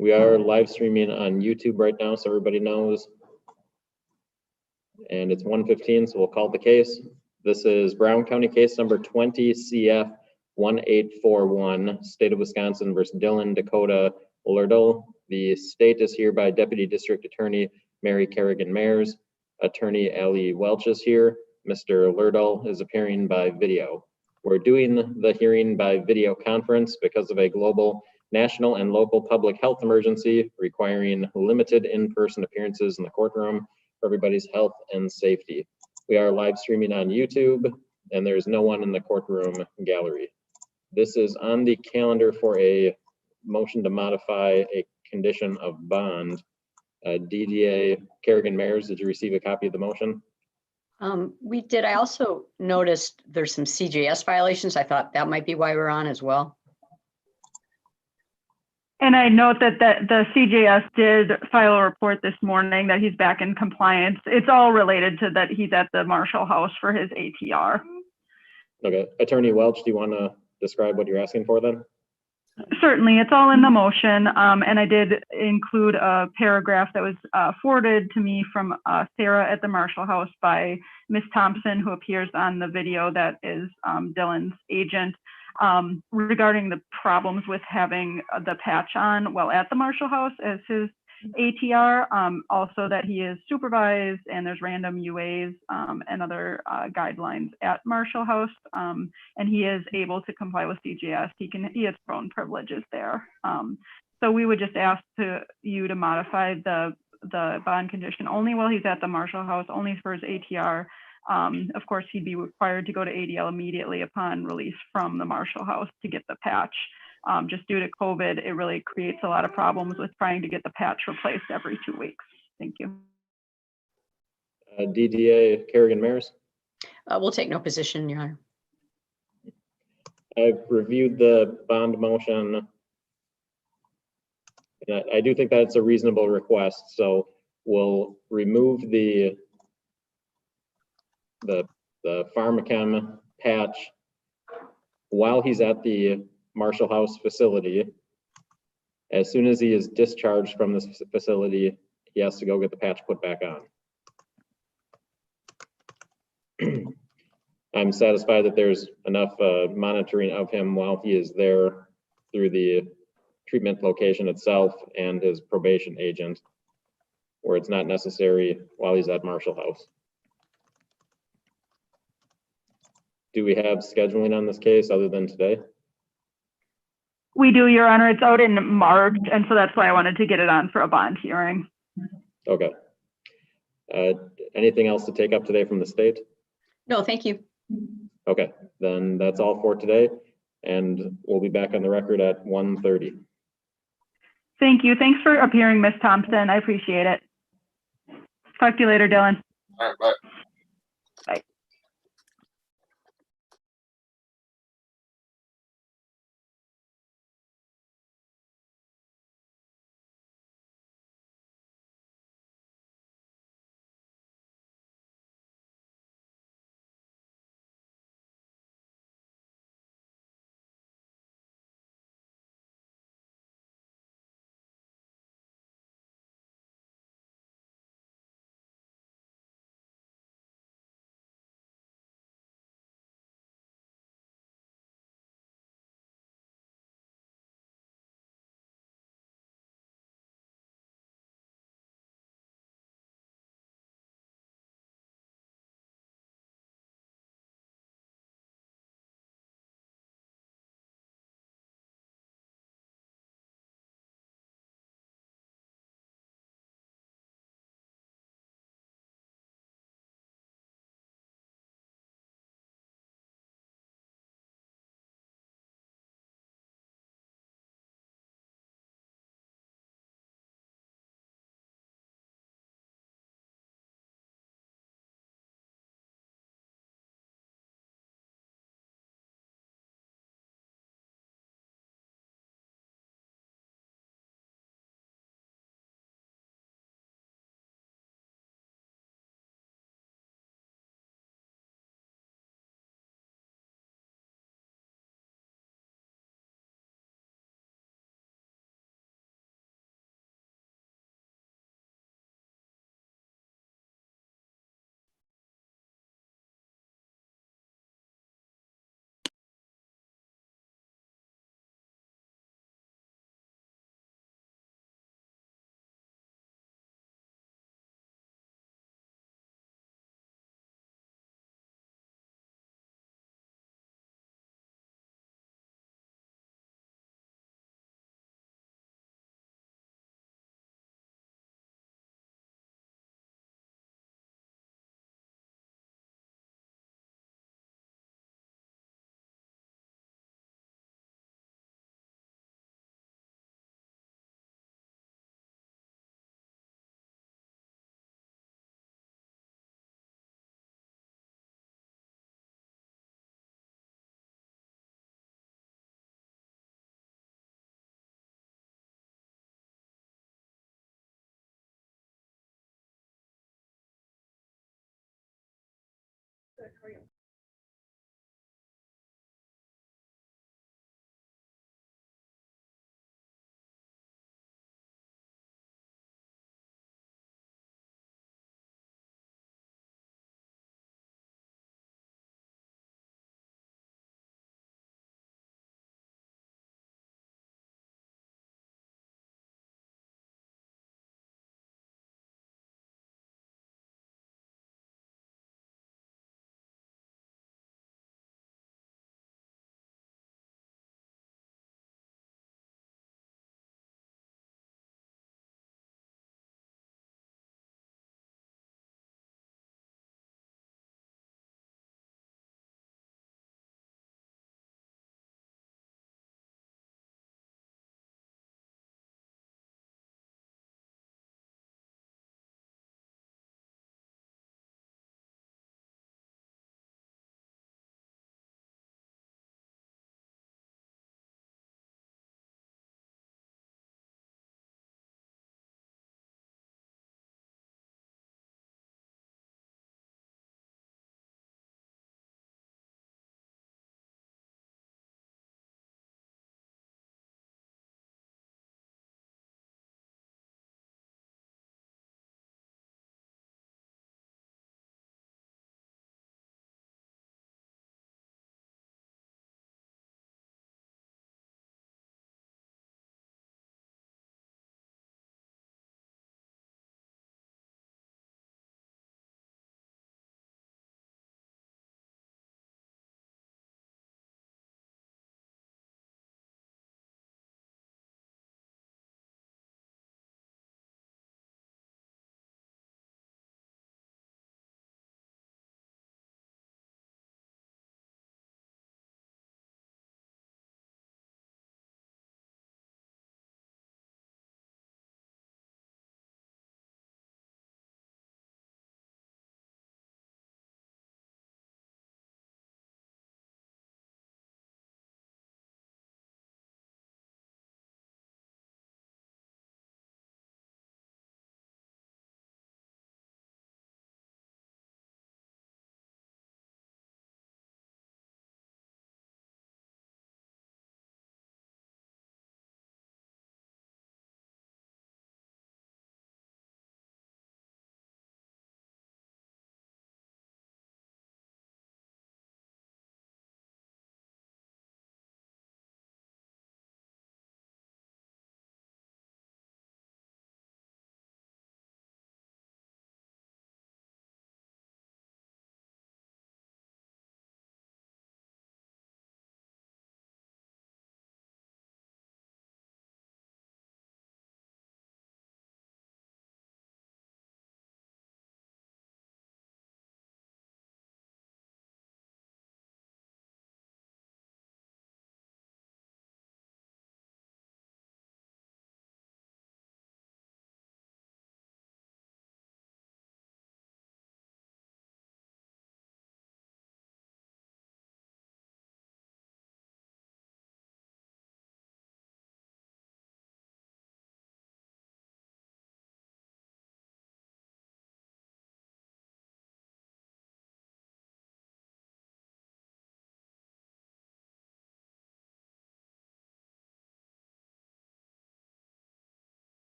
We are live streaming on YouTube right now, so everybody knows. And it's 1:15, so we'll call the case. This is Brown County case number 20 CF 1841, State of Wisconsin versus Dylan Dakota Lertle. The state is here by Deputy District Attorney Mary Kerrigan Mayers. Attorney Ali Welch is here. Mr. Lertle is appearing by video. We're doing the hearing by video conference because of a global, national, and local public health emergency requiring limited in-person appearances in the courtroom for everybody's health and safety. We are live streaming on YouTube, and there's no one in the courtroom gallery. This is on the calendar for a motion to modify a condition of bond. DDA Kerrigan Mayers, did you receive a copy of the motion? We did. I also noticed there's some CJS violations. I thought that might be why we're on as well. And I note that the CJS did file a report this morning that he's back in compliance. It's all related to that he's at the Marshall House for his ATR. Okay, Attorney Welch, do you want to describe what you're asking for then? Certainly, it's all in the motion, and I did include a paragraph that was forwarded to me from Sarah at the Marshall House by Ms. Thompson, who appears on the video that is Dylan's agent, regarding the problems with having the patch on while at the Marshall House as his ATR, also that he is supervised and there's random UAs and other guidelines at Marshall House, and he is able to comply with CJS. He has phone privileges there. So we would just ask you to modify the bond condition only while he's at the Marshall House, only for his ATR. Of course, he'd be required to go to ADL immediately upon release from the Marshall House to get the patch. Just due to COVID, it really creates a lot of problems with trying to get the patch replaced every 2 weeks. Thank you. DDA Kerrigan Mayers? We'll take no position, Your Honor. I've reviewed the bond motion. And I do think that's a reasonable request, so we'll remove the Pharmachem patch while he's at the Marshall House facility. As soon as he is discharged from this facility, he has to go get the patch put back on. I'm satisfied that there's enough monitoring of him while he is there through the treatment location itself and his probation agent, where it's not necessary while he's at Marshall House. Do we have scheduling on this case other than today? We do, Your Honor. It's out in March, and so that's why I wanted to get it on for a bond hearing. Okay. Anything else to take up today from the state? No, thank you. Okay, then that's all for today, and we'll be back on the record at 1:30. Thank you. Thanks for appearing, Ms. Thompson. I appreciate it. Talk to you later, Dylan. All right, bye. Bye.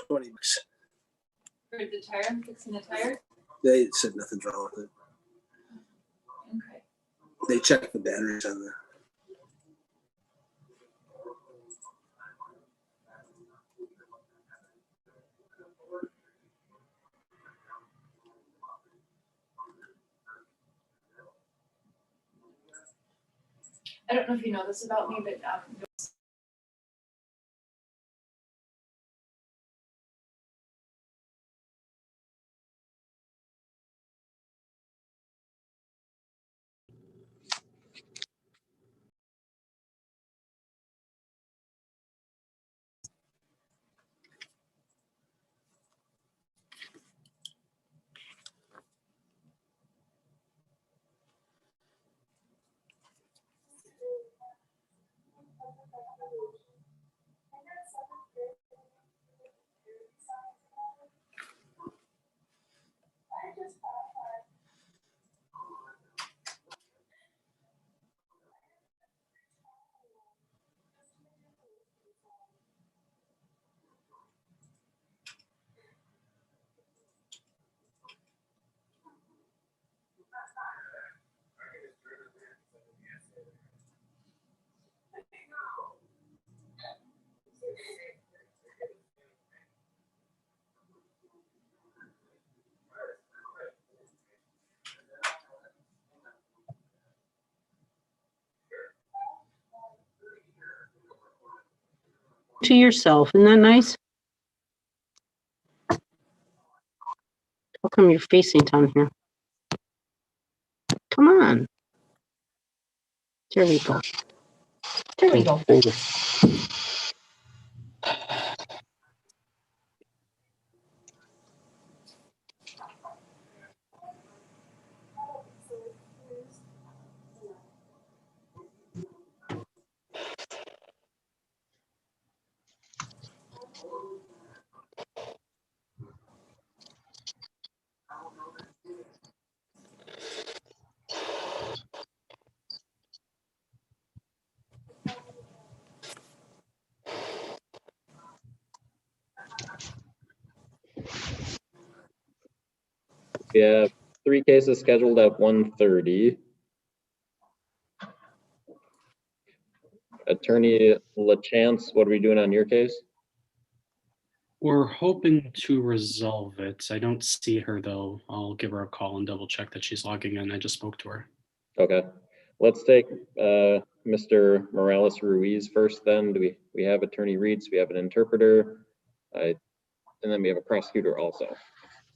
$20. For the tire, fixing the tire? They said nothing's wrong with it. Okay. They checked the batteries on the. I don't know if you know this about me, but To yourself, isn't that nice? How come you're facing down here? Come on. There we go. There we go. Thank you. We have 3 cases scheduled at 1:30. Attorney LaChance, what are we doing on your case? We're hoping to resolve it. I don't see her though. I'll give her a call and double check that she's logging in. I just spoke to her. Okay, let's take Mr. Morales Ruiz first then. Do we have Attorney Reeds, we have an interpreter, and then we have a prosecutor also.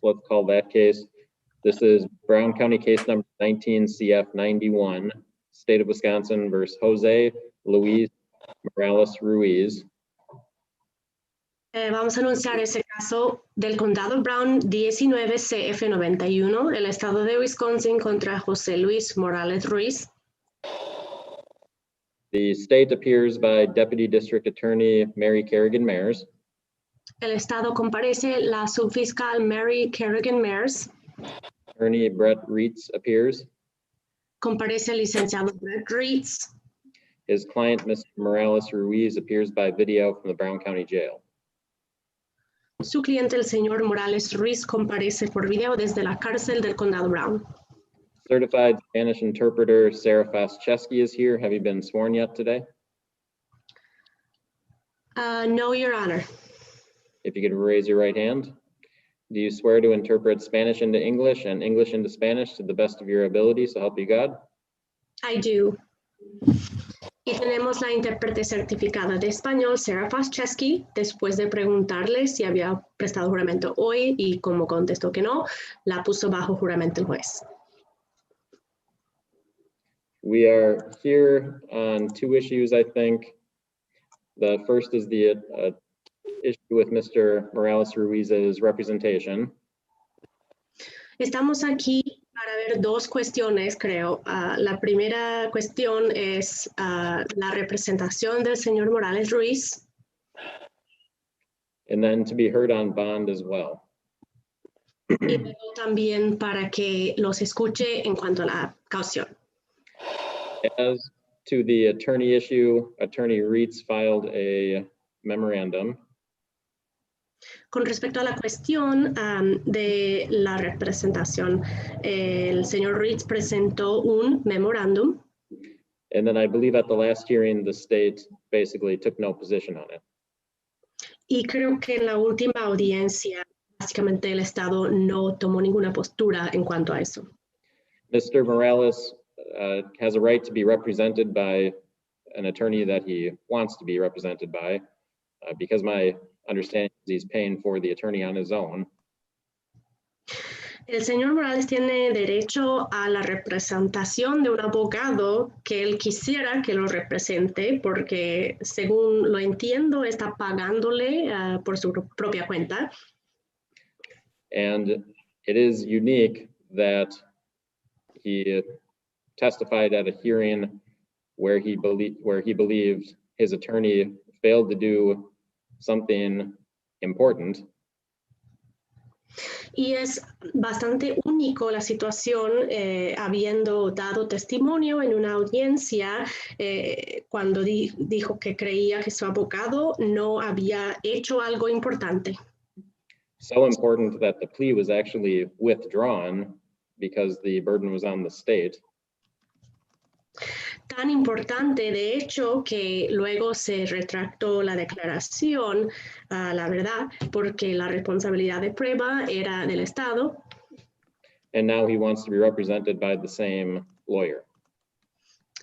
Let's call that case. This is Brown County case number 19 CF 91, State of Wisconsin versus Jose Luis Morales Ruiz. Vamos a anunciar ese caso del Condado Brown 19 CF 91 del estado de Wisconsin contra José Luis Morales Ruiz. The state appears by Deputy District Attorney Mary Kerrigan Mayers. El estado comparece la subfiscal Mary Kerrigan Mayers. Attorney Brett Reitz appears. Comparece el licenciado Brett Reitz. His client, Mr. Morales Ruiz, appears by video from the Brown County Jail. Su cliente, el señor Morales Ruiz, comparece por video desde la cárcel del Condado Brown. Certified Spanish interpreter Sarah Fascheski is here. Have you been sworn yet today? No, Your Honor. If you could raise your right hand. Do you swear to interpret Spanish into English and English into Spanish to the best of your ability, so help you God? I do. Y tenemos la intérprete certificada de español, Sarah Fascheski, después de preguntarle si había prestado juramento hoy y como contestó que no, la puso bajo juramento el juez. We are here on 2 issues, I think. The first is the issue with Mr. Morales Ruiz's representation. Estamos aquí para ver 2 cuestiones, creo. La primera cuestión es la representación del señor Morales Ruiz. And then to be heard on bond as well. Y luego también para que los escuche en cuanto a la caución. As to the attorney issue, Attorney Reitz filed a memorandum. Con respecto a la cuestión de la representación, el señor Reitz presentó un memorándum And then I believe at the last hearing, the state basically took no position on it. y creo que en la última audiencia, básicamente el Estado no tomó ninguna postura en cuanto a eso. Mr. Morales has a right to be represented by an attorney that he wants to be represented by, because my understanding is he's paying for the attorney on his own. El señor Morales tiene derecho a la representación de un abogado que él quisiera que lo represente porque, según lo entiendo, está pagándole por su propia cuenta. And it is unique that he testified at a hearing where he believed his attorney failed to do something important. Y es bastante único la situación habiendo dado testimonio en una audiencia cuando dijo que creía que su abogado no había hecho algo importante. So important that the plea was actually withdrawn because the burden was on the state. Tan importante, de hecho, que luego se retractó la declaración, la verdad, porque la responsabilidad de prueba era del Estado. And now he wants to be represented by the same lawyer.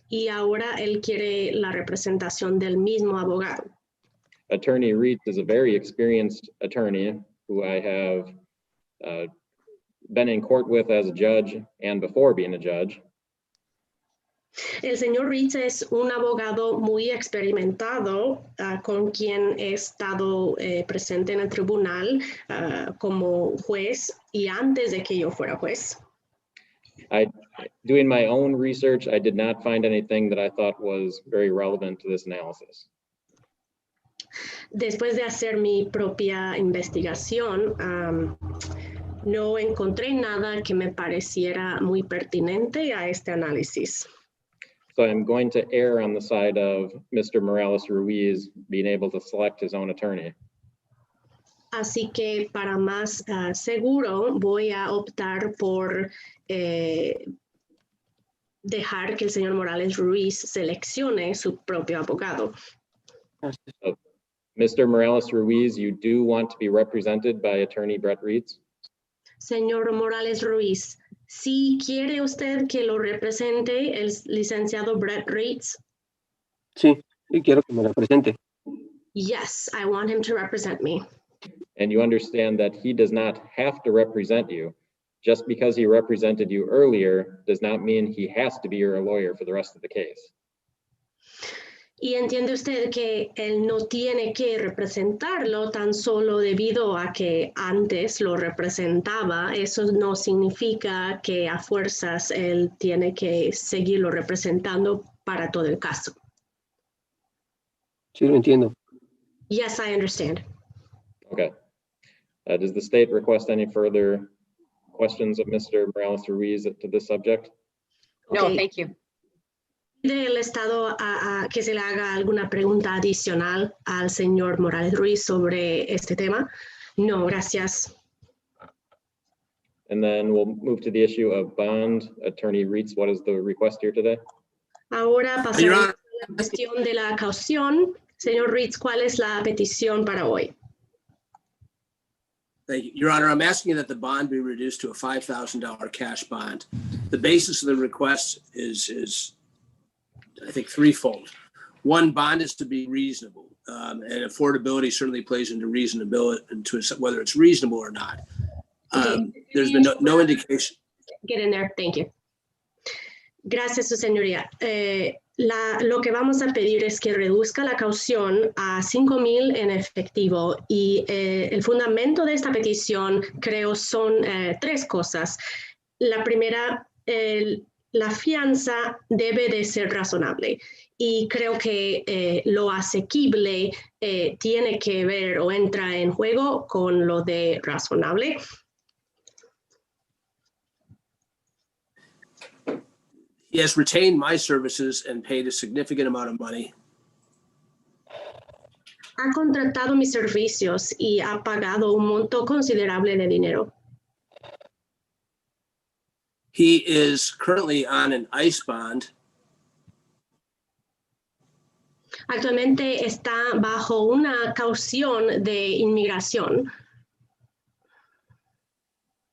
Y ahora él quiere la representación del mismo abogado. Attorney Reitz is a very experienced attorney who I have been in court with as a judge and before being a judge. El señor Reitz es un abogado muy experimentado con quien he estado presente en el tribunal como juez y antes de que yo fuera juez. Doing my own research, I did not find anything that I thought was very relevant to this analysis. Después de hacer mi propia investigación, no encontré nada que me pareciera muy pertinente a este análisis. So I'm going to err on the side of Mr. Morales Ruiz being able to select his own attorney. Así que para más seguro voy a optar por dejar que el señor Morales Ruiz seleccione su propio abogado. Mr. Morales Ruiz, you do want to be represented by attorney Brett Reitz? Señor Morales Ruiz, ¿sí quiere usted que lo represente el licenciado Brett Reitz? Sí, y quiero que me la presente. Yes, I want him to represent me. And you understand that he does not have to represent you. Just because he represented you earlier does not mean he has to be your lawyer for the rest of the case. Y entiende usted que él no tiene que representarlo tan solo debido a que antes lo representaba. Eso no significa que a fuerzas él tiene que seguirlo representando para todo el caso. Sí, lo entiendo. Yes, I understand. Okay. Does the state request any further questions of Mr. Morales Ruiz to this subject? No, Okay. thank you. ¿Del Estado a que se le haga alguna pregunta adicional al señor Morales Ruiz sobre este tema? No, gracias. And then we'll move to the issue of bond. Attorney Reitz, what is the request here today? Ahora Your pasamos Honor. a la cuestión de la caución. Señor Reitz, ¿cuál es la petición para hoy? Thank you. Your Honor, I'm asking that the bond be reduced to a $5,000 cash bond. The basis of the request is I think threefold. One, bond is to be reasonable, and affordability certainly plays into reasonability, into whether it's reasonable or not. There's been no indication. Get in there, thank you. Gracias, su señoría. Lo que vamos a pedir es que reduzca la caución a $5,000 en efectivo y el fundamento de esta petición creo son tres cosas. La primera, la fianza debe de ser razonable y creo que lo asequible tiene que ver o entra en juego con lo de razonable. He has retained my services and paid a significant amount of money. ha contratado mis servicios y ha pagado un monto considerable de dinero. He is currently on an ICE bond. Actualmente está bajo una caución de inmigración.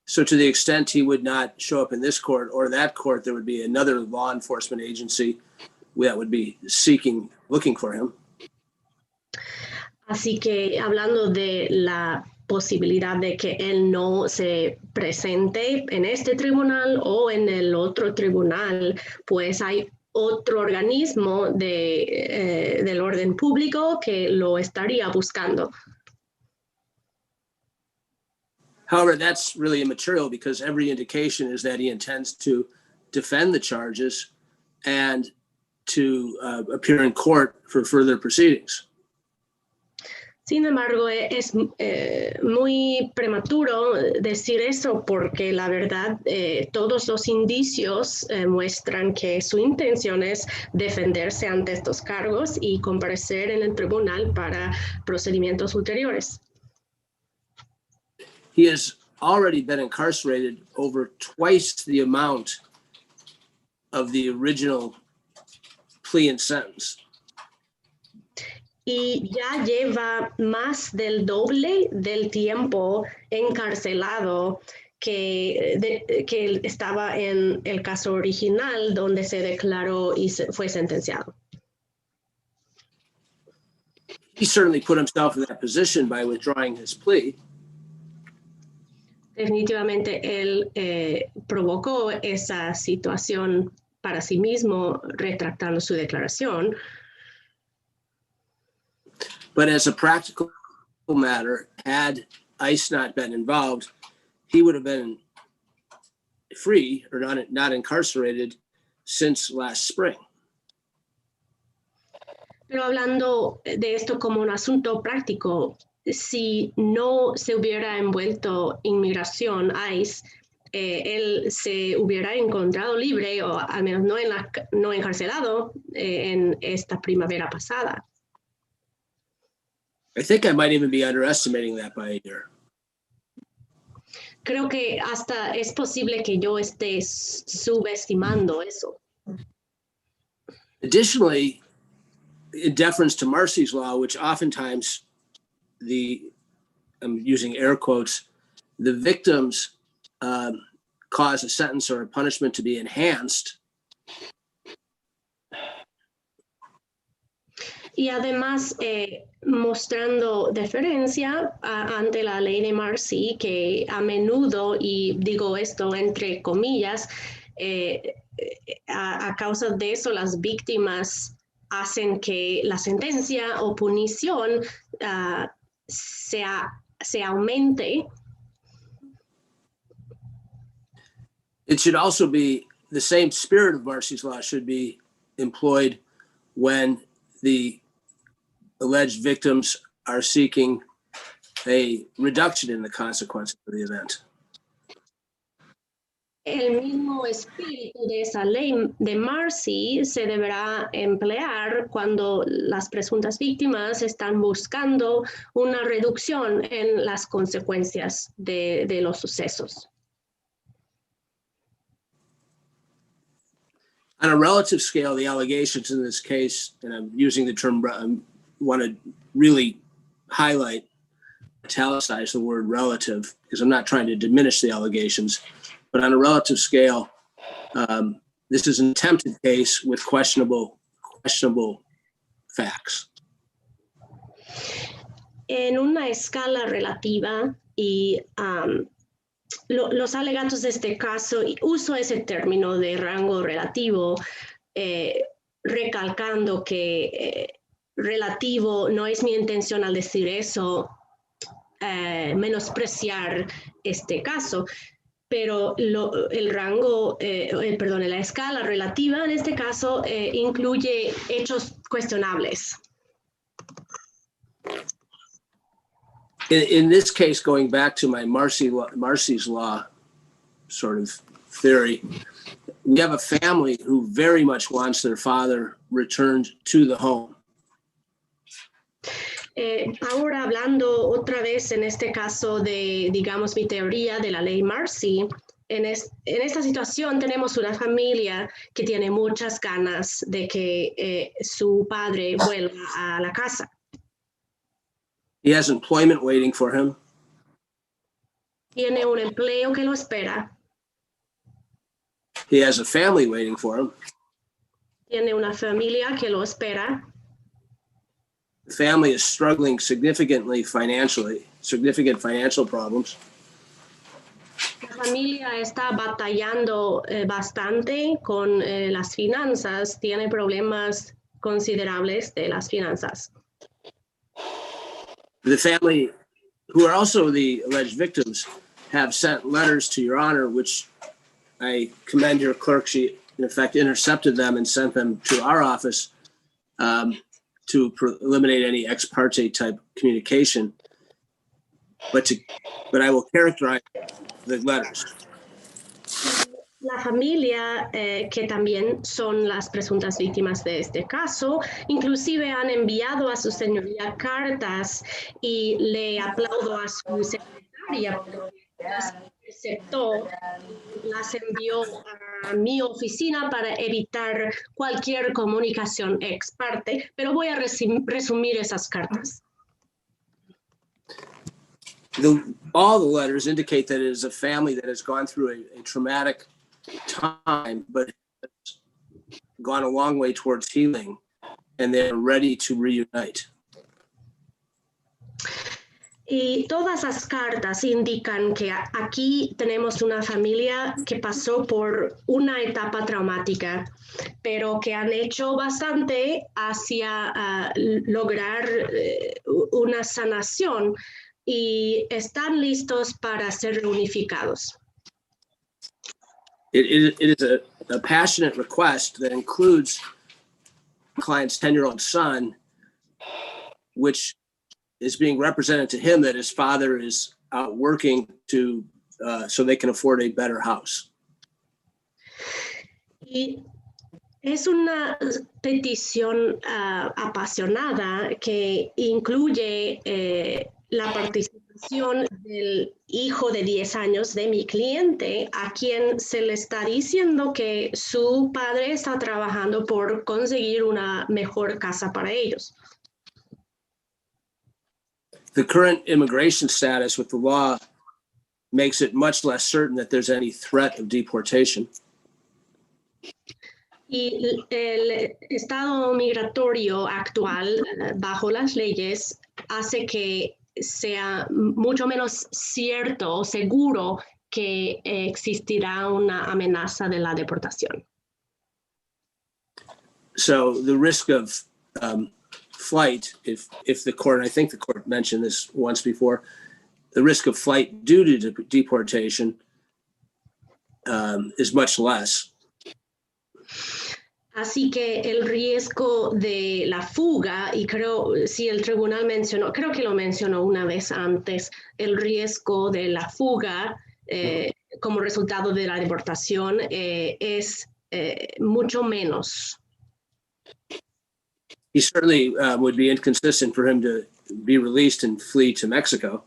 So to the extent he would not show up in this court or that court, there would be another law enforcement agency that would be looking for him. Así que hablando de la posibilidad de que él no se presente en este tribunal o en el otro tribunal, pues hay otro organismo del orden público que lo estaría buscando. However, that's really immaterial because every indication is that he intends to defend the charges and to appear in court for further proceedings. Sin embargo, es muy prematuro decir eso porque la verdad todos los indicios muestran que su intención es defenderse ante estos cargos y comparecer en el tribunal para procedimientos ulteriores. He has already been incarcerated over twice the amount of the original plea and sentence. Y ya lleva más del doble del tiempo encarcelado que estaba en el caso original donde se declaró y fue sentenciado. He certainly put himself in that position by withdrawing his plea. Definitivamente él provocó esa situación para sí mismo retractando su declaración. But as a practical matter, had ICE not been involved, he would have been free or not incarcerated since last spring. Pero hablando de esto como un asunto práctico, si no se hubiera envuelto inmigración, ICE, él se hubiera encontrado libre o al menos no encarcelado en esta primavera pasada. I think I might even be underestimating that by a year. Creo que hasta es posible que yo esté subestimando eso. Additionally, in deference to Marcy's law, which oftentimes I'm using air quotes, the victims cause a sentence or a punishment to be enhanced. Y además, mostrando deferencia ante la ley de Marcy, que a menudo, y digo esto entre comillas, a causa de eso las víctimas hacen que la sentencia o punición se aumente. It should also be the same spirit of Marcy's law should be employed when the alleged victims are seeking a reduction in the consequences of the event. El mismo espíritu de esa ley de Marcy se deberá emplear cuando las presuntas víctimas están buscando una reducción en las consecuencias de los sucesos. On a relative scale, the allegations in this case, and I'm using the term, I want to really highlight, italicize the word relative, because I'm not trying to diminish the allegations, but on a relative scale, this is an attempted case with questionable facts. En una escala relativa y los alegatos de este caso, y uso ese término de rango relativo, recalcando que relativo no es mi intención al decir eso, menospreciar este caso, pero la escala relativa en este caso incluye hechos cuestionables. In this case, going back to my Marcy's law sort of theory, we have a family who very much wants their father returned to the home. Ahora hablando otra vez en este caso de, digamos, mi teoría de la ley Marcy, en esta situación tenemos una familia que tiene muchas ganas de que su padre vuelva a la casa. He has employment waiting for him. Tiene un empleo que lo espera. He has a family waiting for him. Tiene una familia que lo espera. The family is struggling significant financial problems. La familia está batallando bastante con las finanzas, tiene problemas considerables de las finanzas. The family, who are also the alleged victims, have sent letters to Your Honor, which I commend your clerk. She, in effect, intercepted them and sent them to our office to eliminate any ex parte type communication. But I will characterize the letters. La familia, que también son las presuntas víctimas de este caso, inclusive han enviado a su señoría cartas y le aplaudo a su secretaria porque las aceptó, las envió a mi oficina para evitar cualquier comunicación ex parte, pero voy a resumir esas cartas. All the letters indicate that it is a family that has gone through a traumatic time, but has gone a long way towards healing, and they're ready to reunite. Y todas las cartas indican que aquí tenemos una familia que pasó por una etapa traumática, pero que han hecho bastante hacia lograr una sanación y están listos para ser reunificados. It is a passionate request that includes the client's 10-year-old son, which is being represented to him that his father is out working to so they can afford a better house. Y es una petición apasionada que incluye la participación del hijo de 10 años de mi cliente, a quien se le está diciendo que su padre está trabajando por conseguir una mejor casa para ellos. The current immigration status with the law makes it much less certain that there's any threat of deportation. Y el estado migratorio actual bajo las leyes hace que sea mucho menos cierto o seguro que existirá una amenaza de la deportación. So the risk of flight, if the court, and I think the court mentioned this once before, the risk of flight due to deportation is much less. Así que el riesgo de la fuga, y creo, si el tribunal mencionó, creo que lo mencionó una vez antes, el riesgo de la fuga como resultado de la deportación es mucho menos. He certainly would be inconsistent for him to be released and flee to Mexico.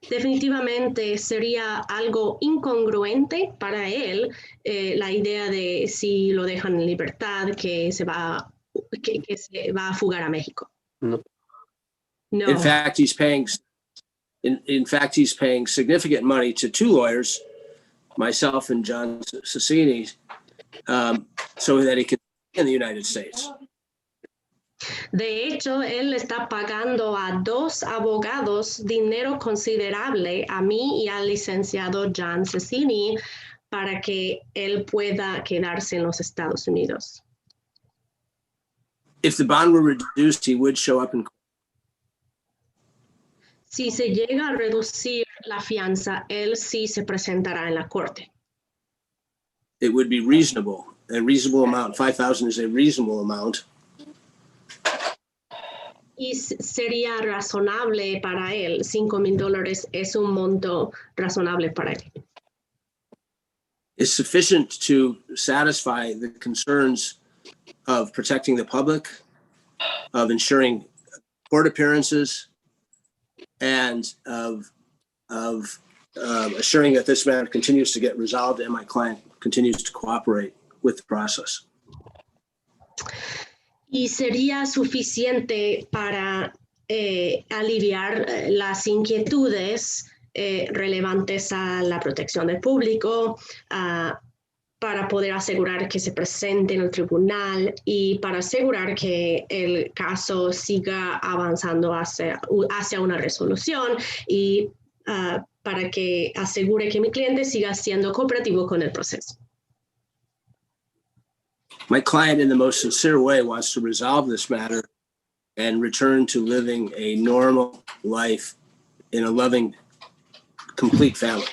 Definitivamente sería algo incongruente para él la idea de si lo dejan en libertad que se va a fugar a México. No. No. In fact, he's paying significant money to two lawyers, myself and John Cecchini, so that he can be in the United States. De hecho, él está pagando a 2 abogados dinero considerable, a mí y al licenciado John Cecchini, para que él pueda quedarse en los Estados Unidos. If the bond were reduced, he would show up in court. Si se llega a reducir la fianza, él sí se presentará en la corte. It would be reasonable, a reasonable amount. $5,000 is a reasonable amount. Y sería razonable para él. $5,000 es un monto razonable para él. Is sufficient to satisfy the concerns of protecting the public, of ensuring court appearances and of assuring that this matter continues to get resolved and my client continues to cooperate with the process. Y sería suficiente para aliviar las inquietudes relevantes a la protección del público, para poder asegurar que se presente en el tribunal y para asegurar que el caso siga avanzando hacia una resolución y para que asegure que mi cliente siga siendo cooperativo con el proceso. My client, in the most sincere way, wants to resolve this matter and return to living a normal life in a loving, complete family.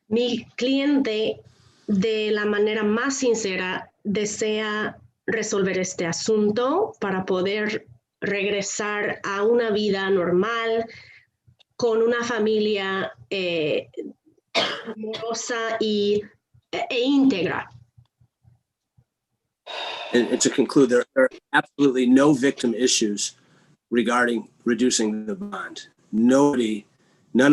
Mi cliente, de la manera más sincera, desea resolver este asunto para poder regresar a una vida normal con una familia amorosa e íntegra. And to conclude, there are absolutely no victim issues regarding reducing the bond. None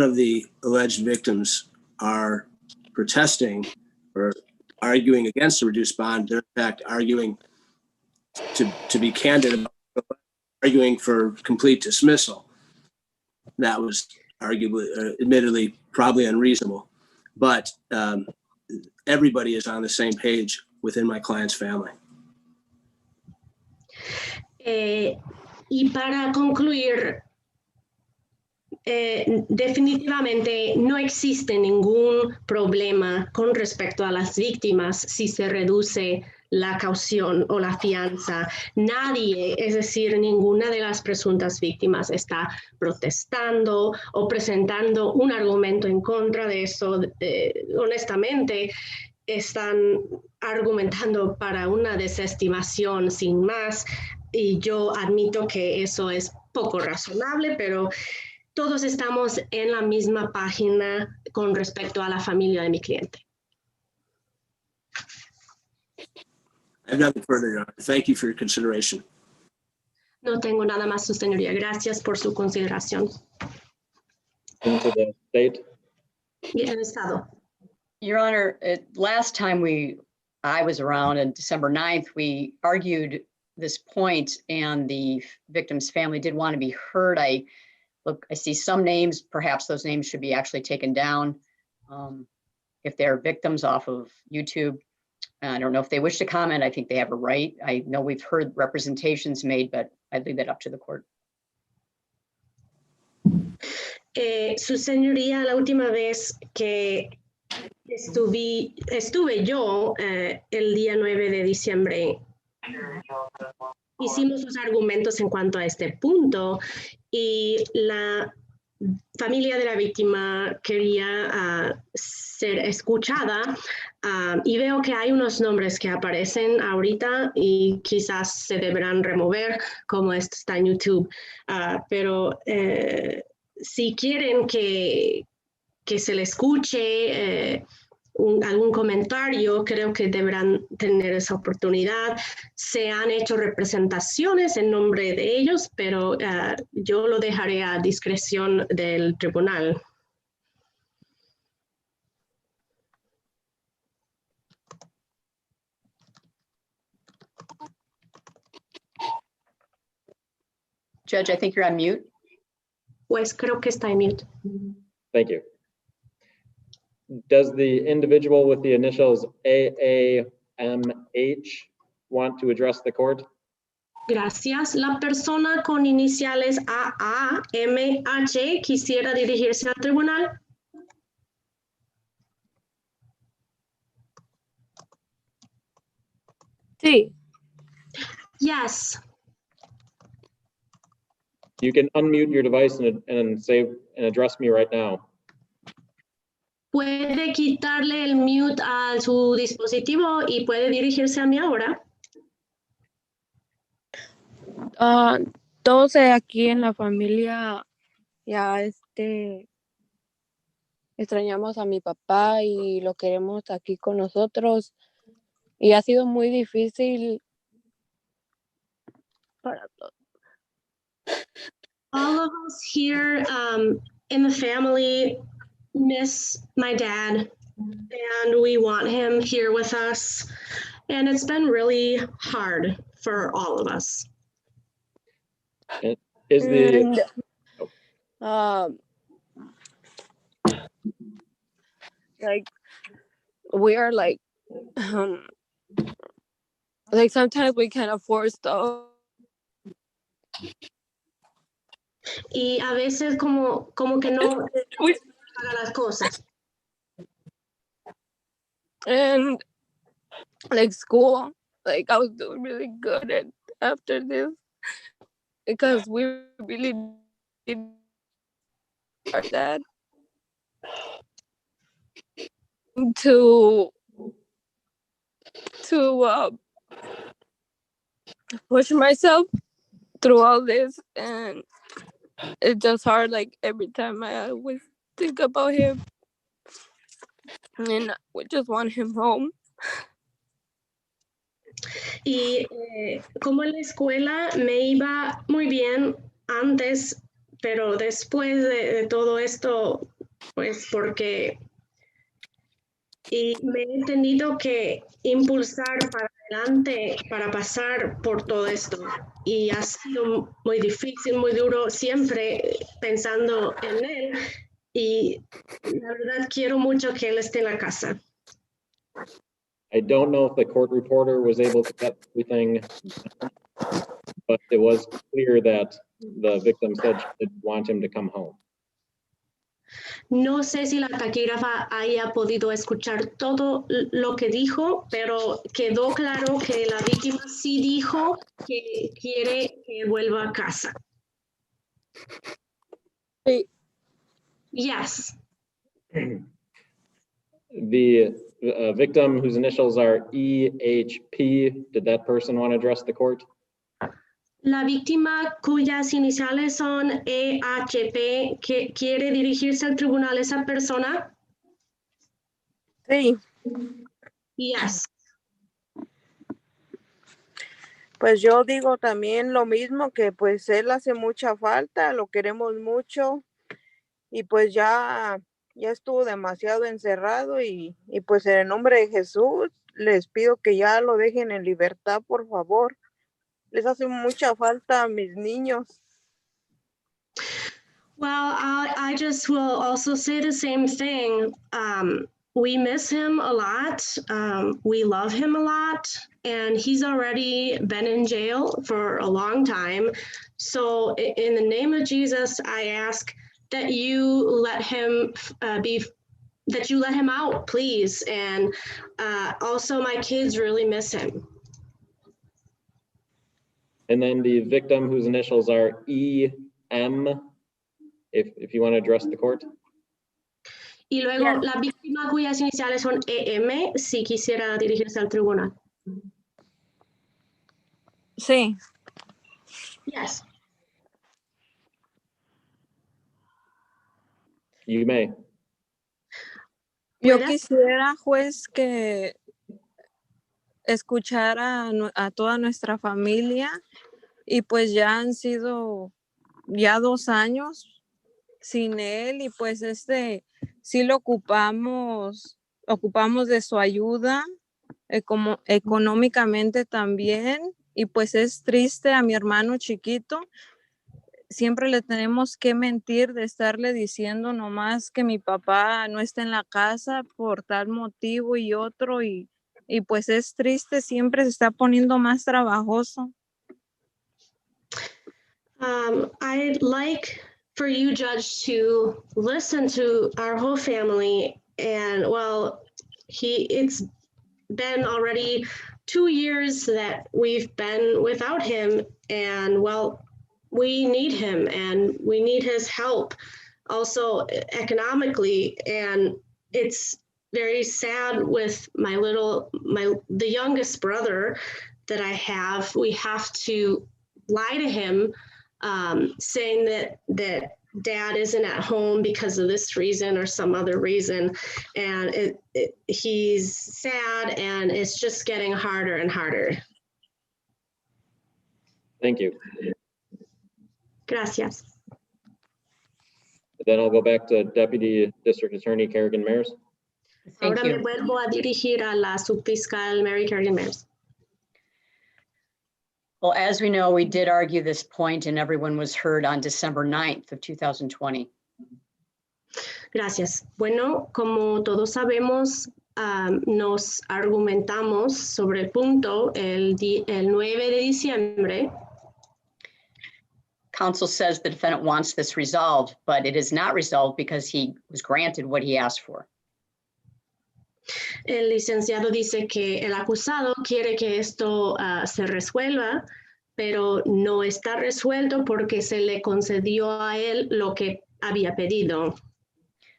of the alleged victims are protesting or arguing against a reduced bond. They're in fact arguing, to be candid, arguing for complete dismissal. That was arguably, admittedly, probably unreasonable, but everybody is on the same page within my client's family. Y para concluir, definitivamente no existe ningún problema con respecto a las víctimas si se reduce la caución o la fianza. Nadie, es decir, ninguna de las presuntas víctimas está protestando o presentando un argumento en contra de eso. Honestamente, están argumentando para una desestimación sin más, y yo admito que eso es poco razonable, pero todos estamos en la misma página con respecto a la familia de mi cliente. I have nothing further, Your Honor. Thank you for your consideration. No tengo nada más, Su Señoría. Gracias por su consideración. Into the state. Y el Estado. Your Honor, last time I was around on December 9th, we argued this point and the victim's family did want to be heard. I see some names, perhaps those names should be actually taken down if they're victims off of YouTube. I don't know if they wish to comment. I think they have a right. I know we've heard representations made, but I'd leave that up to the court. Su Señoría, la última vez que estuve yo el día 9 de diciembre, hicimos los argumentos en cuanto a este punto y la familia de la víctima quería ser escuchada y veo que hay unos nombres que aparecen ahorita y quizás se deberán remover como esto está en YouTube, pero si quieren que se le escuche algún comentario, creo que deberán tener esa oportunidad. Se han hecho representaciones en nombre de ellos, pero yo lo dejaré a discreción del tribunal. Judge, I think you're on mute. Pues creo que está en mute. Thank you. Does the individual with the initials AAMH want to address the court? Gracias. La persona con iniciales AAMH quisiera dirigirse al tribunal. Sí. Yes. You can unmute your device and address me right now. Puede quitarle el mute a su dispositivo y puede dirigirse a mí ahora. Todos aquí en la familia ya extrañamos a mi papá y lo queremos aquí con nosotros y ha sido muy difícil para todos. All of us here in the family miss my dad, and we want him here with us. And it's been really hard for all of us. Is the, And like we are like sometimes we can't afford stuff. Y a veces como que no paga las cosas. And like school, like I was doing really good at after this because we really did our dad to push myself through all this, and it's just hard. Like every time I always think about him, and we just want him home. Y como en la escuela me iba muy bien antes, pero después de todo esto, pues porque y me he tenido que impulsar para adelante para pasar por todo esto. Y ha sido muy difícil, muy duro, siempre pensando en él. Y la verdad quiero mucho que él esté en la casa. I don't know if the court reporter was able to get everything, but it was clear that the victim said she didn't want him to come home. No sé si la taquígrafa haya podido escuchar todo lo que dijo, pero quedó claro que la víctima sí dijo que quiere que vuelva a casa. Sí. Yes. The victim whose initials are EHP, did that person want to address the court? La víctima cuyas iniciales son EHP, que quiere dirigirse al tribunal, esa persona. Sí, Yes. pues yo digo también lo mismo, que pues él hace mucha falta, lo queremos mucho y pues ya estuvo demasiado encerrado y pues en el nombre de Jesús les pido que ya lo dejen en libertad, por favor. Les hace mucha falta a mis niños. Well, I just will also say the same thing. We miss him a lot. We love him a lot. And he's already been in jail for a long time. So in the name of Jesus, I ask that you let him that you let him out, please. And also my kids really miss him. And then the victim whose initials are EM, if you want to address the court. Y luego la víctima cuyas iniciales son EM, si quisiera dirigirse al tribunal. Sí. Yes. You may. Yo quisiera, juez, que escuchara a toda nuestra familia y pues ya han sido ya 2 años sin él y pues sí lo ocupamos de su ayuda económicamente también y pues es triste a mi hermano chiquito. Siempre le tenemos que mentir de estarle diciendo nomás que mi papá no está en la casa por tal motivo y otro y pues es triste, siempre se está poniendo más trabajoso. I'd like for you, Judge, to listen to our whole family. And well, it's been already 2 years that we've been without him. And well, we need him and we need his help also economically. And it's very sad with the youngest brother that I have. We have to lie to him, saying that dad isn't at home because of this reason or some other reason. And he's sad and it's just getting harder and harder. Thank you. Gracias. Then I'll go back to Deputy District Attorney Kerrigan Mayers. Thank Ahora me you. vuelvo a dirigir a la subfiscal Mary Kerrigan Mayers. Well, as we know, we did argue this point and everyone was heard on December 9th of 2020. Gracias. Bueno, como todos sabemos, nos argumentamos sobre el punto el 9 de diciembre. Counsel says the defendant wants this resolved, but it is not resolved because he was granted what he asked for. El licenciado dice que el acusado quiere que esto se resuelva, pero no está resuelto porque se le concedió a él lo que había pedido.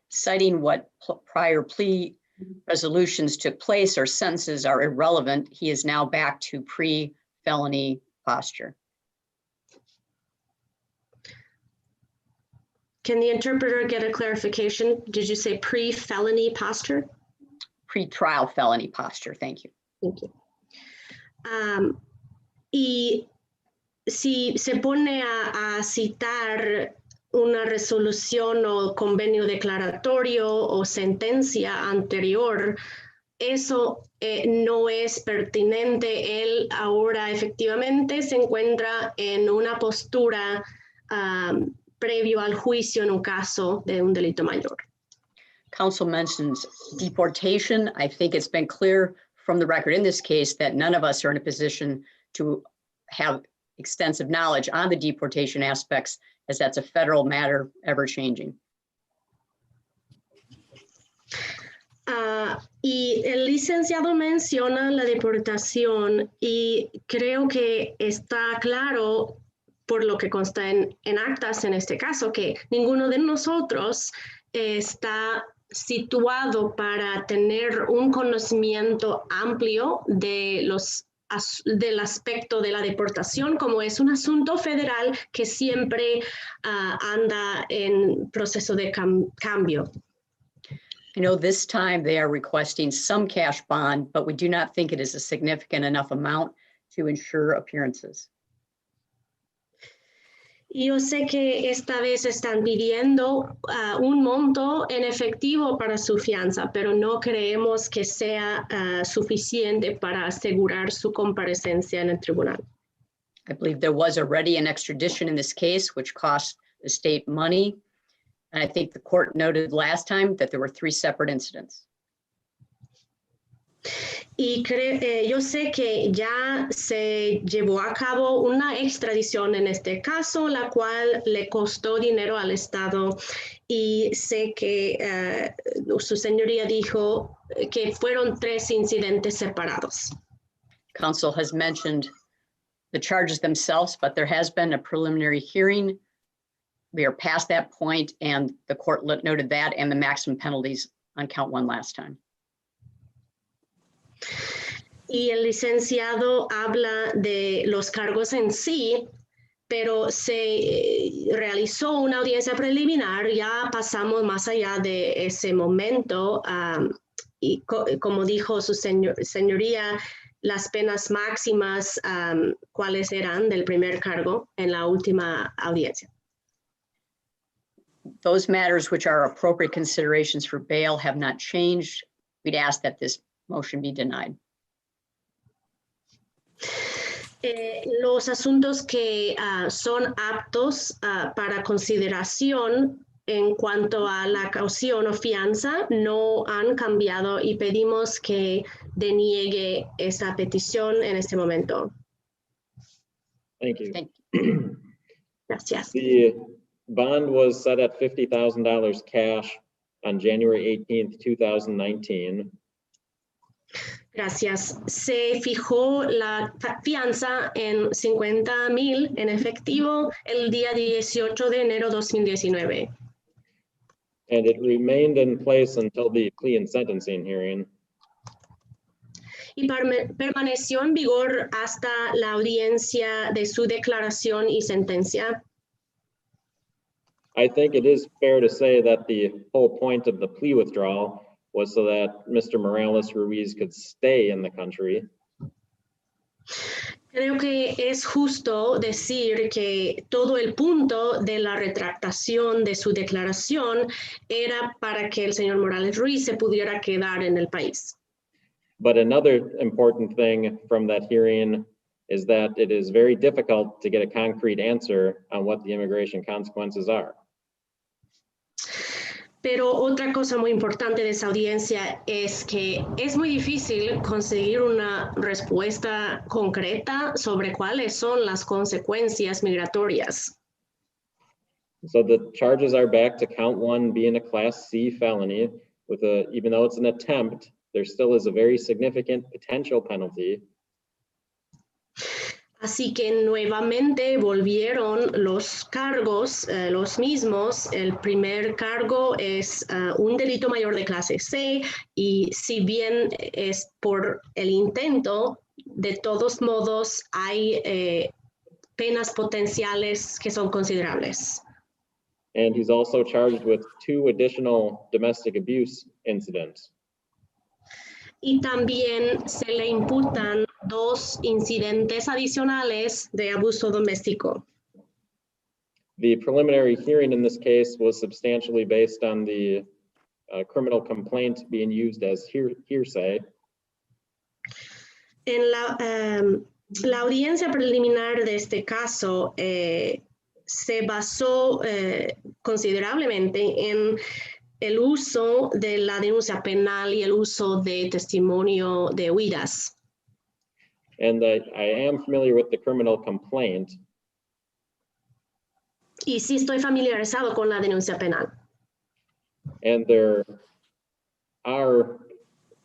Citing what prior plea resolutions took place or sentences are irrelevant, he is now back to pre-felony posture. Can the interpreter get a clarification? Did you say pre-felony posture? Pre-trial felony posture, thank you. Thank you. Y si se pone a citar una resolución o convenio declaratorio o sentencia anterior, eso no es pertinente. Él ahora efectivamente se encuentra en una postura previo al juicio en un caso de un delito mayor. Counsel mentions deportation. I think it's been clear from the record in this case that none of us are in a position to have extensive knowledge on the deportation aspects, as that's a federal matter ever changing. Y el licenciado menciona la deportación y creo que está claro por lo que consta en actas en este caso, que ninguno de nosotros está situado para tener un conocimiento amplio de del aspecto de la deportación, como es un asunto federal que siempre anda en proceso de cambio. I know this time they are requesting some cash bond, but we do not think it is a significant enough amount to ensure appearances. Yo sé que esta vez están pidiendo un monto en efectivo para su fianza, pero no creemos que sea suficiente para asegurar su comparecencia en el tribunal. I believe there was already an extradition in this case, which cost the state money. And I think the court noted last time that there were 3 separate incidents. Y yo sé que ya se llevó a cabo una extradición en este caso, la cual le costó dinero al Estado, y sé que su señoría dijo que fueron 3 incidentes separados. Counsel has mentioned the charges themselves, but there has been a preliminary hearing. We are past that point, and the court noted that and the maximum penalties on count 1 last time. Y el licenciado habla de los cargos en sí, pero se realizó una audiencia preliminar, ya pasamos más allá de ese momento, y como dijo su señoría, las penas máximas, ¿cuáles eran del primer cargo en la última audiencia? Those matters which are appropriate considerations for bail have not changed. We'd ask that this motion be denied. Los asuntos que son aptos para consideración en cuanto a la caución o fianza no han cambiado y pedimos que deniegue esa petición en este momento. Thank you. Thank you. Gracias. The bond was set at $50,000 cash on January 18th, 2019. Gracias. Se fijó la fianza en 50,000 en efectivo el día 18 de enero 2019. And it remained in place until the plea and sentencing hearing. Y permaneció en vigor hasta la audiencia de su declaración y sentencia. I think it is fair to say that the whole point of the plea withdrawal was so that Mr. Morales Ruiz could stay in the country. Creo que es justo decir que todo el punto de la retractación de su declaración era para que el señor Morales Ruiz se pudiera quedar en el país. But another important thing from that hearing is that it is very difficult to get a concrete answer on what the immigration consequences are. Pero otra cosa muy importante de esa audiencia es que es muy difícil conseguir una respuesta concreta sobre cuáles son las consecuencias migratorias. So the charges are back to count one being a Class C felony with even though it's an attempt, there still is a very significant potential penalty. Así que nuevamente volvieron los cargos, los mismos. El primer cargo es un delito mayor de clase C y si bien es por el intento, de todos modos hay penas potenciales que son considerables. And he's also charged with 2 additional domestic abuse incidents. Y también se le imputan 2 incidentes adicionales de abuso doméstico. The preliminary hearing in this case was substantially based on the criminal complaint being used as hearsay. En la audiencia preliminar de este caso se basó considerablemente en el uso de la denuncia penal y el uso de testimonio de huidas. And I am familiar with the criminal complaint. Y sí estoy familiarizado con la denuncia penal. And there are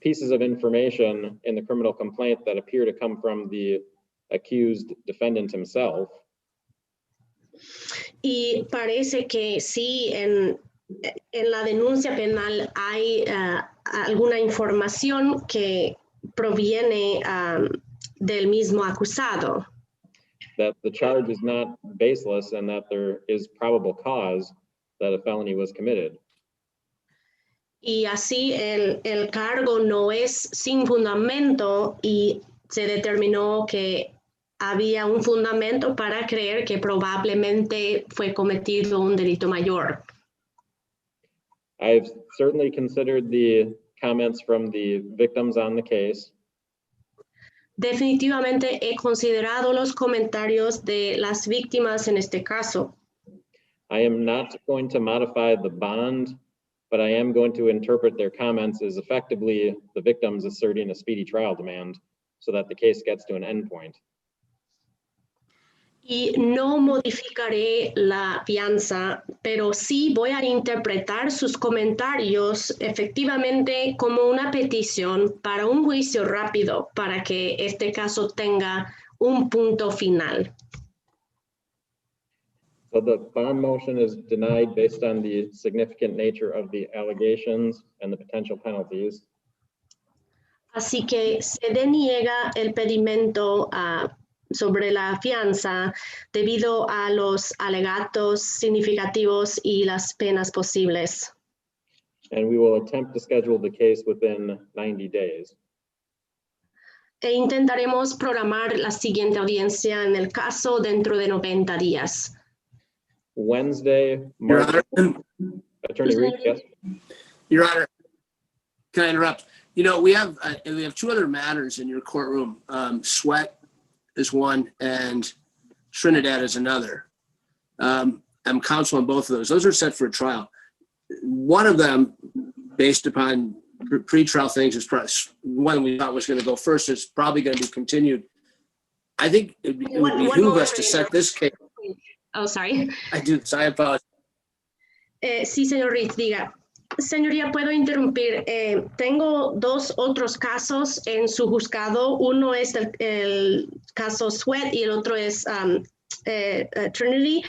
pieces of information in the criminal complaint that appear to come from the accused defendant himself. Y parece que sí, en la denuncia penal hay alguna información que proviene del mismo acusado. That the charge is not baseless and that there is probable cause that a felony was committed. Y así el cargo no es sin fundamento y se determinó que había un fundamento para creer que probablemente fue cometido un delito mayor. I've certainly considered the comments from the victims on the case. Definitivamente he considerado los comentarios de las víctimas en este caso. I am not going to modify the bond, but I am going to interpret their comments as effectively the victims asserting a speedy trial demand so that the case gets to an endpoint. Y no modificaré la fianza, pero sí voy a interpretar sus comentarios efectivamente como una petición para un juicio rápido, para que este caso tenga un punto final. So the bond motion is denied based on the significant nature of the allegations and the potential penalties. Así que se deniega el pedimento sobre la fianza debido a los alegatos significativos y las penas posibles. And we will attempt to schedule the case within 90 days. E intentaremos programar la siguiente audiencia en el caso dentro de 90 días. Wednesday, Your March, Honor, Attorney Reed, yes? Your Honor, can I interrupt? You know, we have 2 other matters in your courtroom. Sweat is one and Trinidad is another. I'm counsel on both of those. Those are set for a trial. One of them, based upon pretrial things, is one we thought was going to go first. It's probably going to be continued. I think it would behoove us to set this case. Oh, sorry. I apologize. Sí, señor Reed, diga. Señoría, ¿puedo interrumpir? Tengo 2 otros casos en su juzgado. Uno es el caso Sweat y el otro es Trinity.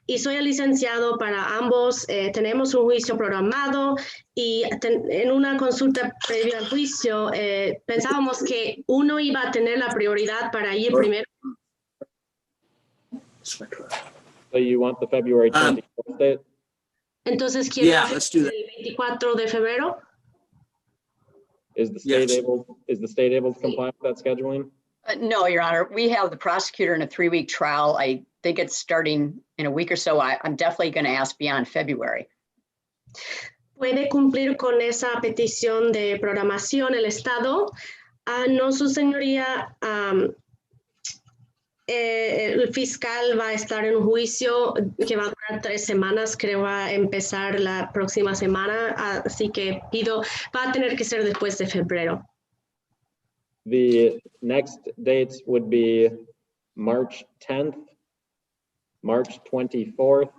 Y soy el licenciado para ambos. Tenemos un juicio programado y en una consulta previa al juicio pensábamos que uno iba a tener la prioridad para ir primero. So you want the February 24th date? Entonces, ¿quiere Yeah, let's do that. el 24 de febrero? Is the state Yes. able to comply with that scheduling? No, Your Honor, we have the prosecutor in a 3-week trial. I think it's starting in a week or so. I'm definitely going to ask beyond February. ¿Puede cumplir con esa petición de programación el Estado? No, su señoría, el fiscal va a estar en un juicio que va a durar 3 semanas, creo va a empezar la próxima semana, así que va a tener que ser después de febrero. The next dates would be March 10th, March 24th,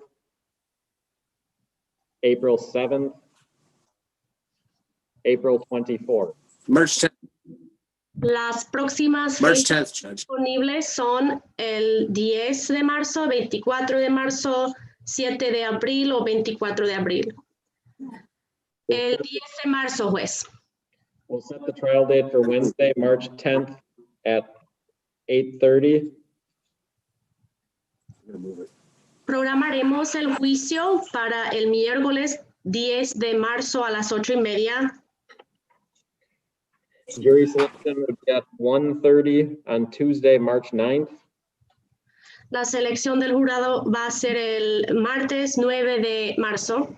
April 7th, April 24th. March 10th, Las próximas March fechas 10th, Judge. disponibles son el 10 de marzo, 24 de marzo, 7 de abril o 24 de abril. El 10 de marzo, juez. We'll set the trial date for Wednesday, March 10th at 8:30. I'm gonna move it. Programaremos el juicio para el miércoles 10 de marzo a las 8:30. Jury selection would be at 1:30 on Tuesday, March 9th. La selección del jurado va a ser el martes 9 de marzo.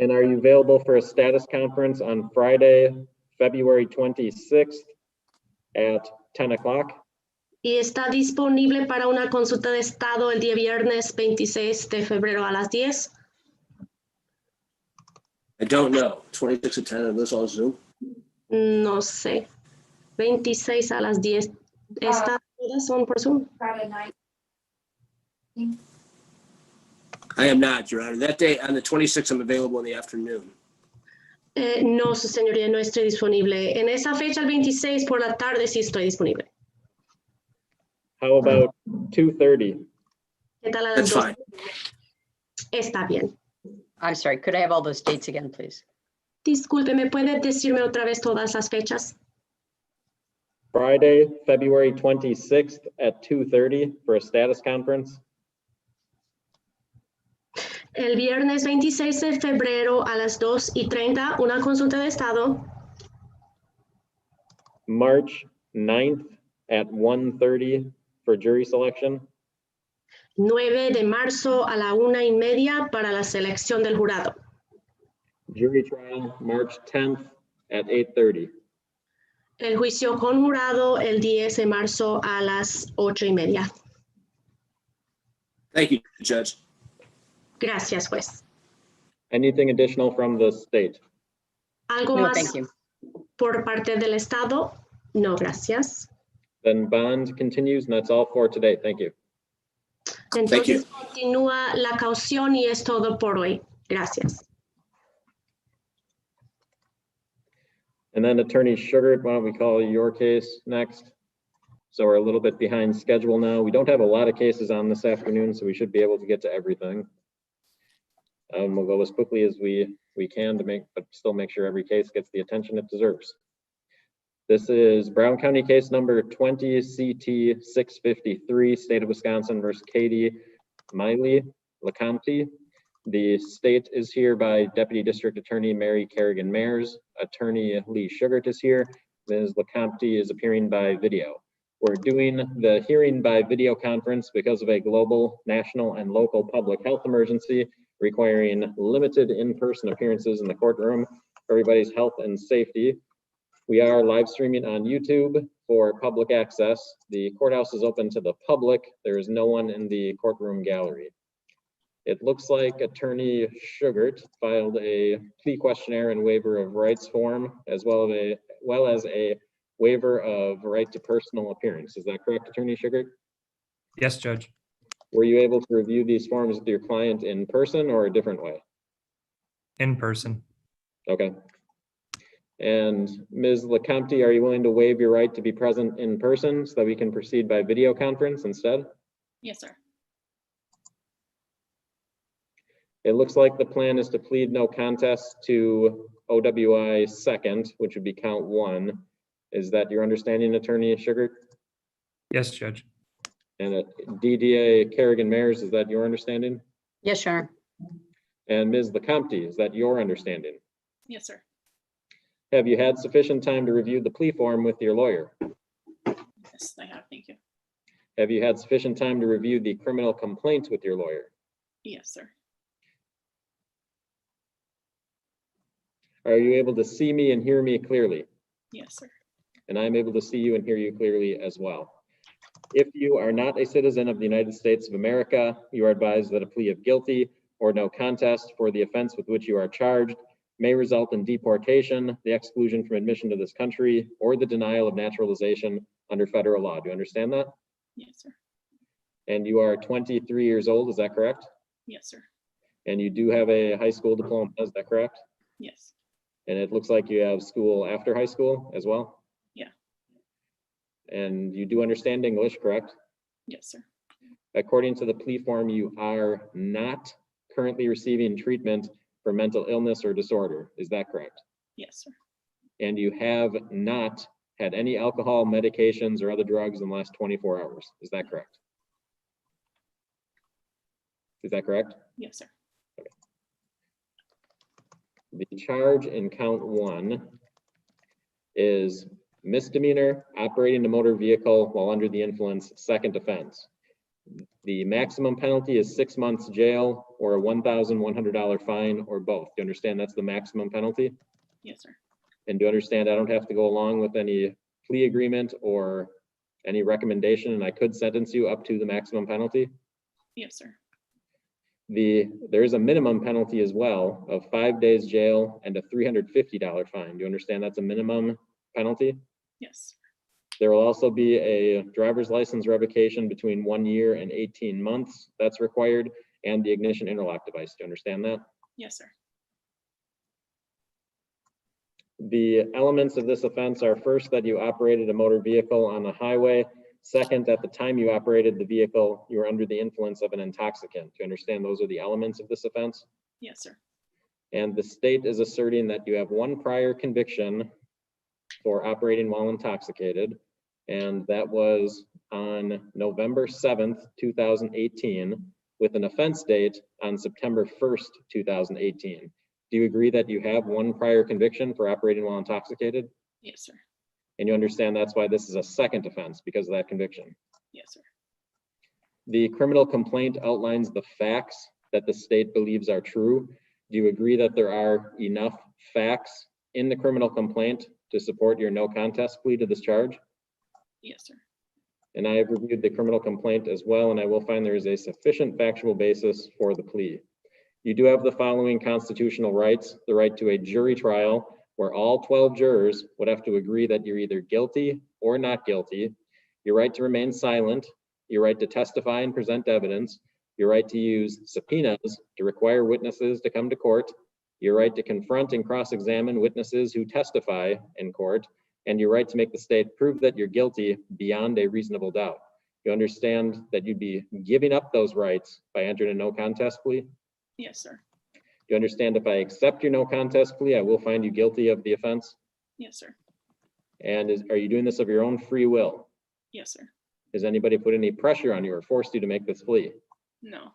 And are you available for a status conference on Friday, February 26th at 10 o'clock? Y está disponible para una consulta de estado el día viernes 26 de febrero a las 10. I don't know. 26 at 10, and this all Zoom? No sé. 26 a las 10. ¿Estas todas son por Zoom? Friday night. I am not, Your Honor. That day, on the 26th, I'm available in the afternoon. No, su señoría, no estoy disponible. En esa fecha, el 26 por la tarde, sí estoy disponible. How about 2:30? ¿Qué tal a las That's 2? fine. Está bien. I'm sorry, could I have all those dates again, please? Disculpe, ¿me puede decirme otra vez todas las fechas? Friday, February 26th at 2:30 for a status conference. El viernes 26 de febrero a las 2:30, una consulta de estado. March 9th at 1:30 for jury selection. 9 de marzo a la 1:30 para la selección del jurado. Jury trial, March 10th at 8:30. El juicio con jurado el 10 de marzo a las 8:30. Thank you, Judge. Gracias, juez. Anything additional from the state? ¿Algo No, más thank you. por parte del Estado? No, gracias. Then bond continues, and that's all for today. Thank you. Entonces continúa la caución y es todo por hoy. Gracias. And then Attorney Sugar, why don't we call your case next? So we're a little bit behind schedule now. We don't have a lot of cases on this afternoon, so we should be able to get to everything. We'll go as quickly as we can but still make sure every case gets the attention it deserves. This is Brown County case number 20 CT 653, State of Wisconsin versus Katie Miley LeCompte. The state is here by Deputy District Attorney Mary Kerrigan Mayers. Attorney Lee Sugart is here. Ms. LeCompte is appearing by video. We're doing the hearing by video conference because of a global, national, and local public health emergency requiring limited in-person appearances in the courtroom for everybody's health and safety. We are live streaming on YouTube for public access. The courthouse is open to the public. There is no one in the courtroom gallery. It looks like Attorney Sugart filed a plea questionnaire and waiver of rights form, as well as a waiver of right to personal appearance. Is that correct, Attorney Sugart? Yes, Judge. Were you able to review these forms with your client in person or a different way? In person. Okay. And Ms. LeCompte, are you willing to waive your right to be present in person so that we can proceed by video conference instead? Yes, sir. It looks like the plan is to plead no contest to OWI second, which would be count 1. Is that your understanding, Attorney Sugart? Yes, Judge. And DDA Kerrigan Mayers, is that your understanding? Yes, Your Honor. And Ms. LeCompte, is that your understanding? Yes, sir. Have you had sufficient time to review the plea form with your lawyer? Yes, I have, thank you. Have you had sufficient time to review the criminal complaint with your lawyer? Yes, sir. Are you able to see me and hear me clearly? Yes, sir. And I'm able to see you and hear you clearly as well. If you are not a citizen of the United States of America, you are advised that a plea of guilty or no contest for the offense with which you are charged may result in deportation, the exclusion from admission to this country, or the denial of naturalization under federal law. Do you understand that? Yes, sir. And you are 23 years old, is that correct? Yes, sir. And you do have a high school diploma, is that correct? Yes. And it looks like you have school after high school as well? Yeah. And you do understand English, correct? Yes, sir. According to the plea form, you are not currently receiving treatment for mental illness or disorder. Is that correct? Yes, sir. And you have not had any alcohol, medications, or other drugs in the last 24 hours. Is that correct? Is that correct? Yes, sir. The charge in count 1 is misdemeanor, operating a motor vehicle while under the influence, second offense. The maximum penalty is 6 months jail or a $1,100 fine or both. Do you understand that's the maximum penalty? Yes, sir. And do you understand I don't have to go along with any plea agreement or any recommendation, and I could sentence you up to the maximum penalty? Yes, sir. There is a minimum penalty as well of 5 days jail and a $350 fine. Do you understand that's a minimum penalty? Yes. There will also be a driver's license revocation between 1 year and 18 months that's required, and the ignition interlock device. Do you understand that? Yes, sir. The elements of this offense are first, that you operated a motor vehicle on the highway. Second, at the time you operated the vehicle, you were under the influence of an intoxicant. Do you understand those are the elements of this offense? Yes, sir. And the state is asserting that you have one prior conviction for operating while intoxicated, and that was on November 7th, 2018, with an offense date on September 1st, 2018. Do you agree that you have one prior conviction for operating while intoxicated? Yes, sir. And you understand that's why this is a second offense, because of that conviction? Yes, sir. The criminal complaint outlines the facts that the state believes are true. Do you agree that there are enough facts in the criminal complaint to support your no contest plea to this charge? Yes, sir. And I have reviewed the criminal complaint as well, and I will find there is a sufficient factual basis for the plea. You do have the following constitutional rights: the right to a jury trial, where all 12 jurors would have to agree that you're either guilty or not guilty, your right to remain silent, your right to testify and present evidence, your right to use subpoenas to require witnesses to come to court, your right to confront and cross-examine witnesses who testify in court, and your right to make the state prove that you're guilty beyond a reasonable doubt. You understand that you'd be giving up those rights by entering a no contest plea? Yes, sir. You understand if I accept your no contest plea, I will find you guilty of the offense? Yes, sir. And are you doing this of your own free will? Yes, sir. Has anybody put any pressure on you or forced you to make this plea? No.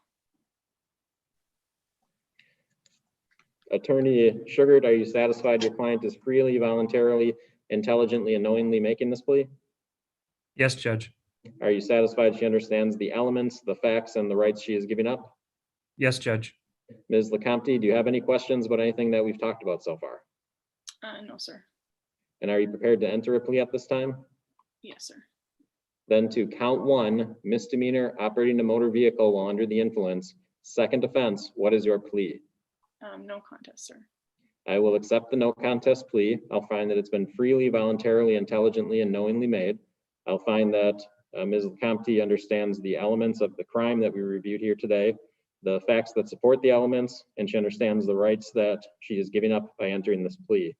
Attorney Sugart, are you satisfied your client is freely, voluntarily, intelligently, and knowingly making this plea? Yes, Judge. Are you satisfied she understands the elements, the facts, and the rights she is giving up? Yes, Judge. Ms. LeCompte, do you have any questions about anything that we've talked about so far? No, sir. And are you prepared to enter a plea at this time? Yes, sir. Then to count 1, misdemeanor, operating a motor vehicle while under the influence, second offense, what is your plea? No contest, sir. I will accept the no contest plea. I'll find that it's been freely, voluntarily, intelligently, and knowingly made. I'll find that Ms. LeCompte understands the elements of the crime that we reviewed here today, the facts that support the elements, and she understands the rights that she is giving up by entering this plea.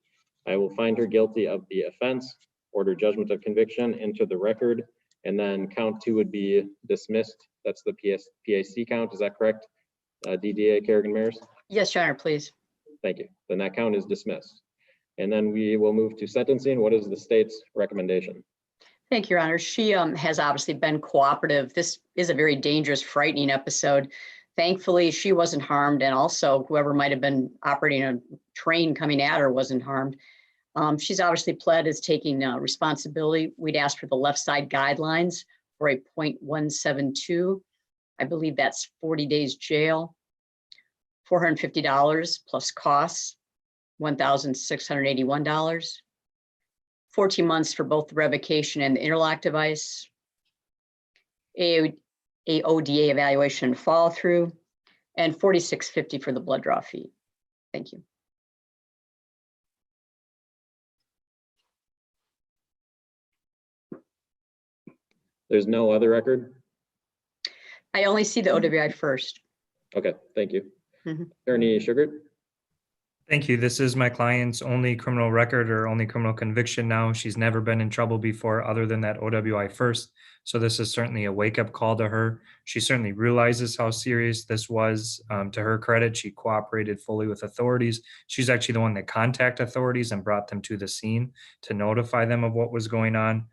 I will find her guilty of the offense, order judgment of conviction into the record, and then count 2 would be dismissed. That's the PAC count, is that correct? DDA Kerrigan-Mayers? Yes, Your Honor, please. Thank you. Then that count is dismissed. And then we will move to sentencing. What is the state's recommendation? Thank you, Your Honor. She has obviously been cooperative. This is a very dangerous, frightening episode. Thankfully, she wasn't harmed, and also whoever might have been operating a train coming at her wasn't harmed. She's obviously pled as taking responsibility. We'd asked for the left side guidelines for a 0.172. I believe that's 40 days jail, $450 plus costs, $1,681, 14 months for both the revocation and the interlock device, AODA evaluation and follow through, and $46.50 for the blood draw fee. Thank you. There's no other record? I only see the OWI first. Okay, thank you. Mhm. Attorney Sugar? Thank you. This is my client's only criminal record or only criminal conviction now. She's never been in trouble before other than that OWI first. So this is certainly a wake-up call to her. She certainly realizes how serious this was. To her credit, she cooperated fully with authorities. She's actually the one that contacted authorities and brought them to the scene to notify them of what was going on.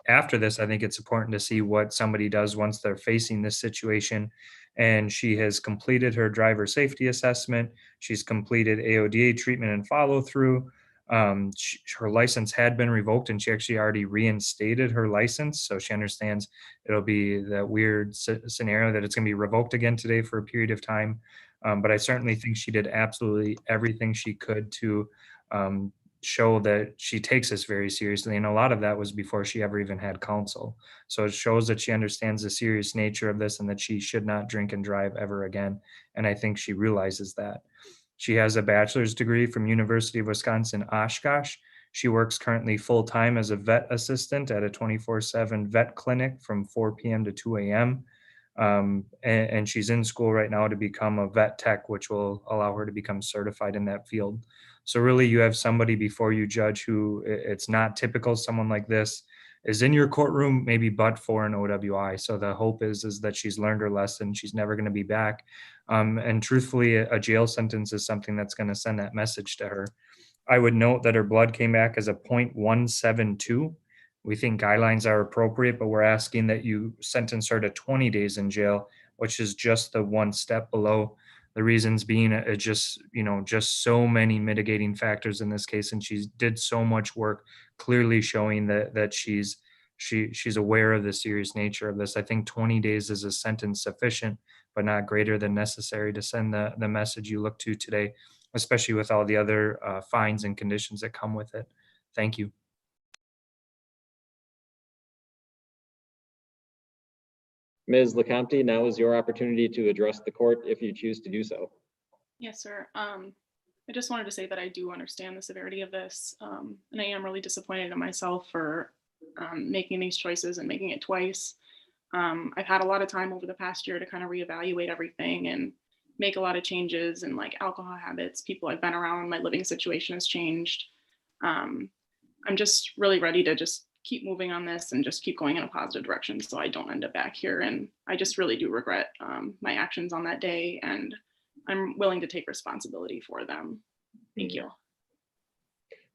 After this, I think it's important to see what somebody does once they're facing this situation. And she has completed her driver safety assessment. She's completed AODA treatment and follow through. Her license had been revoked and she actually already reinstated her license. So she understands it'll be that weird scenario that it's going to be revoked again today for a period of time. But I certainly think she did absolutely everything she could to show that she takes this very seriously. And a lot of that was before she ever even had counsel. So it shows that she understands the serious nature of this and that she should not drink and drive ever again. And I think she realizes that. She has a bachelor's degree from University of Wisconsin, Oshkosh. She works currently full-time as a vet assistant at a 24/7 vet clinic from 4 p.m. to 2 a.m. And she's in school right now to become a vet tech, which will allow her to become certified in that field. So really you have somebody before you, Judge, who it's not typical someone like this is in your courtroom, maybe but for an OWI. So the hope is that she's learned her lesson. She's never going to be back. And truthfully, a jail sentence is something that's going to send that message to her. I would note that her blood came back as a 0.172. We think guidelines are appropriate, but we're asking that you sentence her to 20 days in jail, which is just the one step below. The reasons being just so many mitigating factors in this case. And she did so much work clearly showing that she's aware of the serious nature of this. I think 20 days is a sentence sufficient, but not greater than necessary to send the message you look to today, especially with all the other fines and conditions that come with it. Thank you. Ms. LeCompte, now is your opportunity to address the court if you choose to do so. Yes, sir. I just wanted to say that I do understand the severity of this, and I am really disappointed in myself for making these choices and making it twice. I've had a lot of time over the past year to kind of reevaluate everything and make a lot of changes and like alcohol habits, people I've been around, my living situation has changed. I'm just really ready to just keep moving on this and just keep going in a positive direction so I don't end up back here. And I just really do regret my actions on that day, and I'm willing to take responsibility for them. Thank you.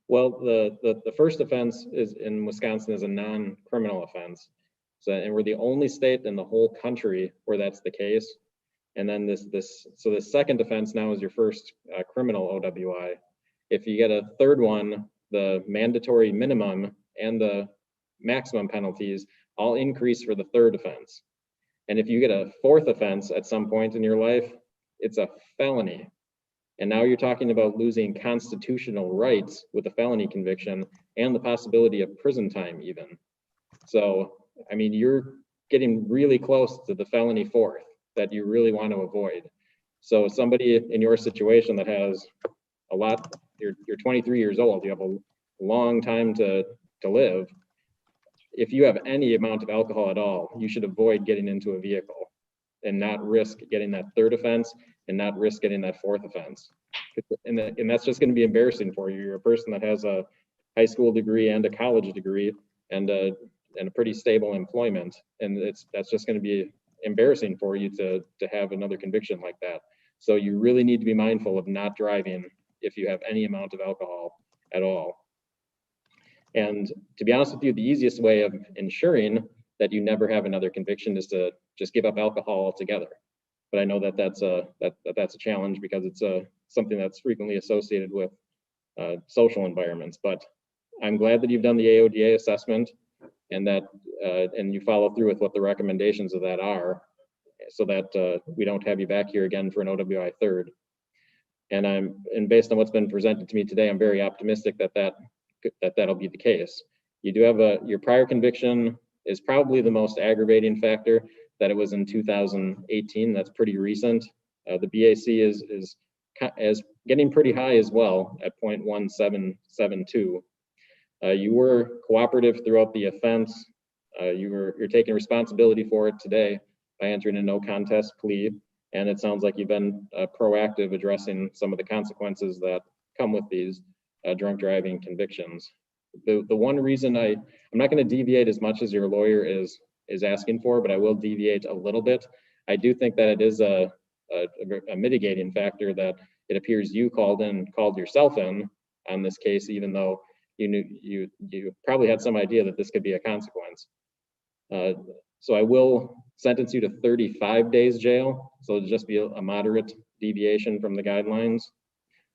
Well, the first offense is in Wisconsin is a non-criminal offense. So, and we're the only state in the whole country where that's the case. And then so the second offense now is your first criminal OWI. If you get a third one, the mandatory minimum and the maximum penalties all increase for the third offense. And if you get a fourth offense at some point in your life, it's a felony. And now you're talking about losing constitutional rights with a felony conviction and the possibility of prison time even. So, I mean, you're getting really close to the felony fourth that you really want to avoid. So somebody in your situation that has a lot, you're 23 years old, you have a long time to live. If you have any amount of alcohol at all, you should avoid getting into a vehicle and not risk getting that third offense and not risk getting that fourth offense. And that's just going to be embarrassing for you. You're a person that has a high school degree and a college degree and a pretty stable employment. And that's just going to be embarrassing for you to have another conviction like that. So you really need to be mindful of not driving if you have any amount of alcohol at all. And to be honest with you, the easiest way of ensuring that you never have another conviction is to just give up alcohol altogether. But I know that that's a challenge because it's something that's frequently associated with social environments. But I'm glad that you've done the AODA assessment and that and you follow through with what the recommendations of that are, so that we don't have you back here again for an OWI third. And based on what's been presented to me today, I'm very optimistic that'll be the case. You do have your prior conviction is probably the most aggravating factor, that it was in 2018. That's pretty recent. The BAC is getting pretty high as well at 0.1772. You were cooperative throughout the offense. You're taking responsibility for it today by entering a no contest plea. And it sounds like you've been proactive addressing some of the consequences that come with these drunk driving convictions. The one reason I'm not going to deviate as much as your lawyer is asking for, but I will deviate a little bit. I do think that it is a mitigating factor that it appears you called yourself in on this case, even though you probably had some idea that this could be a consequence. So I will sentence you to 35 days jail. So it'll just be a moderate deviation from the guidelines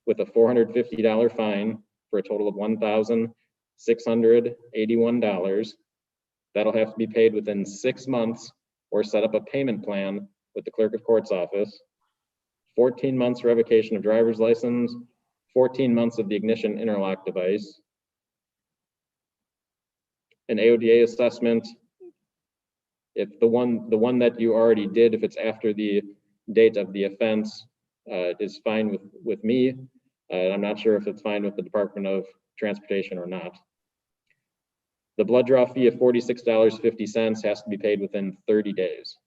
with a $450 fine for a total of $1,681. That'll have to be paid within 6 months or set up a payment plan with the clerk of court's office. 14 months revocation of driver's license, 14 months of the ignition interlock device, an AODA assessment. If the one that you already did, if it's after the date of the offense, is fine with me. I'm not sure if it's fine with the Department of Transportation or not. The blood draw fee of $46.50 has to be paid within 30 days.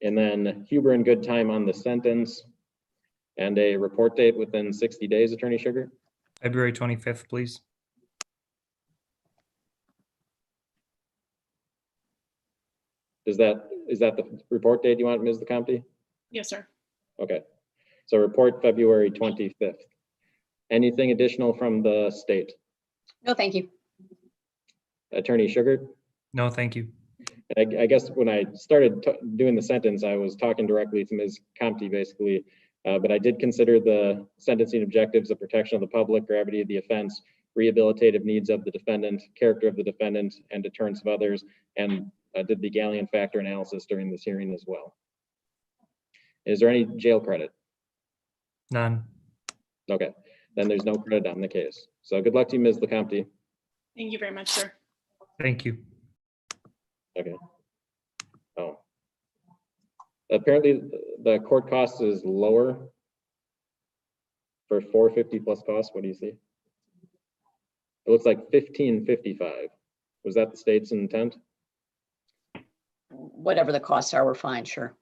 And then Huber and good time on the sentence and a report date within 60 days, Attorney Sugar. February 25th, please. Is that the report date you want, Ms. LeCompte? Yes, sir. Okay, so report February 25th. Anything additional from the state? No, thank you. Attorney Sugar? No, thank you. And I guess when I started doing the sentence, I was talking directly to Ms. Compte basically, but I did consider the sentencing objectives of protection of the public, gravity of the offense, rehabilitative needs of the defendant, character of the defendant, and deterrence of others, and did the Galleon factor analysis during this hearing as well. Is there any jail credit? None. Okay, then there's no credit on the case. So good luck to you, Ms. LeCompte. Thank you very much, sir. Thank you. Okay. Oh. Apparently the court cost is lower for $450 plus cost. What do you see? It looks like $1,555. Was that the state's intent? Whatever the costs are, we're fine, sure.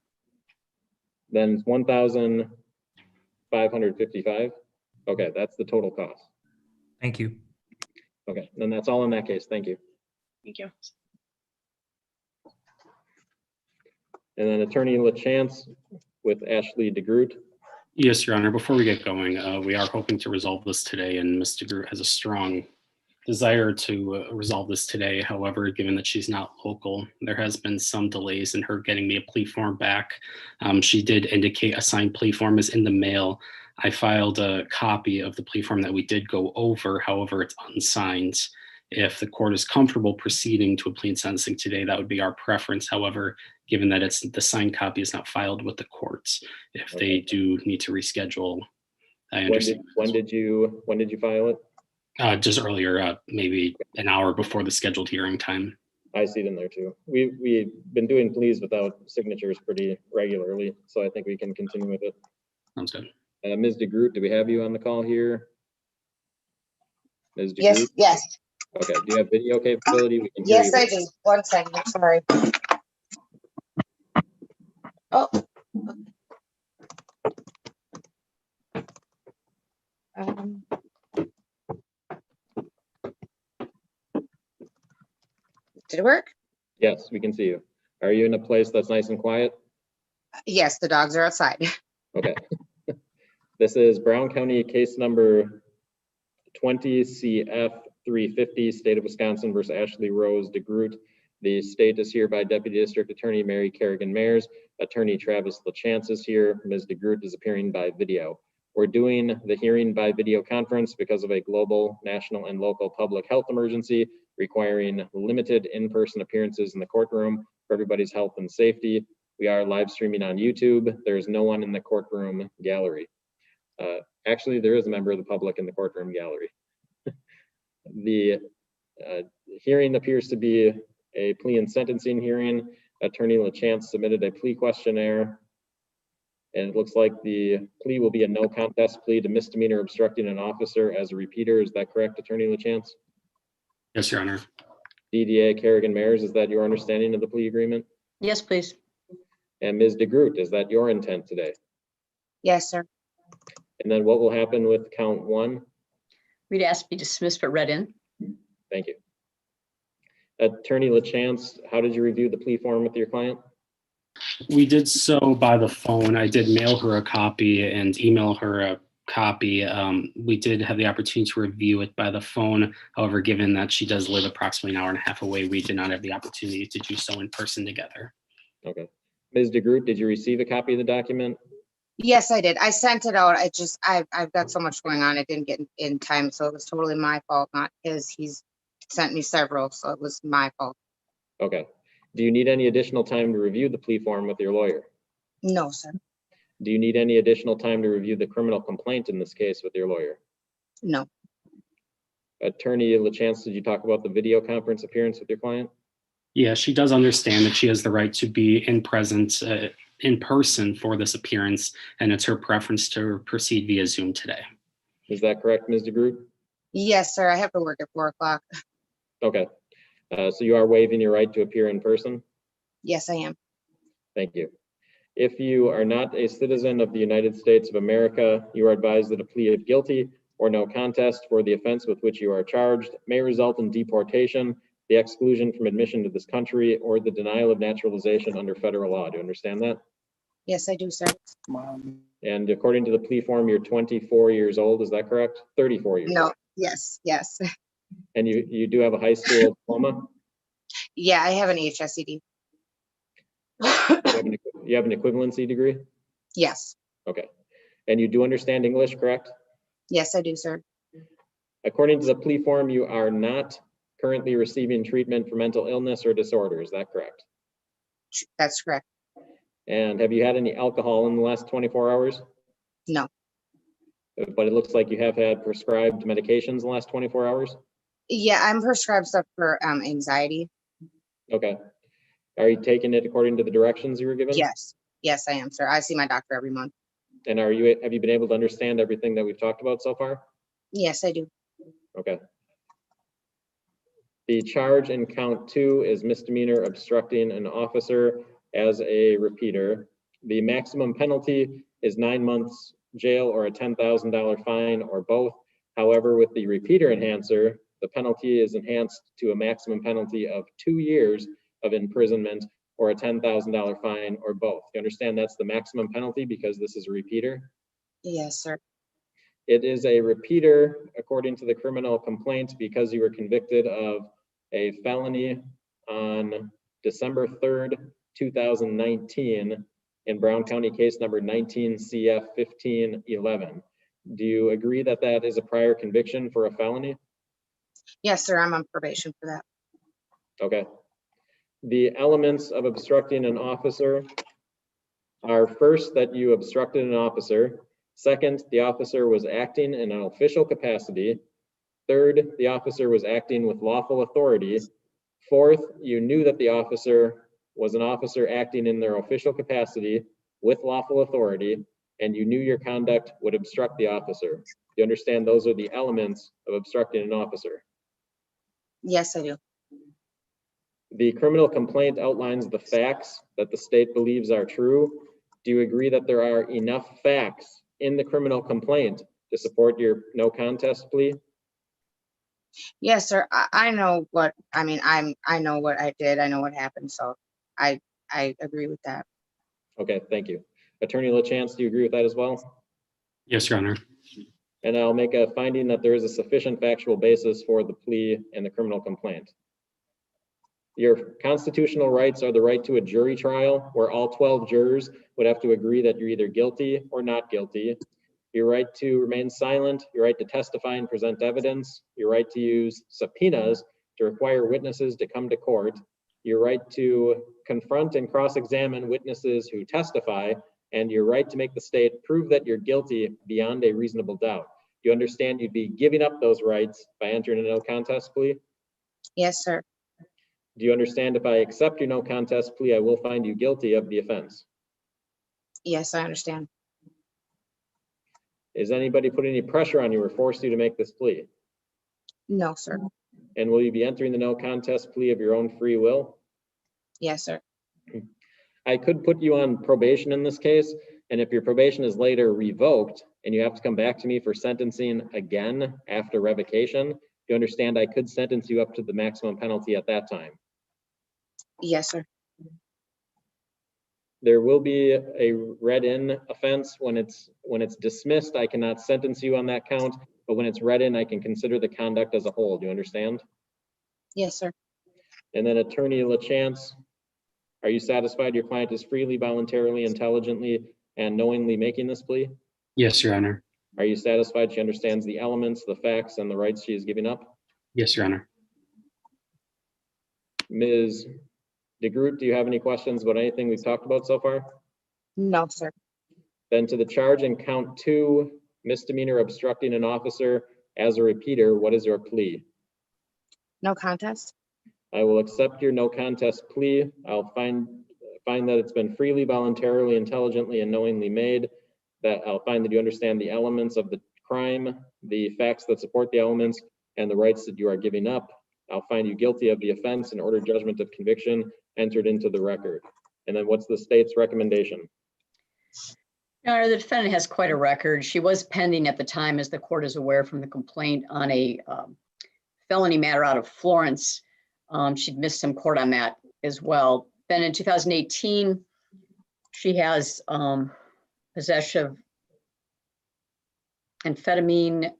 Then $1,555. Okay, that's the total cost. Thank you. Okay, then that's all in that case. Thank you. Thank you. And then Attorney LaChance with Ashley DeGroot. Yes, Your Honor. Before we get going, we are hoping to resolve this today, and Ms. DeGroot has a strong desire to resolve this today. However, given that she's not local, there has been some delays in her getting me a plea form back. She did indicate a signed plea form is in the mail. I filed a copy of the plea form that we did go over. However, it's unsigned. If the court is comfortable proceeding to a plea and sentencing today, that would be our preference. However, given that it's the signed copy is not filed with the courts, if they do need to reschedule, I understand. When did you file it? Just earlier, maybe an hour before the scheduled hearing time. I see it in there too. We've been doing pleas without signatures pretty regularly, so I think we can continue with it. Sounds good. Ms. DeGroot, do we have you on the call here? Ms. DeGroot? Yes. Okay, do you have video capability? We can hear Yes, you. I do. 1 second, I'm sorry. Oh. Did it work? Yes, we can see you. Are you in a place that's nice and quiet? Yes, the dogs are outside. Okay. This is Brown County case number 20 CF 350, State of Wisconsin versus Ashley Rose DeGroot. The state is here by Deputy District Attorney Mary Kerrigan Mayers. Attorney Travis LaChance is here. Ms. DeGroot is appearing by video. We're doing the hearing by video conference because of a global, national, and local public health emergency requiring limited in-person appearances in the courtroom for everybody's health and safety. We are live streaming on YouTube. There's no one in the courtroom gallery. Actually, there is a member of the public in the courtroom gallery. The hearing appears to be a plea and sentencing hearing. Attorney LaChance submitted a plea questionnaire, and it looks like the plea will be a no contest plea to misdemeanor obstructing an officer as a repeater. Is that correct, Attorney LaChance? Yes, Your Honor. DDA Kerrigan Mayers, is that your understanding of the plea agreement? Yes, please. And Ms. DeGroot, is that your intent today? Yes, sir. And then what will happen with count 1? We'd ask be dismissed but read in. Thank you. Attorney LaChance, how did you review the plea form with your client? We did so by the phone. I did mail her a copy and email her a copy. We did have the opportunity to review it by the phone. However, given that she does live approximately an hour and a half away, we did not have the opportunity to do so in person together. Okay. Ms. DeGroot, did you receive a copy of the document? Yes, I did. I sent it out. I've got so much going on. I didn't get in time, so it was totally my fault, not his. He's sent me several, so it was my fault. Okay. Do you need any additional time to review the plea form with your lawyer? No, sir. Do you need any additional time to review the criminal complaint in this case with your lawyer? No. Attorney LaChance, did you talk about the video conference appearance with your client? Yeah, she does understand that she has the right to be in person for this appearance, and it's her preference to proceed via Zoom today. Is that correct, Ms. DeGroot? Yes, sir. I have to work at 4 o'clock. Okay. So you are waiving your right to appear in person? Yes, I am. Thank you. If you are not a citizen of the United States of America, you are advised that a plea of guilty or no contest for the offense with which you are charged may result in deportation, the exclusion from admission to this country, or the denial of naturalization under federal law. Do you understand that? Yes, I do, sir. And according to the plea form, you're 24 years old, is that correct? 34 years No. old. Yes, yes. And you do have a high school diploma? Yeah, I have an HSED. You have an equivalency degree? Yes. Okay. And you do understand English, correct? Yes, I do, sir. According to the plea form, you are not currently receiving treatment for mental illness or disorder, is that correct? That's correct. And have you had any alcohol in the last 24 hours? No. But it looks like you have had prescribed medications in the last 24 hours? Yeah, I'm prescribed stuff for anxiety. Okay. Are you taking it according to the directions you were given? Yes. Yes, I am, sir. I see my doctor every month. And have you been able to understand everything that we've talked about so far? Yes, I do. Okay. The charge in count 2 is misdemeanor obstructing an officer as a repeater. The maximum penalty is 9 months jail or a $10,000 fine or both. However, with the repeater enhancer, the penalty is enhanced to a maximum penalty of 2 years of imprisonment or a $10,000 fine or both. You understand that's the maximum penalty because this is a repeater? Yes, sir. It is a repeater according to the criminal complaint because you were convicted of a felony on December 3rd, 2019 in Brown County case number 19 CF 1511. Do you agree that that is a prior conviction for a felony? Yes, sir. I'm on probation for that. Okay. The elements of obstructing an officer are first, that you obstructed an officer. Second, the officer was acting in an official capacity. Third, the officer was acting with lawful authority. Fourth, you knew that the officer was an officer acting in their official capacity with lawful authority, and you knew your conduct would obstruct the officer. You understand those are the elements of obstructing an officer. Yes, I do. The criminal complaint outlines the facts that the state believes are true. Do you agree that there are enough facts in the criminal complaint to support your no contest plea? Yes, sir. I know what, I mean, I know what I did. I know what happened. So I agree with that. Okay, thank you. Attorney LaChance, do you agree with that as well? Yes, Your Honor. And I'll make a finding that there is a sufficient factual basis for the plea and the criminal complaint. Your constitutional rights are the right to a jury trial where all 12 jurors would have to agree that you're either guilty or not guilty. your right to remain silent, your right to testify and present evidence, your right to use subpoenas to require witnesses to come to court, your right to confront and cross-examine witnesses who testify, and your right to make the state prove that you're guilty beyond a reasonable doubt. You understand you'd be giving up those rights by entering a no contest plea? Yes, sir. Do you understand if I accept your no contest plea, I will find you guilty of the offense? Yes, I understand. Is anybody putting any pressure on you or forced you to make this plea? No, sir. And will you be entering the no contest plea of your own free will? Yes, sir. I could put you on probation in this case, and if your probation is later revoked and you have to come back to me for sentencing again after revocation, you understand I could sentence you up to the maximum penalty at that time. Yes, sir. There will be a read-in offense. When it's dismissed, I cannot sentence you on that count, but when it's read in, I can consider the conduct as a whole. Do you understand? Yes, sir. And then Attorney LaChance, are you satisfied your client is freely, voluntarily, intelligently, and knowingly making this plea? Yes, Your Honor. Are you satisfied she understands the elements, the facts, and the rights she is giving up? Yes, Your Honor. Ms. DeGroot, do you have any questions about anything we've talked about so far? No, sir. Then to the charge in count 2, misdemeanor obstructing an officer as a repeater, what is your plea? No contest. I will accept your no contest plea. I'll find that it's been freely, voluntarily, intelligently, and knowingly made. That I'll find that you understand the elements of the crime, the facts that support the elements, and the rights that you are giving up. I'll find you guilty of the offense and order judgment of conviction entered into the record. And then what's the state's recommendation? Your Honor, the defendant has quite a record. She was pending at the time, as the court is aware from the complaint, on a felony matter out of Florence. She'd missed some court on that as well. Then in 2018, she has possession of amphetamine,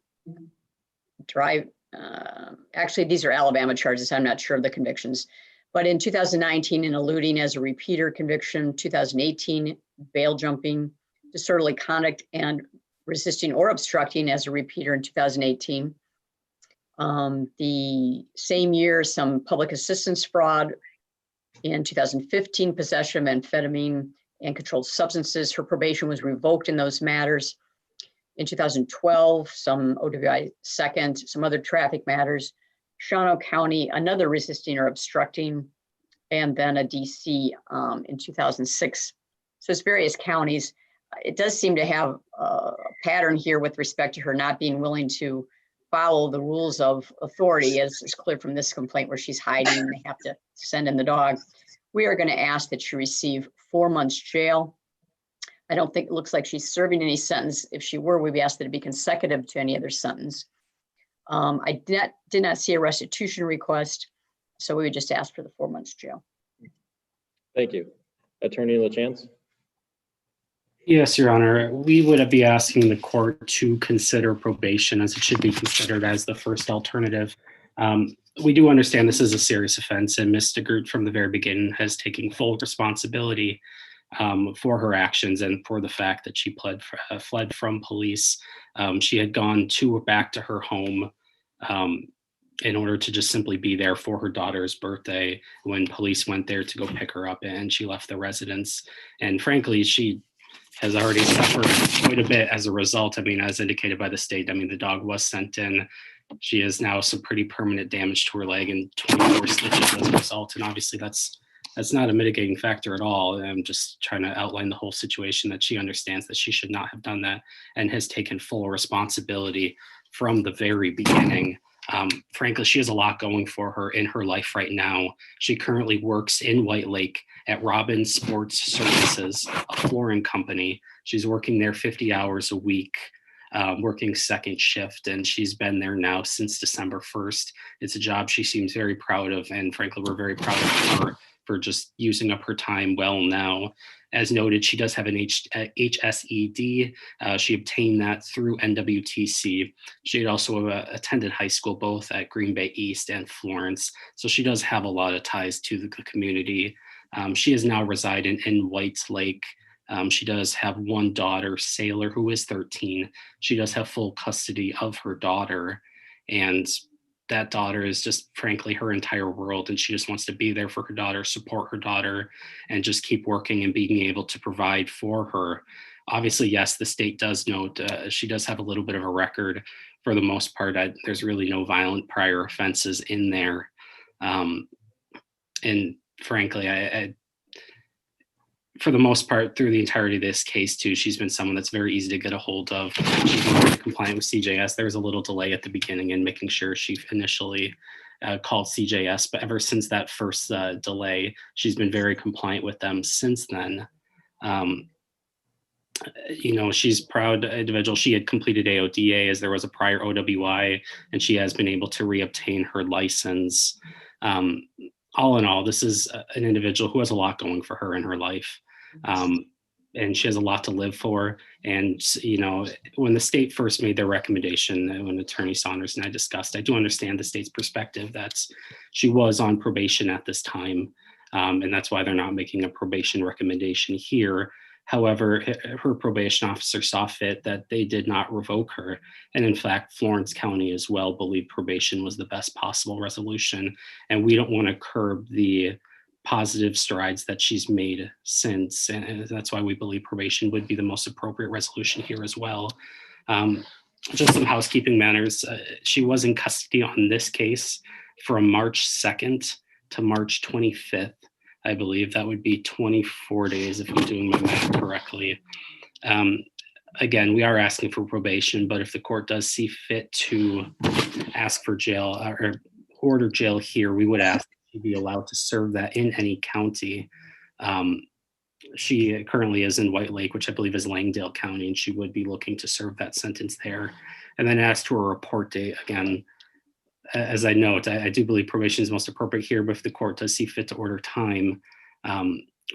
actually, these are Alabama charges. I'm not sure of the convictions. But in 2019, an eluding as a repeater conviction, 2018, bail jumping, disorderly conduct, and resisting or obstructing as a repeater in 2018. The same year, some public assistance fraud. In 2015, possession of amphetamine and controlled substances. Her probation was revoked in those matters. In 2012, some OWI second, some other traffic matters. Shawano County, another resisting or obstructing, and then a DC in 2006. So it's various counties. It does seem to have a pattern here with respect to her not being willing to follow the rules of authority, as is clear from this complaint where she's hiding and they have to send in the dog. We are going to ask that she receive 4 months jail. I don't think it looks like she's serving any sentence. If she were, we'd ask that it be consecutive to any other sentence. I did not see a restitution request, so we would just ask for the 4 months jail. Thank you. Attorney LaChance? Yes, Your Honor. We would be asking the court to consider probation, as it should be considered as the first alternative. We do understand this is a serious offense, and Ms. DeGroot from the very beginning has taken full responsibility for her actions and for the fact that she fled from police. She had gone back to her home in order to just simply be there for her daughter's birthday when police went there to go pick her up, and she left the residence. And frankly, she has already suffered quite a bit as a result. I mean, as indicated by the state, I mean, the dog was sent in. She has now some pretty permanent damage to her leg and 24 stitches as a result. And obviously that's not a mitigating factor at all. I'm just trying to outline the whole situation, that she understands that she should not have done that and has taken full responsibility from the very beginning. Frankly, she has a lot going for her in her life right now. She currently works in White Lake at Robbins Sports Services, a flooring company. She's working there 50 hours a week, working second shift, and she's been there now since December 1st. It's a job she seems very proud of, and frankly, we're very proud of her for just using up her time well now. As noted, she does have an HSED. She obtained that through NWTC. She had also attended high school both at Green Bay East and Florence. So she does have a lot of ties to the community. She is now residing in White Lake. She does have one daughter, Sailor, who is 13. She does have full custody of her daughter, and that daughter is just frankly her entire world, and she just wants to be there for her daughter, support her daughter, and just keep working and being able to provide for her. Obviously, yes, the state does note she does have a little bit of a record. For the most part, there's really no violent prior offenses in there. And frankly, for the most part, through the entirety of this case too, she's been someone that's very easy to get a hold of. She's been very compliant with CJS. There was a little delay at the beginning in making sure she initially called CJS, but ever since that first delay, she's been very compliant with them since then. She's a proud individual. She had completed AODA as there was a prior OWI, and she has been able to reobtain her license. All in all, this is an individual who has a lot going for her in her life. And she has a lot to live for. And, when the state first made their recommendation, when Attorney Saunders and I discussed, I do understand the state's perspective that she was on probation at this time. And that's why they're not making a probation recommendation here. However, her probation officer saw fit that they did not revoke her. And in fact, Florence County as well believed probation was the best possible resolution. And we don't want to curb the positive strides that she's made since. And that's why we believe probation would be the most appropriate resolution here as well. Just some housekeeping matters. She was in custody on this case from March 2nd to March 25th. I believe that would be 24 days if I'm doing my math correctly. Again, we are asking for probation, but if the court does see fit to ask for jail or order jail here, we would ask to be allowed to serve that in any county. She currently is in White Lake, which I believe is Langdale County, and she would be looking to serve that sentence there. And then ask for a report date. Again, as I note, I do believe probation is most appropriate here, but if the court does see fit to order time,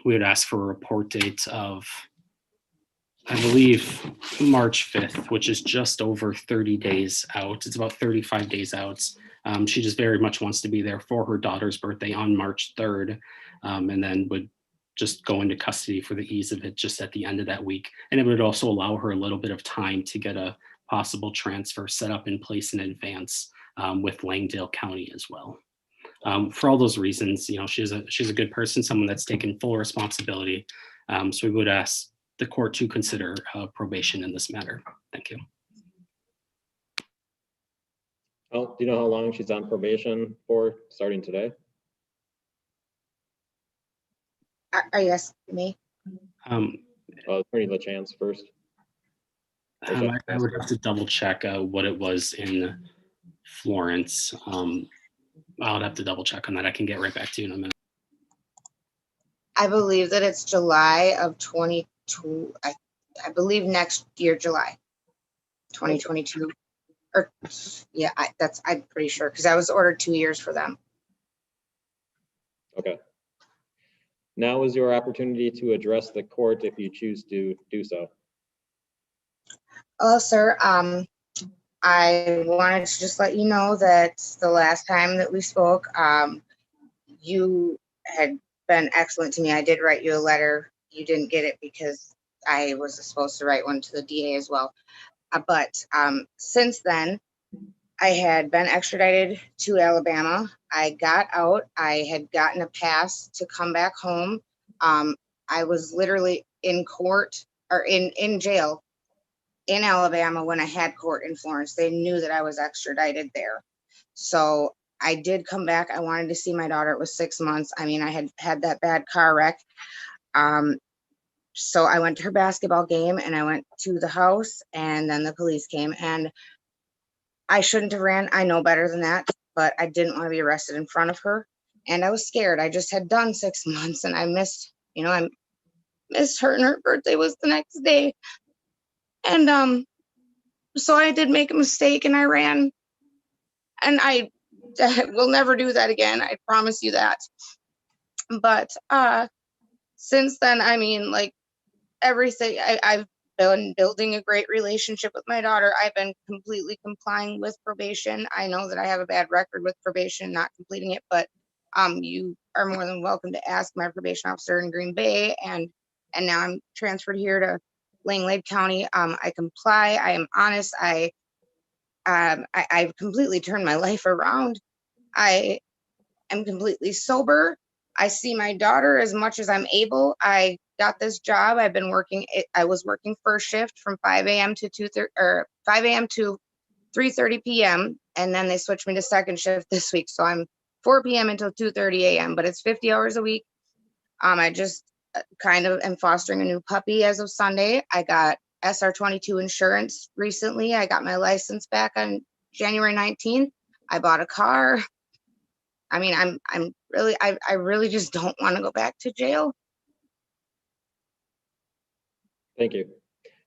we would ask for a report date of, I believe, March 5th, which is just over 30 days out. It's about 35 days out. She just very much wants to be there for her daughter's birthday on March 3rd, and then would just go into custody for the ease of it just at the end of that week. And it would also allow her a little bit of time to get a possible transfer set up in place in advance. With Langdale County as well. For all those reasons, she's a good person, someone that's taken full responsibility. So we would ask the court to consider probation in this matter. Thank you. Well, do you know how long she's on probation for, starting today? Are you asking me? Attorney LaChance first. I would have to double check what it was in Florence. I'll have to double check on that. I can get right back to you in a minute. I believe that it's July of 22. I believe next year, July 2022. Or yeah, I'm pretty sure because I was ordered 2 years for them. Okay. Now is your opportunity to address the court if you choose to do so. Hello, sir. I wanted to just let you know that the last time that we spoke, you had been excellent to me. I did write you a letter. You didn't get it because I was supposed to write one to the DA as well. But since then, I had been extradited to Alabama. I got out. I had gotten a pass to come back home. I was literally in court or in jail in Alabama when I had court in Florence. They knew that I was extradited there. So I did come back. I wanted to see my daughter. It was 6 months. I mean, I had that bad car wreck. So I went to her basketball game and I went to the house and then the police came and I shouldn't have ran. I know better than that, but I didn't want to be arrested in front of her. And I was scared. I just had done 6 months and I missed her and her birthday was the next day. And so I did make a mistake and I ran and I will never do that again. I promise you that. But since then, I mean, like everything, I've been building a great relationship with my daughter. I've been completely complying with probation. I know that I have a bad record with probation, not completing it, but you are more than welcome to ask my probation officer in Green Bay and and now I'm transferred here to Lake County. I comply. I am honest. I've completely turned my life around. I am completely sober. I see my daughter as much as I'm able. I got this job. I've been working. I was working first shift from 5 a.m. to 2:30 or 5 a.m. to 3:30 p.m. and then they switched me to second shift this week. So I'm 4 p.m. until 2:30 a.m. But it's 50 hours a week. I just kind of am fostering a new puppy as of Sunday. I got SR22 insurance recently. I got my license back on January 19th. I bought a car. I mean, I'm really, I really just don't want to go back to jail. Thank you.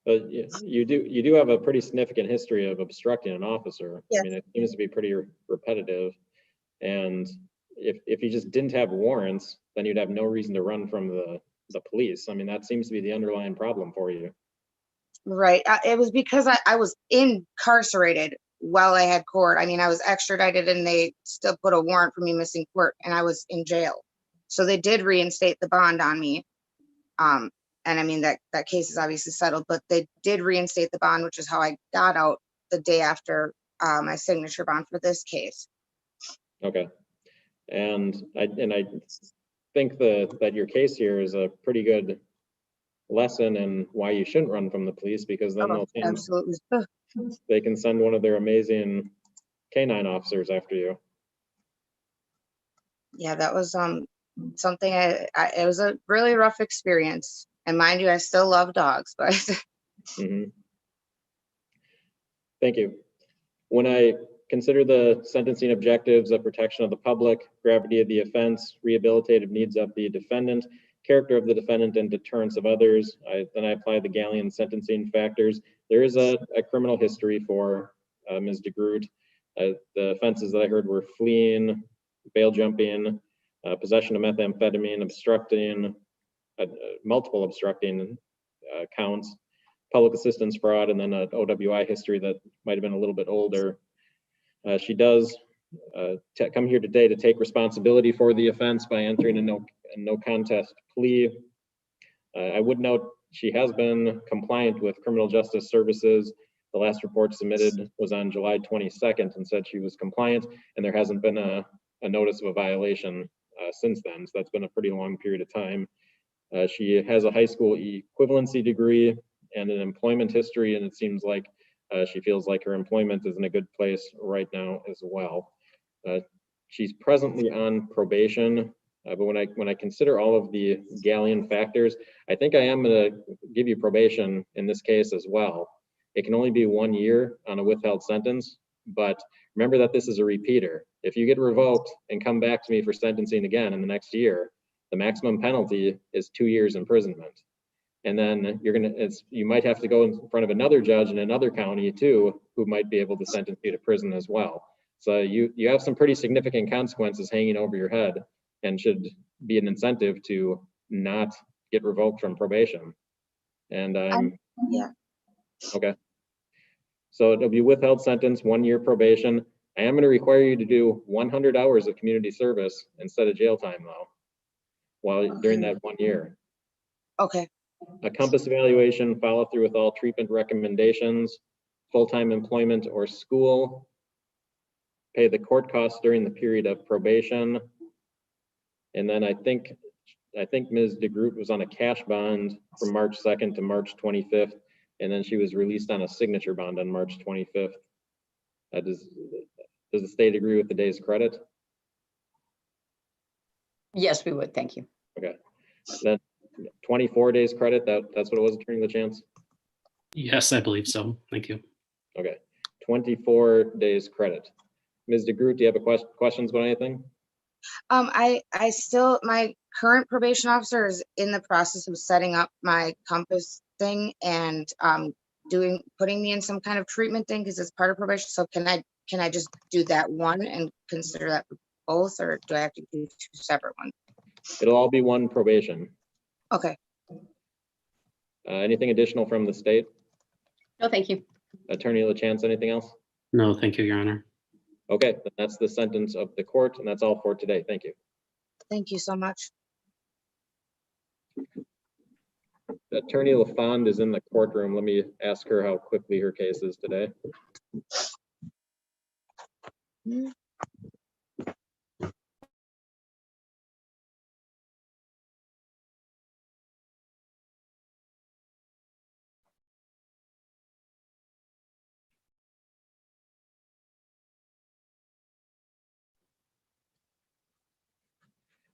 You do have a pretty significant history of obstructing an officer. Yes. I mean, it seems to be pretty repetitive. And if you just didn't have warrants, then you'd have no reason to run from the police. I mean, that seems to be the underlying problem for you. Right. It was because I was incarcerated while I had court. I mean, I was extradited and they still put a warrant for me missing court and I was in jail. So they did reinstate the bond on me. And I mean, that case is obviously settled, but they did reinstate the bond, which is how I got out the day after my signature bond for this case. Okay. And I think that your case here is a pretty good lesson in why you shouldn't run from the police, because then Absolutely. they can send one of their amazing canine officers after you. Yeah, that was something it was a really rough experience. And mind you, I still love dogs, but Mhm. Thank you. When I consider the sentencing objectives of protection of the public, gravity of the offense, rehabilitative needs of the defendant, character of the defendant, and deterrence of others, then I apply the Gallion sentencing factors. There is a criminal history for Ms. DeGroot. The offenses that I heard were fleeing, bail jumping, possession of methamphetamine, obstructing, multiple obstructing counts, public assistance fraud, and then an OWI history that might have been a little bit older. She does come here today to take responsibility for the offense by entering a no contest plea. I would note she has been compliant with criminal justice services. The last report submitted was on July 22nd and said she was compliant, and there hasn't been a notice of a violation since then. So that's been a pretty long period of time. She has a high school equivalency degree and an employment history, and it seems like she feels like her employment is in a good place right now as well. She's presently on probation, but when I consider all of the Gallion factors, I think I am going to give you probation in this case as well. It can only be 1 year on a withheld sentence, but remember that this is a repeater. If you get revoked and come back to me for sentencing again in the next year, the maximum penalty is 2 years imprisonment. And then you might have to go in front of another judge in another county too, who might be able to sentence you to prison as well. So you have some pretty significant consequences hanging over your head, and should be an incentive to not get revoked from probation. And yeah. Okay. So it'll be withheld sentence, 1 year probation. I am going to require you to do 100 hours of community service instead of jail time though, during that 1 year. Okay. A compass evaluation, follow through with all treatment recommendations, full-time employment or school, pay the court costs during the period of probation. And then I think Ms. DeGroot was on a cash bond from March 2nd to March 25th, and then she was released on a signature bond on March 25th. Does the state agree with the day's credit? Yes, we would. Thank you. Okay. Then 24 days credit, that's what it was, Attorney LaChance? Yes, I believe so. Thank you. Okay, 24 days credit. Ms. DeGroot, do you have questions about anything? I still, my current probation officer is in the process of setting up my compass thing and putting me in some kind of treatment thing because it's part of probation. So can I just do that one and consider that for both, or do I have to do 2 separate ones? It'll all be one probation. Okay. Anything additional from the state? No, thank you. Attorney LaChance, anything else? No, thank you, Your Honor. Okay, that's the sentence of the court, and that's all for today. Thank you. Thank you so much. Attorney LaFond is in the courtroom. Let me ask her how quickly her case is today.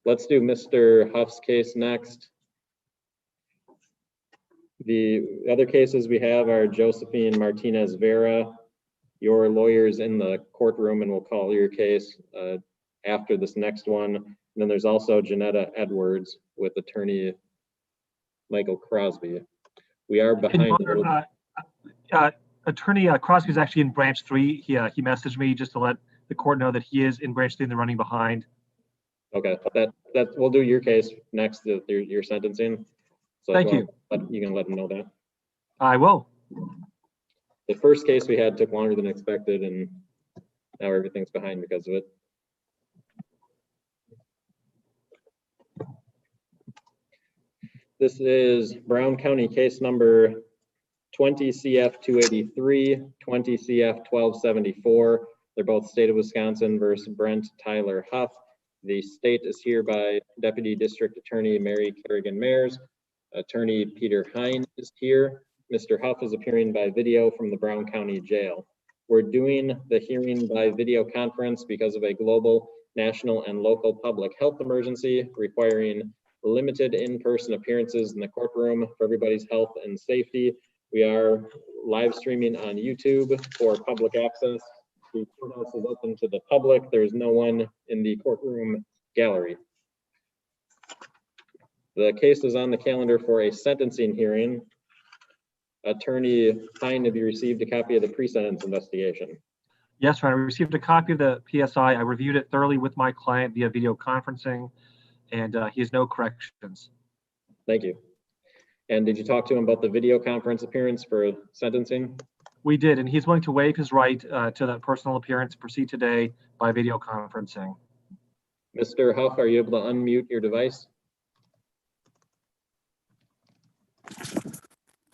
Let's do Mr. Huff's case next. The other cases we have are Josephine Martinez Vera. Your lawyer's in the courtroom and we'll call your case after this next one. And then there's also Janetta Edwards with attorney Michael Crosby. We are behind. Attorney Crosby is actually in branch 3. He messaged me just to let the court know that he is in branch 3 and they're running behind. Okay, that we'll do your case next, your sentencing. So Thank you. You can let them know that. I will. The first case we had took longer than expected, and now everything's behind because of it. This is Brown County case number 20 CF 283, 20 CF 1274. They're both state of Wisconsin versus Brent Tyler Huff. The state is here by Deputy District Attorney Mary Kerrigan Mayers. Attorney Peter Hine is here. Mr. Huff is appearing by video from the Brown County Jail. We're doing the hearing by video conference because of a global, national, and local public health emergency requiring limited in-person appearances in the courtroom for everybody's health and safety. We are live streaming on YouTube for public access. The courthouse is open to the public. There is no one in the courtroom gallery. The case is on the calendar for a sentencing hearing. Attorney Hine, have you received a copy of the pre-sentence investigation? Yes, sir. I received a copy of the PSI. I reviewed it thoroughly with my client via video conferencing, and he has no corrections. Thank you. And did you talk to him about the video conference appearance for sentencing? We did, and he's willing to waive his right to that personal appearance, proceed today by video conferencing. Mr. Huff, are you able to unmute your device?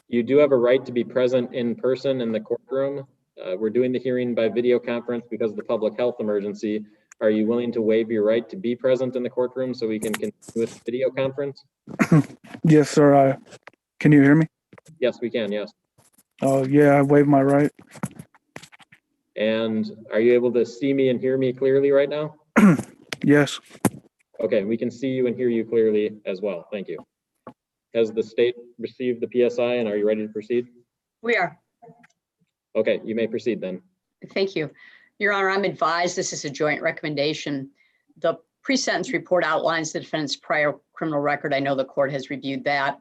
You do have a right to be present in person in the courtroom. We're doing the hearing by video conference because of the public health emergency. Are you willing to waive your right to be present in the courtroom so we can continue with video conference? Yes, sir. Can you hear me? Yes, we can, yes. Oh, yeah, I waived my right. And are you able to see me and hear me clearly right now? Yes. Okay, we can see you and hear you clearly as well. Thank you. Has the state received the PSI and are you ready to proceed? We are. Okay, you may proceed then. Thank you. Your Honor, I'm advised this is a joint recommendation. The pre-sentence report outlines the defendant's prior criminal record. I know the court has reviewed that.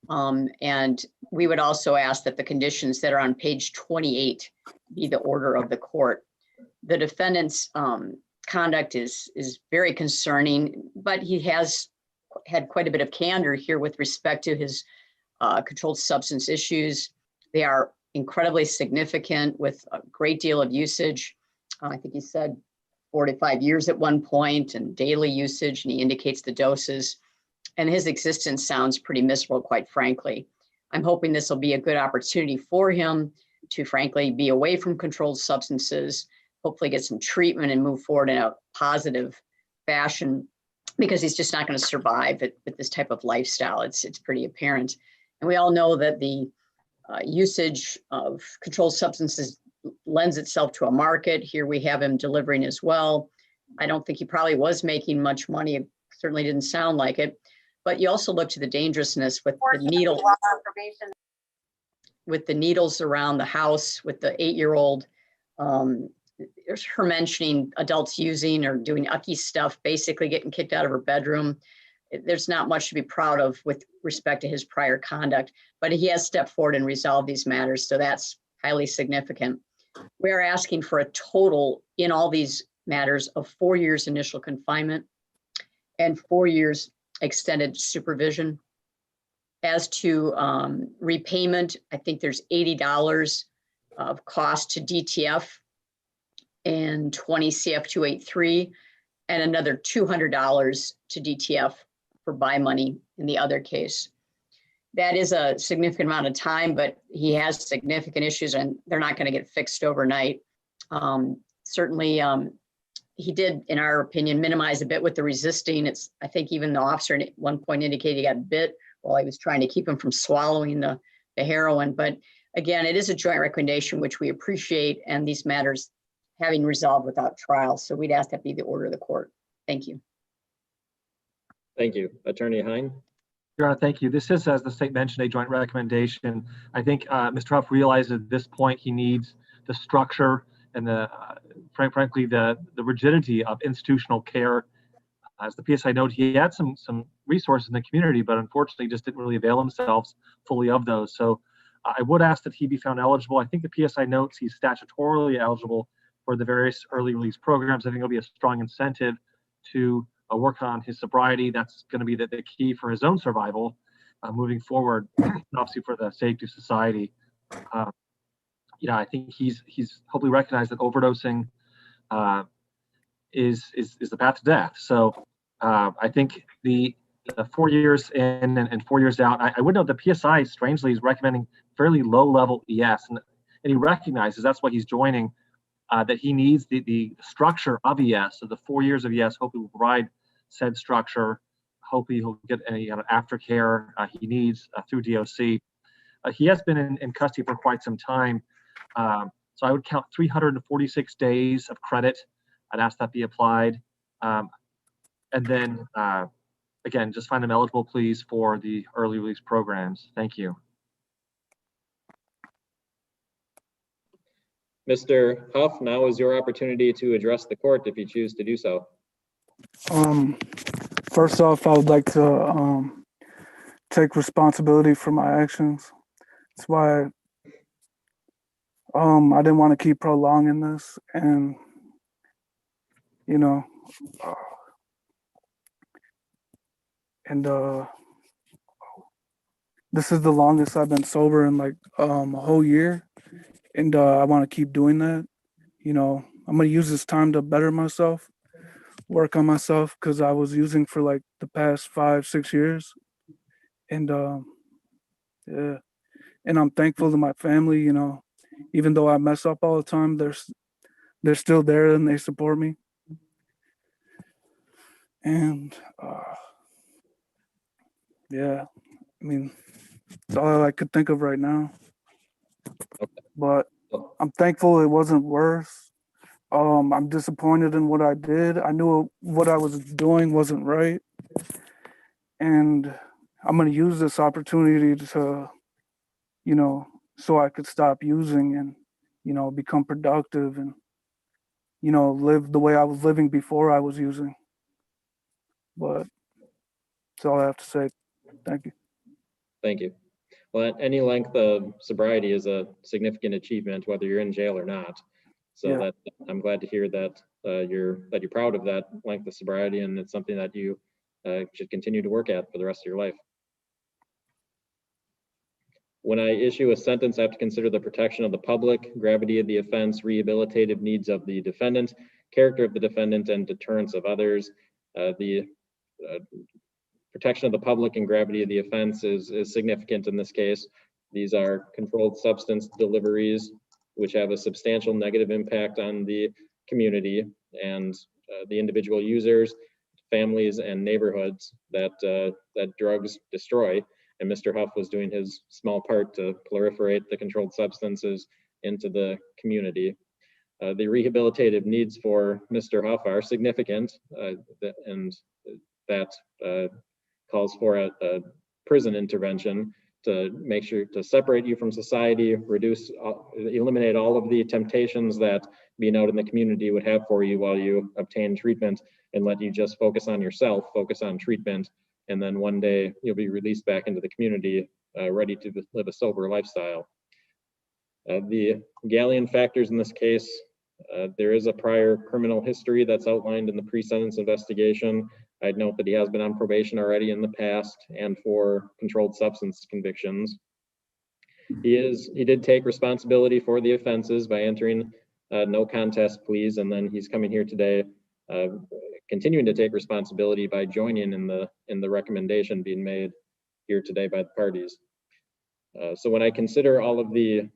And we would also ask that the conditions that are on page 28 be the order of the court. The defendant's conduct is very concerning, but he has had quite a bit of candor here with respect to his controlled substance issues. They are incredibly significant with a great deal of usage. I think he said 4 to 5 years at one point and daily usage, and he indicates the doses. And his existence sounds pretty miserable, quite frankly. I'm hoping this will be a good opportunity for him to frankly be away from controlled substances, hopefully get some treatment and move forward in a positive fashion, because he's just not going to survive with this type of lifestyle. It's pretty apparent. And we all know that the usage of controlled substances lends itself to a market. Here we have him delivering as well. I don't think he probably was making much money. It certainly didn't sound like it. But you also look to the dangerousness with the needle, with the needles around the house, with the 8-year-old. There's her mentioning adults using or doing ucky stuff, basically getting kicked out of her bedroom. There's not much to be proud of with respect to his prior conduct, but he has stepped forward and resolved these matters, so that's highly significant. We're asking for a total in all these matters of 4 years initial confinement and 4 years extended supervision. As to repayment, I think there's $80 of cost to DTF and 20 CF 283 and another $200 to DTF for buy money in the other case. that is a significant amount of time, but he has significant issues and they're not going to get fixed overnight. Certainly, he did, in our opinion, minimize a bit with the resisting. I think even the officer at one point indicated he got bit while he was trying to keep him from swallowing the heroin. But again, it is a joint recommendation, which we appreciate, and these matters having resolved without trial. So we'd ask that be the order of the court. Thank you. Thank you. Attorney Hein? Your Honor, thank you. This is, as the state mentioned, a joint recommendation. I think Mr. Huff realized at this point he needs the structure and frankly, the rigidity of institutional care. As the PSI noted, he had some resources in the community, but unfortunately just didn't really avail themselves fully of those. So I would ask that he be found eligible. I think the PSI notes he's statutorily eligible for the various early release programs. I think it'll be a strong incentive to work on his sobriety. That's going to be the key for his own survival moving forward, and obviously for the safety of society. I think he's hopefully recognized that overdosing is the path to death. So I think the 4 years in and 4 years out, I would note the PSI strangely is recommending fairly low level ES, and he recognizes that's why he's joining, that he needs the structure of ES. So the 4 years of ES hopefully will provide said structure. Hopefully he'll get any aftercare he needs through DOC. He has been in custody for quite some time. So I would count 346 days of credit. I'd ask that be applied. And then, again, just find him eligible, please, for the early release programs. Thank you. Mr. Huff, now is your opportunity to address the court if you choose to do so. First off, I would like to take responsibility for my actions. That's why I didn't want to keep prolonging this, and this is the longest I've been sober in like a whole year, and I want to keep doing that. I'm gonna use this time to better myself, work on myself, because I was using for like the past 5-6 years, and yeah, and I'm thankful to my family. Even though I mess up all the time, they're still there and they support me. And yeah, I mean, that's all I could think of right now. But I'm thankful it wasn't worse. I'm disappointed in what I did. I knew what I was doing wasn't right. And I'm going to use this opportunity to, so I could stop using and, become productive and, live the way I was living before I was using. But that's all I have to say. Thank you. Thank you. Well, at any length of sobriety is a significant achievement, whether you're in jail or not. So Yeah. that I'm glad to hear that you're proud of that length of sobriety, and it's something that you should continue to work at for the rest of your life. When I issue a sentence, I have to consider the protection of the public, gravity of the offense, rehabilitative needs of the defendant, character of the defendant, and deterrence of others. The protection of the public and gravity of the offense is significant in this case. These are controlled substance deliveries, which have a substantial negative impact on the community and the individual users, families, and neighborhoods that drugs destroy. And Mr. Huff was doing his small part to proliferate the controlled substances into the community. The rehabilitative needs for Mr. Huff are significant, and that calls for a prison intervention to make sure to separate you from society, eliminate all of the temptations that being out in the community would have for you while you obtain treatment, and let you just focus on yourself, focus on treatment, and then one day you'll be released back into the community, ready to live a sober lifestyle. The Galleon factors in this case, there is a prior criminal history that's outlined in the pre-sentence investigation. I'd note that he has been on probation already in the past and for controlled substance convictions. He did take responsibility for the offenses by entering no contest pleas, and then he's coming here today continuing to take responsibility by joining in the recommendation being made here today by the parties. So when I consider all of the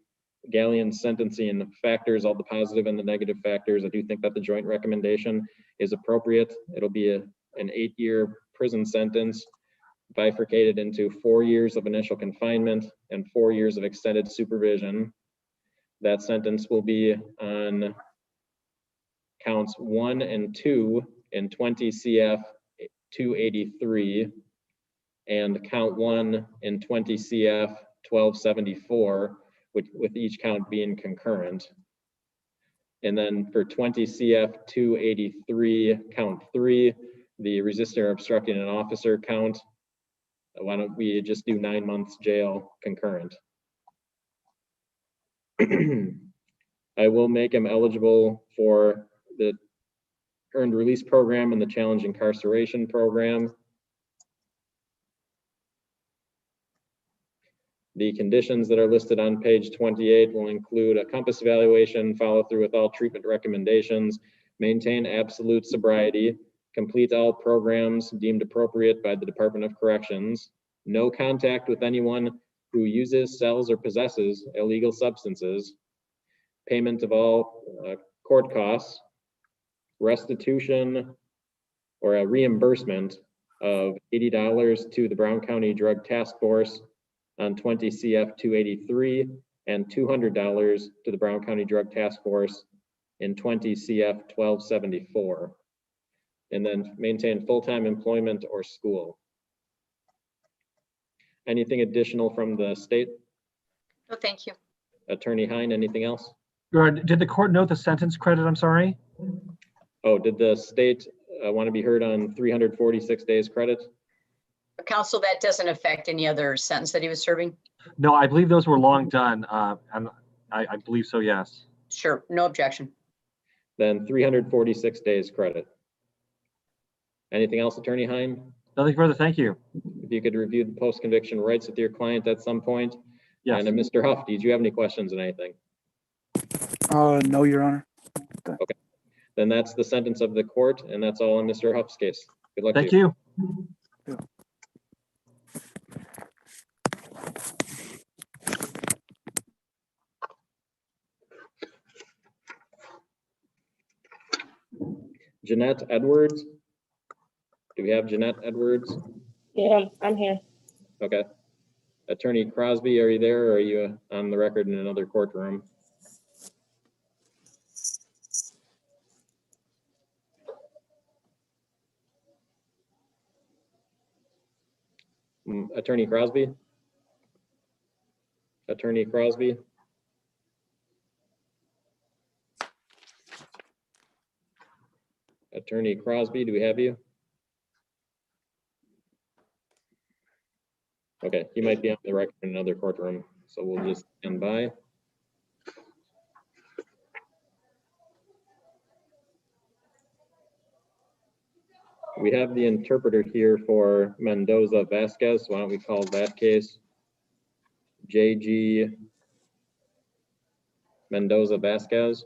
Galleon sentencing factors, all the positive and the negative factors, I do think that the joint recommendation is appropriate. It'll be an 8-year prison sentence bifurcated into 4 years of initial confinement and 4 years of extended supervision. That sentence will be on counts 1 and 2 in 20 CF 283 and count 1 in 20 CF 1274, with each count being concurrent. And then for 20 CF 283 count 3, the resisting or obstructing an officer count, why don't we just do 9 months jail concurrent? I will make him eligible for the earned release program and the challenge incarceration program. The conditions that are listed on page 28 will include a compass evaluation, follow through with all treatment recommendations, maintain absolute sobriety, complete all programs deemed appropriate by the Department of Corrections, no contact with anyone who uses, sells, or possesses illegal substances, payment of all court costs, restitution or a reimbursement of $80 to the Brown County Drug Task Force on 20 CF 283 and $200 to the Brown County Drug Task Force in 20 CF 1274. And then maintain full-time employment or school. Anything additional from the state? No, thank you. Attorney Hein, anything else? Your Honor, did the court note the sentence credit? I'm sorry. Oh, did the state want to be heard on 346 days credit? Counsel, that doesn't affect any other sentence that he was serving? No, I believe those were long done. And I believe so, yes. Sure, no objection. Then 346 days credit. Anything else, Attorney Hein? Nothing further, thank you. If you could review the post-conviction rights with your client at some point. Yes. And then Mr. Huff, did you have any questions on anything? No, Your Honor. Okay, then that's the sentence of the court, and that's all in Mr. Huff's case. Good luck to Thank you. Jeanette Edwards. Do we have Jeanette Edwards? Yeah, I'm here. Okay. Attorney Crosby, are you there, or are you on the record in another courtroom? Attorney Crosby? Attorney Crosby? Attorney Crosby, do we have you? Okay, you might be on the record in another courtroom, so we'll just stand by. We have the interpreter here for Mendoza Vasquez. Why don't we call that case JG Mendoza Vasquez?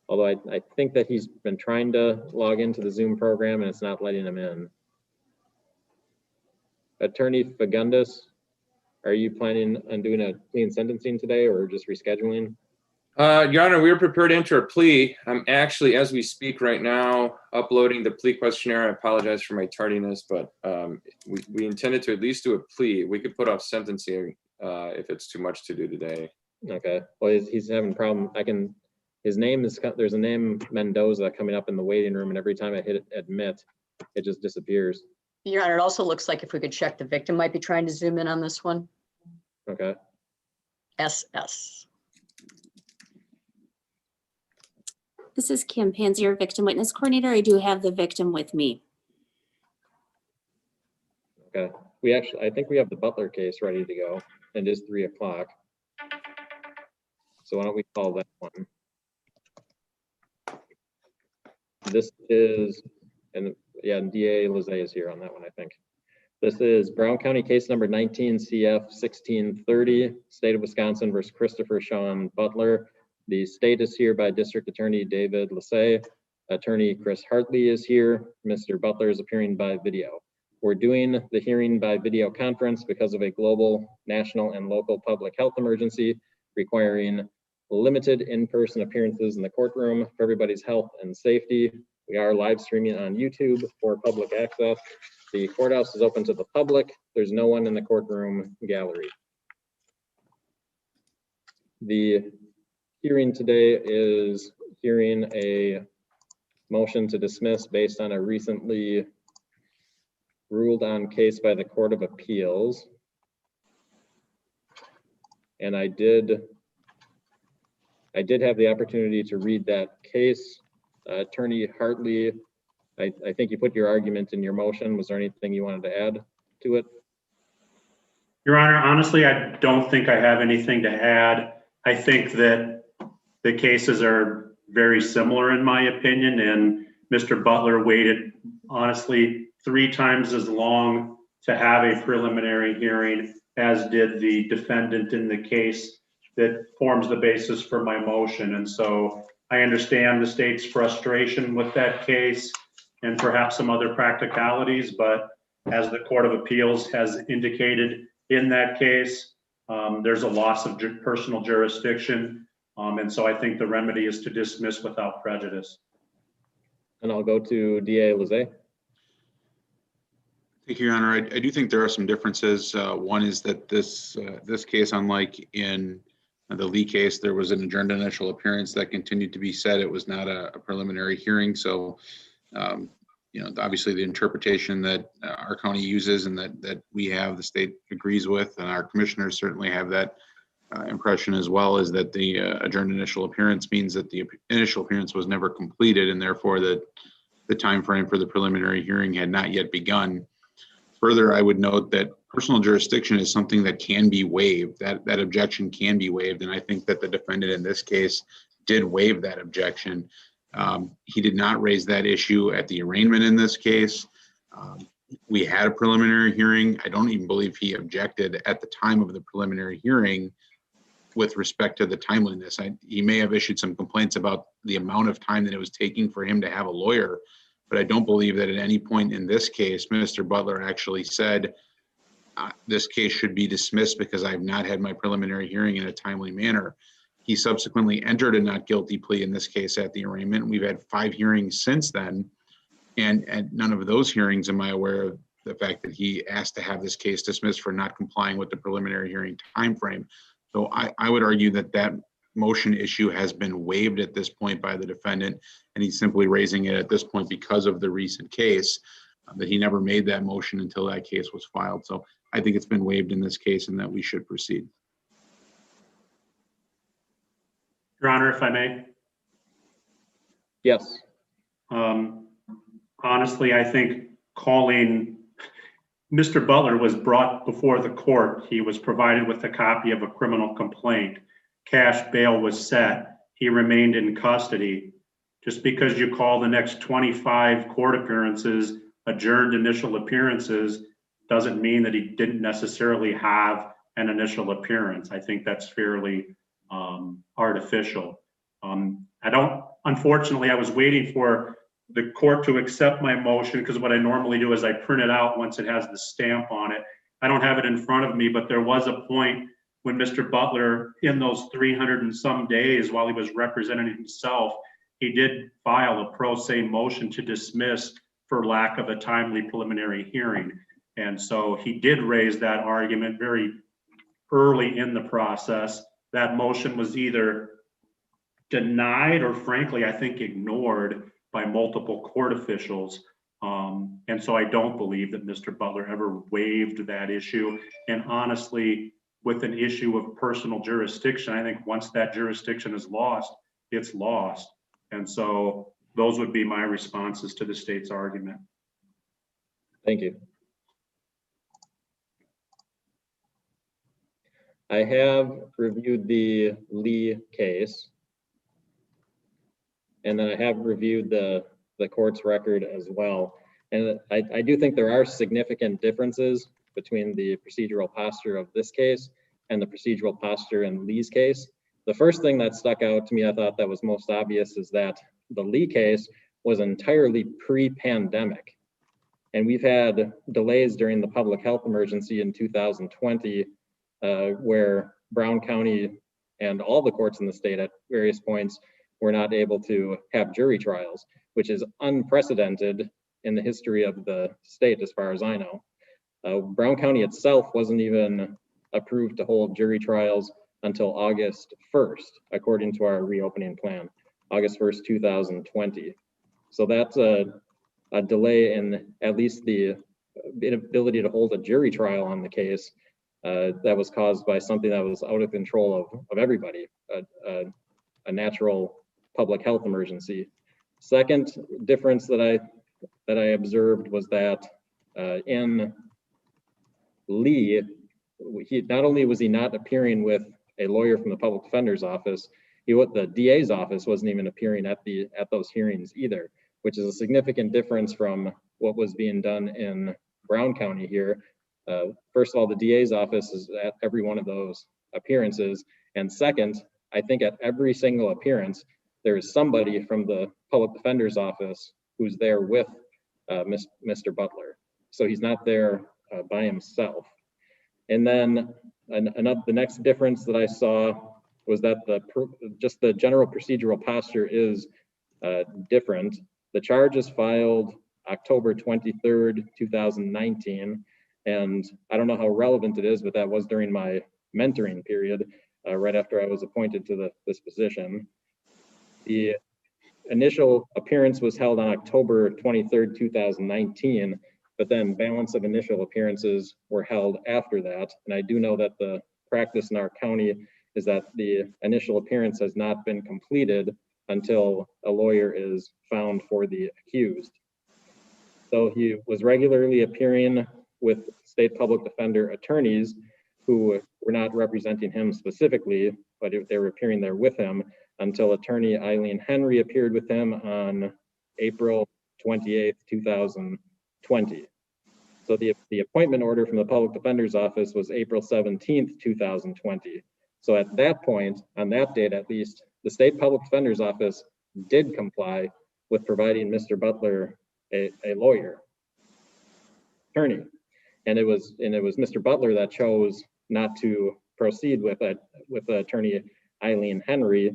Although I think that he's been trying to log into the Zoom program and it's not letting him in. Attorney Fagundes, are you planning on doing a clean sentencing today or just rescheduling? Your Honor, we are prepared to enter a plea. I'm actually, as we speak right now, uploading the plea questionnaire. I apologize for my tardiness, but we intended to at least do a plea. We could put off sentencing if it's too much to do today. Okay, well, he's having a problem. His name is, there's a name Mendoza coming up in the waiting room, and every time I hit admit, it just disappears. Your Honor, it also looks like if we could check, the victim might be trying to zoom in on this one. Okay. SS. This is Kim Panzier, Victim Witness Coordinator. I do have the victim with me. Okay, I think we have the Butler case ready to go, and it is 3 o'clock. So why don't we call that one? This is, and yeah, DA Lizay is here on that one, I think. This is Brown County case number 19 CF 1630, State of Wisconsin versus Christopher Sean Butler. The state is here by District Attorney David Lizay. Attorney Chris Hartley is here. Mr. Butler is appearing by video. We're doing the hearing by video conference because of a global, national, and local public health emergency requiring limited in-person appearances in the courtroom for everybody's health and safety. We are live streaming on YouTube for public access. The courthouse is open to the public. There's no one in the courtroom gallery. The hearing today is hearing a motion to dismiss based on a recently ruled on case by the Court of Appeals. And I did have the opportunity to read that case. Attorney Hartley, I think you put your argument in your motion. Was there anything you wanted to add to it? Your Honor, honestly, I don't think I have anything to add. I think that the cases are very similar in my opinion, and Mr. Butler waited honestly 3 times as long to have a preliminary hearing as did the defendant in the case that forms the basis for my motion. And so I understand the state's frustration with that case and perhaps some other practicalities, but as the Court of Appeals has indicated in that case, there's a loss of personal jurisdiction. And so I think the remedy is to dismiss without prejudice. And I'll go to DA Lezay. Thank you, Your Honor. I do think there are some differences. One is that this case, unlike in the Lee case, there was an adjourned initial appearance that continued to be set. It was not a preliminary hearing. So, obviously the interpretation that our county uses and that we have, the state agrees with, and our commissioners certainly have that impression as well, is that the adjourned initial appearance means that the initial appearance was never completed, and therefore that the time frame for the preliminary hearing had not yet begun. Further, I would note that personal jurisdiction is something that can be waived. That objection can be waived, and I think that the defendant in this case did waive that objection. He did not raise that issue at the arraignment in this case. We had a preliminary hearing. I don't even believe he objected at the time of the preliminary hearing with respect to the timeliness. He may have issued some complaints about the amount of time that it was taking for him to have a lawyer, but I don't believe that at any point in this case, Mr. Butler actually said, this case should be dismissed because I have not had my preliminary hearing in a timely manner. He subsequently entered a not guilty plea in this case at the arraignment. We've had 5 hearings since then, and none of those hearings am I aware of the fact that he asked to have this case dismissed for not complying with the preliminary hearing timeframe. So I would argue that that motion issue has been waived at this point by the defendant, and he's simply raising it at this point because of the recent case, that he never made that motion until that case was filed. So I think it's been waived in this case and that we should proceed. Your Honor, if I may. Yes. Honestly, I think calling Mr. Butler was brought before the court. He was provided with a copy of a criminal complaint. Cash bail was set. He remained in custody. Just because you call the next 25 court appearances adjourned initial appearances doesn't mean that he didn't necessarily have an initial appearance. I think that's fairly artificial. Unfortunately, I was waiting for the court to accept my motion, because what I normally do is I print it out once it has the stamp on it. I don't have it in front of me, but there was a point when Mr. Butler, in those 300 and some days while he was representing himself, he did file a pro se motion to dismiss for lack of a timely preliminary hearing. And so he did raise that argument very early in the process. That motion was either denied or, frankly, I think ignored by multiple court officials. And so I don't believe that Mr. Butler ever waived that issue. And honestly, with an issue of personal jurisdiction, I think once that jurisdiction is lost, it's lost. And so those would be my responses to the state's argument. Thank you. I have reviewed the Lee case, and then I have reviewed the court's record as well. And I do think there are significant differences between the procedural posture of this case and the procedural posture in Lee's case. The first thing that stuck out to me, I thought that was most obvious, is that the Lee case was entirely pre-pandemic. And we've had delays during the public health emergency in 2020, where Brown County and all the courts in the state at various points were not able to have jury trials, which is unprecedented in the history of the state, as far as I know. Brown County itself wasn't even approved to hold jury trials until August 1st, according to our reopening plan, August 1st, 2020. So that's a delay in at least the inability to hold a jury trial on the case that was caused by something that was out of control of everybody, a natural public health emergency. Second difference that I observed was that in Lee, not only was he not appearing with a lawyer from the public defender's office, the DA's office wasn't even appearing at those hearings either, which is a significant difference from what was being done in Brown County here. First of all, the DA's office is at every one of those appearances. And second, I think at every single appearance, there is somebody from the public defender's office who's there with Mr. Butler. So he's not there by himself. And then the next difference that I saw was that just the general procedural posture is different. The charge is filed October 23rd, 2019. And I don't know how relevant it is, but that was during my mentoring period, right after I was appointed to this position. The initial appearance was held on October 23rd, 2019, but then balance of initial appearances were held after that. And I do know that the practice in our county is that the initial appearance has not been completed until a lawyer is found for the accused. So he was regularly appearing with state public defender attorneys who were not representing him specifically, but they were appearing there with him until attorney Eileen Henry appeared with him on April 28th, 2020. So the appointment order from the public defender's office was April 17th, 2020. So at that point, on that date at least, the state public defender's office did comply with providing Mr. Butler a lawyer, attorney. And it was Mr. Butler that chose not to proceed with attorney Eileen Henry.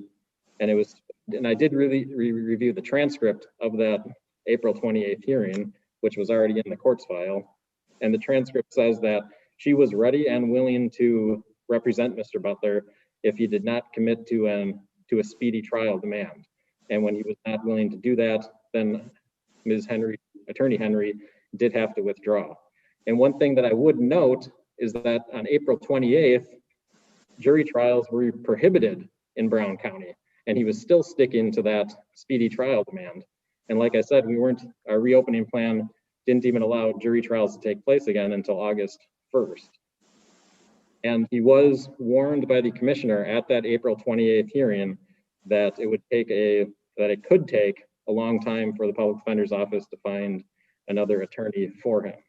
And I did really review the transcript of that April 28th hearing, which was already in the court's file. And the transcript says that she was ready and willing to represent Mr. Butler if he did not commit to a speedy trial demand. And when he was not willing to do that, then attorney Henry did have to withdraw. And one thing that I would note is that on April 28th, jury trials were prohibited in Brown County, and he was still sticking to that speedy trial demand. And like I said, our reopening plan didn't even allow jury trials to take place again until August 1st. And he was warned by the commissioner at that April 28th hearing that it could take a long time for the public defender's office to find another attorney for him.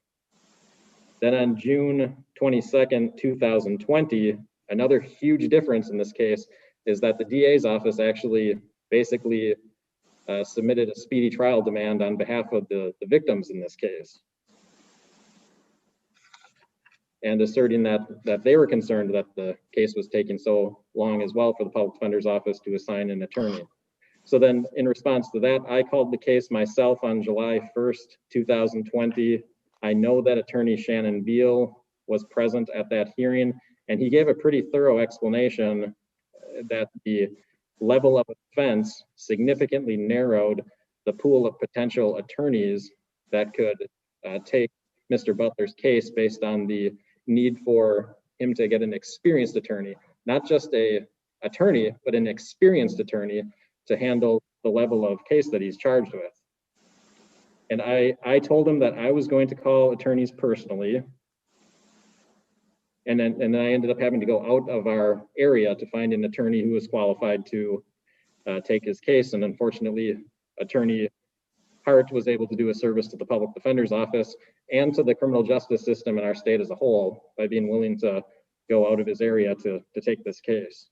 Then on June 22nd, 2020, another huge difference in this case is that the DA's office actually basically submitted a speedy trial demand on behalf of the victims in this case, and asserting that they were concerned that the case was taking so long as well for the public defender's office to assign an attorney. So then in response to that, I called the case myself on July 1st, 2020. I know that attorney Shannon Beal was present at that hearing, and he gave a pretty thorough explanation that the level of offense significantly narrowed the pool of potential attorneys that could take Mr. Butler's case based on the need for him to get an experienced attorney, not just an attorney, but an experienced attorney to handle the level of case that he's charged with. And I told him that I was going to call attorneys personally. And then I ended up having to go out of our area to find an attorney who was qualified to take his case. And unfortunately, attorney Hart was able to do a service to the public defender's office and to the criminal justice system in our state as a whole by being willing to go out of his area to take this case.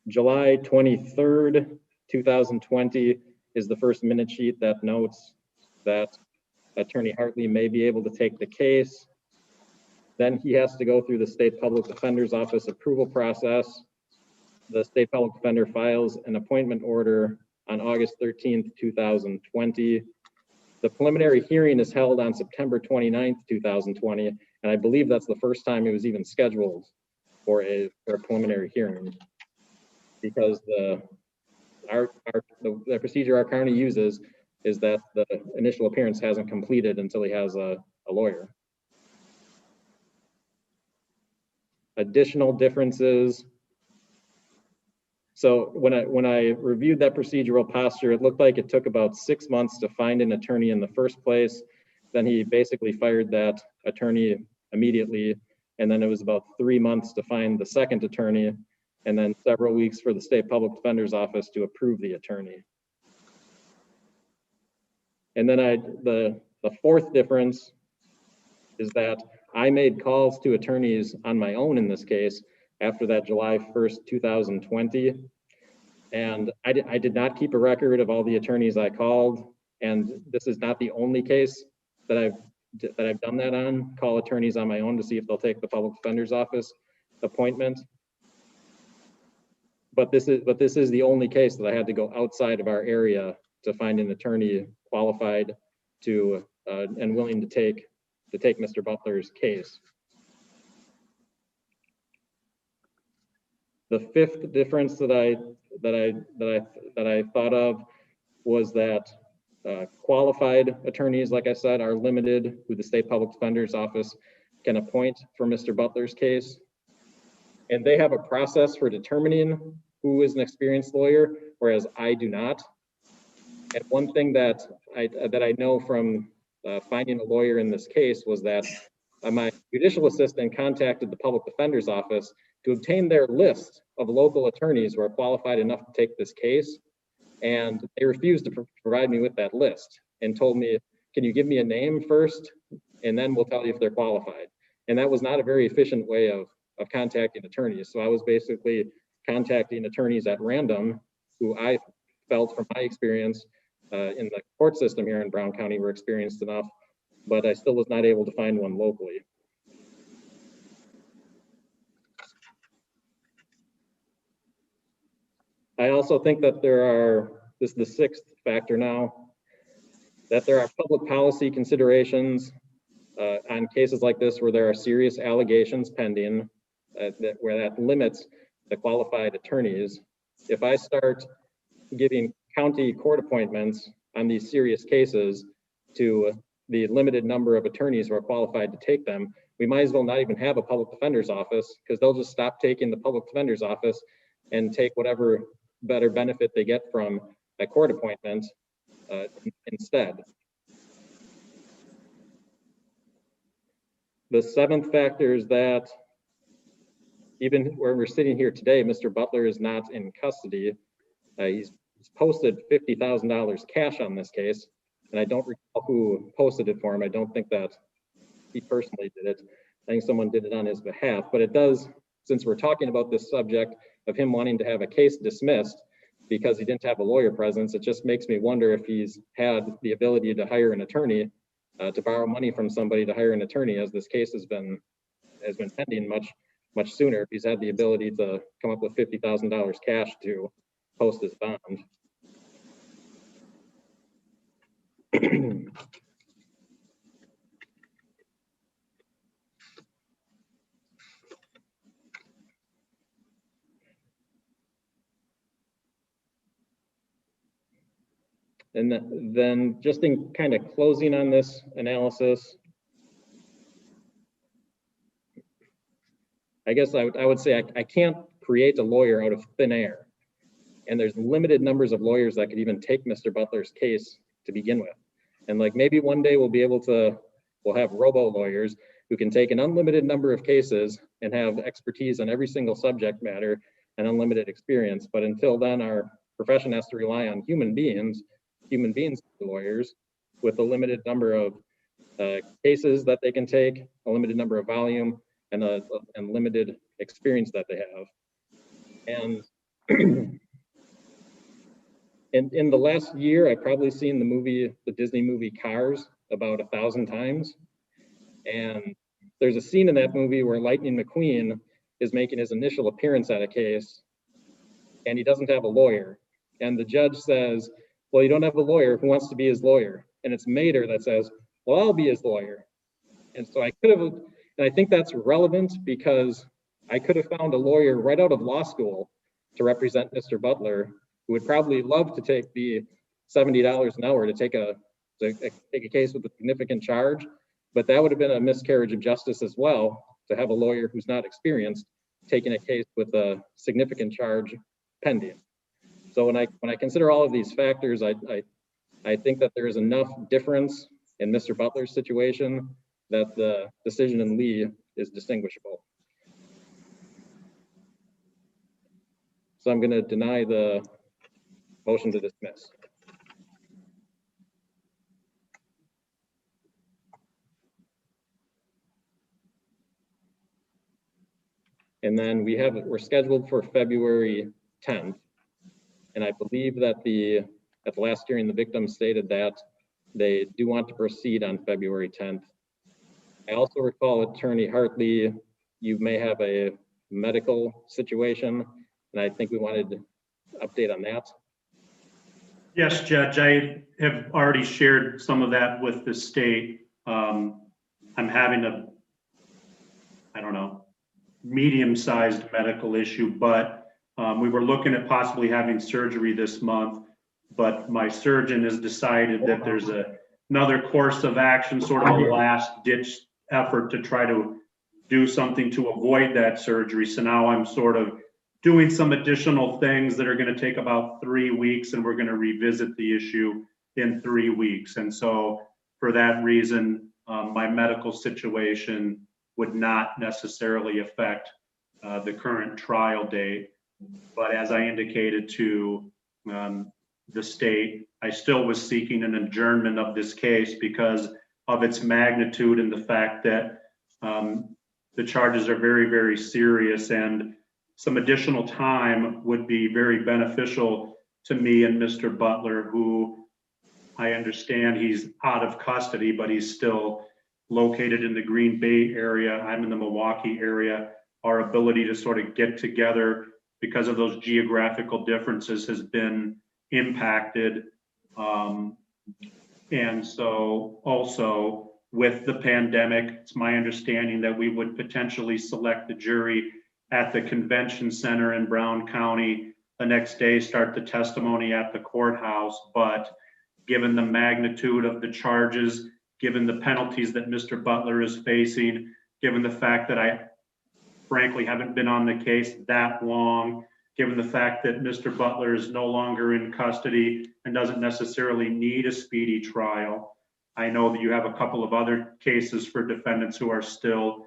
July 23rd, 2020 is the first minute sheet that notes that Attorney Hartley may be able to take the case. Then he has to go through the State Public Defender's Office approval process. The State Public Defender files an appointment order on August 13th, 2020. The preliminary hearing is held on September 29th, 2020, and I believe that's the first time it was even scheduled for a preliminary hearing, because the procedure our county uses is that the initial appearance hasn't completed until he has a lawyer. Additional differences. So when I reviewed that procedural posture, it looked like it took about 6 months to find an attorney in the first place. Then he basically fired that attorney immediately. And then it was about 3 months to find the second attorney, and then several weeks for the State Public Defender's Office to approve the attorney. And then the fourth difference is that I made calls to attorneys on my own in this case after that July 1st, 2020. And I did not keep a record of all the attorneys I called. And this is not the only case that I've done that on, call attorneys on my own to see if they'll take the Public Defender's Office appointment. But this is the only case that I had to go outside of our area to find an attorney qualified to and willing to take Mr. Butler's case. The fifth difference that I thought of was that qualified attorneys, like I said, are limited who the State Public Defender's Office can appoint for Mr. Butler's case. And they have a process for determining who is an experienced lawyer, whereas I do not. And one thing that I know from finding a lawyer in this case was that my judicial assistant contacted the Public Defender's Office to obtain their list of local attorneys who are qualified enough to take this case. And they refused to provide me with that list and told me, can you give me a name first? And then we'll tell you if they're qualified. And that was not a very efficient way of contacting attorneys. So I was basically contacting attorneys at random who I felt from my experience in the court system here in Brown County were experienced enough, but I still was not able to find one locally. I also think that this is the sixth factor now, that there are public policy considerations on cases like this where there are serious allegations pending, where that limits the qualified attorneys. If I start giving county court appointments on these serious cases to the limited number of attorneys who are qualified to take them, we might as well not even have a public defender's office, because they'll just stop taking the public defender's office and take whatever better benefit they get from a court appointment instead. The seventh factor is that even where we're sitting here today, Mr. Butler is not in custody. He's posted $50,000 cash on this case, and I don't recall who posted it for him. I don't think that he personally did it. I think someone did it on his behalf, but it does, since we're talking about this subject of him wanting to have a case dismissed because he didn't have a lawyer presence, it just makes me wonder if he's had the ability to hire an attorney, to borrow money from somebody to hire an attorney, as this case has been pending much sooner, if he's had the ability to come up with $50,000 cash to post his bond. And then just in kind of closing on this analysis, I guess I would say I can't create a lawyer out of thin air. And there's limited numbers of lawyers that could even take Mr. Butler's case to begin with. And like maybe one day we'll have robo lawyers who can take an unlimited number of cases and have expertise on every single subject matter and unlimited experience. But until then, our profession has to rely on human beings lawyers with a limited number of cases that they can take, a limited number of volume, and limited experience that they have. And in the last year, I've probably seen the Disney movie Cars. about 1,000 times. And there's a scene in that movie where Lightning McQueen is making his initial appearance at a case, and he doesn't have a lawyer. And the judge says, well, you don't have a lawyer. Who wants to be his lawyer? And it's Mater that says, well, I'll be his lawyer. And so I could have, and I think that's relevant because I could have found a lawyer right out of law school to represent Mr. Butler, who would probably love to take the $70 an hour to take a case with a significant charge, but that would have been a miscarriage of justice as well, to have a lawyer who's not experienced taking a case with a significant charge pending. So when I consider all of these factors, I think that there is enough difference in Mr. Butler's situation that the decision in Lee is distinguishable. So I'm going to deny the motion to dismiss. And then we're scheduled for February 10th. And I believe that at the last hearing, the victim stated that they do want to proceed on February 10th. I also recall Attorney Hartley, you may have a medical situation, and I think we wanted to update on that. Yes, Judge, I have already shared some of that with the state. I'm having I don't know, medium-sized medical issue, but we were looking at possibly having surgery this month, but my surgeon has decided that there's another course of action, sort of a last-ditch effort to try to do something to avoid that surgery. So now I'm sort of doing some additional things that are going to take about 3 weeks, and we're going to revisit the issue in 3 weeks. And so for that reason, my medical situation would not necessarily affect the current trial date. But as I indicated to the state, I still was seeking an adjournment of this case because of its magnitude and the fact that the charges are very, very serious, and some additional time would be very beneficial to me and Mr. Butler, who I understand he's out of custody, but he's still located in the Green Bay area. I'm in the Milwaukee area. Our ability to sort of get together because of those geographical differences has been impacted. And so also with the pandemic, it's my understanding that we would potentially select the jury at the convention center in Brown County the next day, start the testimony at the courthouse. But given the magnitude of the charges, given the penalties that Mr. Butler is facing, given the fact that I frankly haven't been on the case that long, given the fact that Mr. Butler is no longer in custody and doesn't necessarily need a speedy trial. I know that you have a couple of other cases for defendants who are still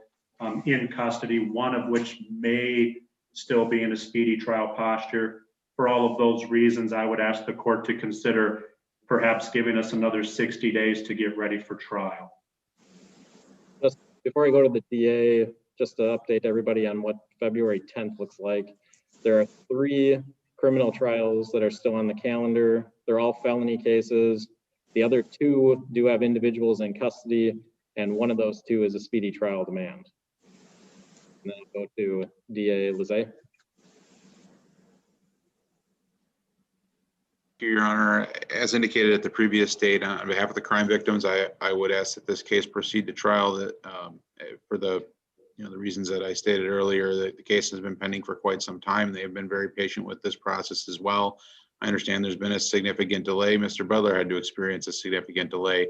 in custody, one of which may still be in a speedy trial posture. For all of those reasons, I would ask the court to consider perhaps giving us another 60 days to get ready for trial. Just before I go to the DA, just to update everybody on what February 10th looks like. There are 3 criminal trials that are still on the calendar. They're all felony cases. The other 2 do have individuals in custody, and one of those 2 is a speedy trial demand. And then I'll go to DA Lizette. Your Honor, as indicated at the previous date, on behalf of the crime victims, I would ask that this case proceed to trial. That for the the reasons that I stated earlier, that the case has been pending for quite some time. They have been very patient with this process as well. I understand there's been a significant delay. Mr. Butler had to experience a significant delay.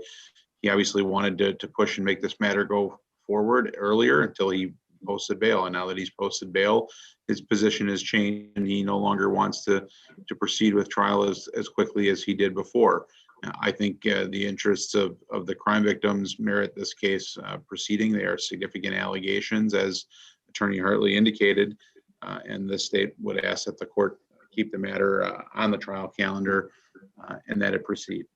He obviously wanted to push and make this matter go forward earlier until he posted bail. And now that he's posted bail, his position has changed and he no longer wants to proceed with trial as quickly as he did before. I think the interests of the crime victims merit this case proceeding. They are significant allegations, as Attorney Hartley indicated, and the state would ask that the court keep the matter on the trial calendar and that it proceed.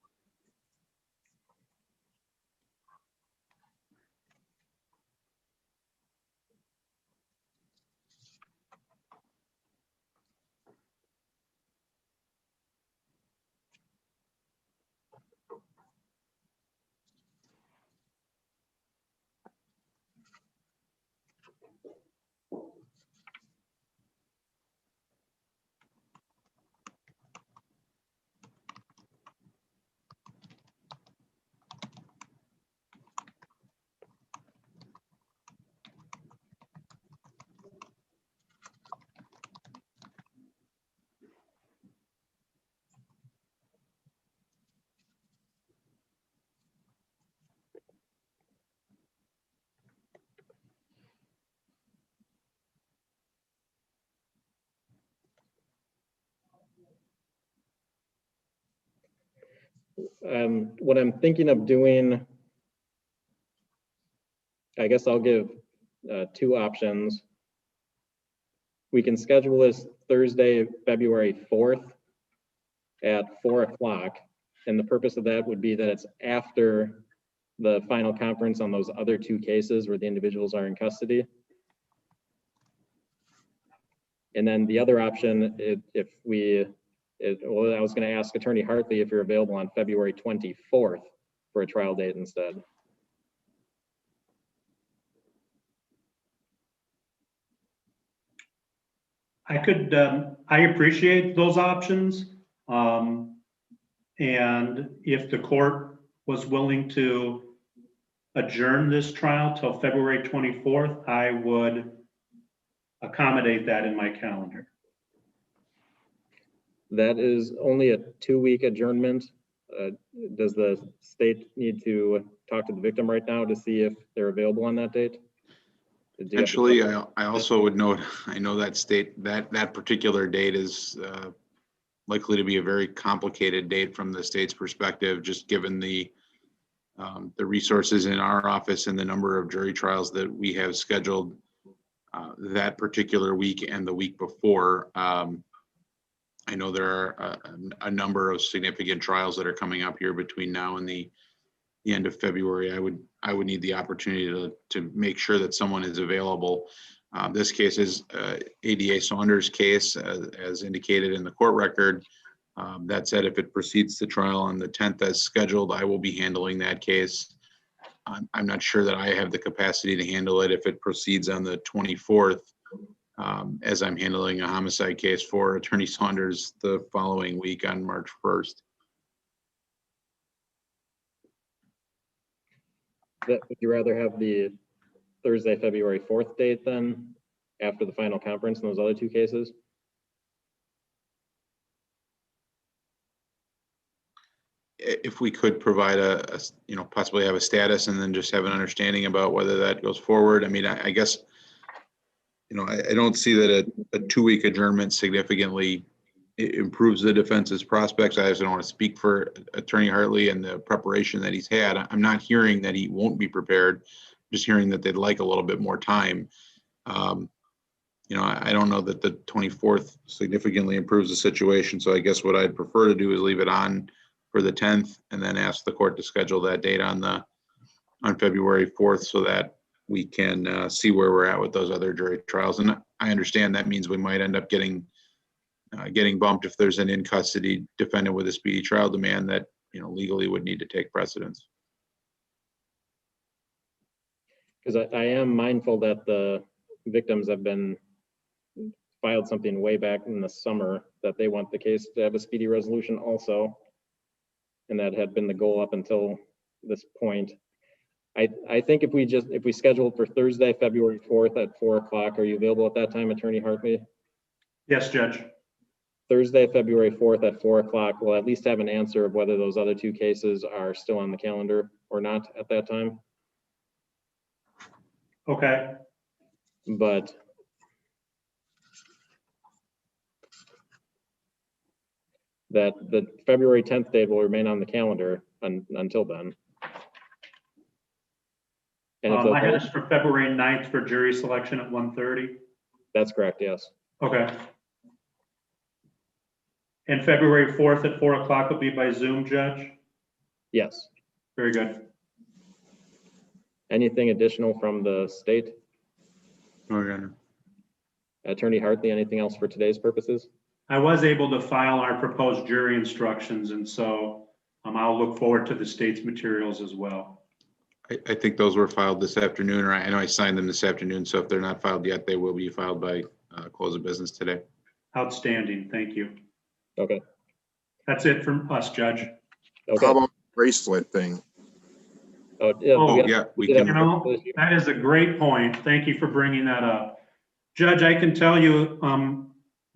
What I'm thinking of doing, I guess I'll give two options. We can schedule this Thursday, February 4th at 4 o'clock. And the purpose of that would be that it's after the final conference on those other two cases where the individuals are in custody. And then the other option, well, I was going to ask Attorney Hartley if you're available on February 24th for a trial date instead. I could, I appreciate those options. And if the court was willing to adjourn this trial till February 24th, I would accommodate that in my calendar. That is only a 2-week adjournment. Does the state need to talk to the victim right now to see if they're available on that date? Actually, I also would note, I know that particular date is likely to be a very complicated date from the state's perspective, just given the resources in our office and the number of jury trials that we have scheduled that particular week and the week before. I know there are a number of significant trials that are coming up here between now and the end of February. I would need the opportunity to make sure that someone is available. This case is ADA Saunders' case, as indicated in the court record. That said, if it proceeds to trial on the 10th as scheduled, I will be handling that case. I'm not sure that I have the capacity to handle it if it proceeds on the 24th, as I'm handling a homicide case for Attorney Saunders the following week on March 1st. Would you rather have the Thursday, February 4th date then, after the final conference in those other two cases? If we could provide possibly have a status and then just have an understanding about whether that goes forward. I mean, I guess, I don't see that a 2-week adjournment significantly improves the defense's prospects. I just don't want to speak for Attorney Hartley and the preparation that he's had. I'm not hearing that he won't be prepared, just hearing that they'd like a little bit more time. I don't know that the 24th significantly improves the situation. So I guess what I'd prefer to do is leave it on for the 10th and then ask the court to schedule that date on February 4th so that we can see where we're at with those other jury trials. And I understand that means we might end up getting bumped if there's an in-custody defendant with a speedy trial demand that, legally would need to take precedence. Because I am mindful that the victims have filed something way back in the summer that they want the case to have a speedy resolution also. And that had been the goal up until this point. I think if we schedule for Thursday, February 4th at 4 o'clock, are you available at that time, Attorney Hartley? Yes, Judge. Thursday, February 4th at 4 o'clock, we'll at least have an answer of whether those other two cases are still on the calendar or not at that time. Okay. But that the February 10th date will remain on the calendar until then. And if I had it for February 9th for jury selection at 1:30. That's correct, yes. Okay. And February 4th at 4 o'clock will be by Zoom, Judge? Yes. Very good. Anything additional from the state? No, Your Honor. Attorney Hartley, anything else for today's purposes? I was able to file our proposed jury instructions, and so I'll look forward to the state's materials as well. I think those were filed this afternoon, or I know I signed them this afternoon, so if they're not filed yet, they will be filed by close of business today. Outstanding, thank you. Okay. That's it from us, Judge. Okay. How about the bracelet thing? Oh, yeah, we can. That is a great point. Thank you for bringing that up. Judge, I can tell you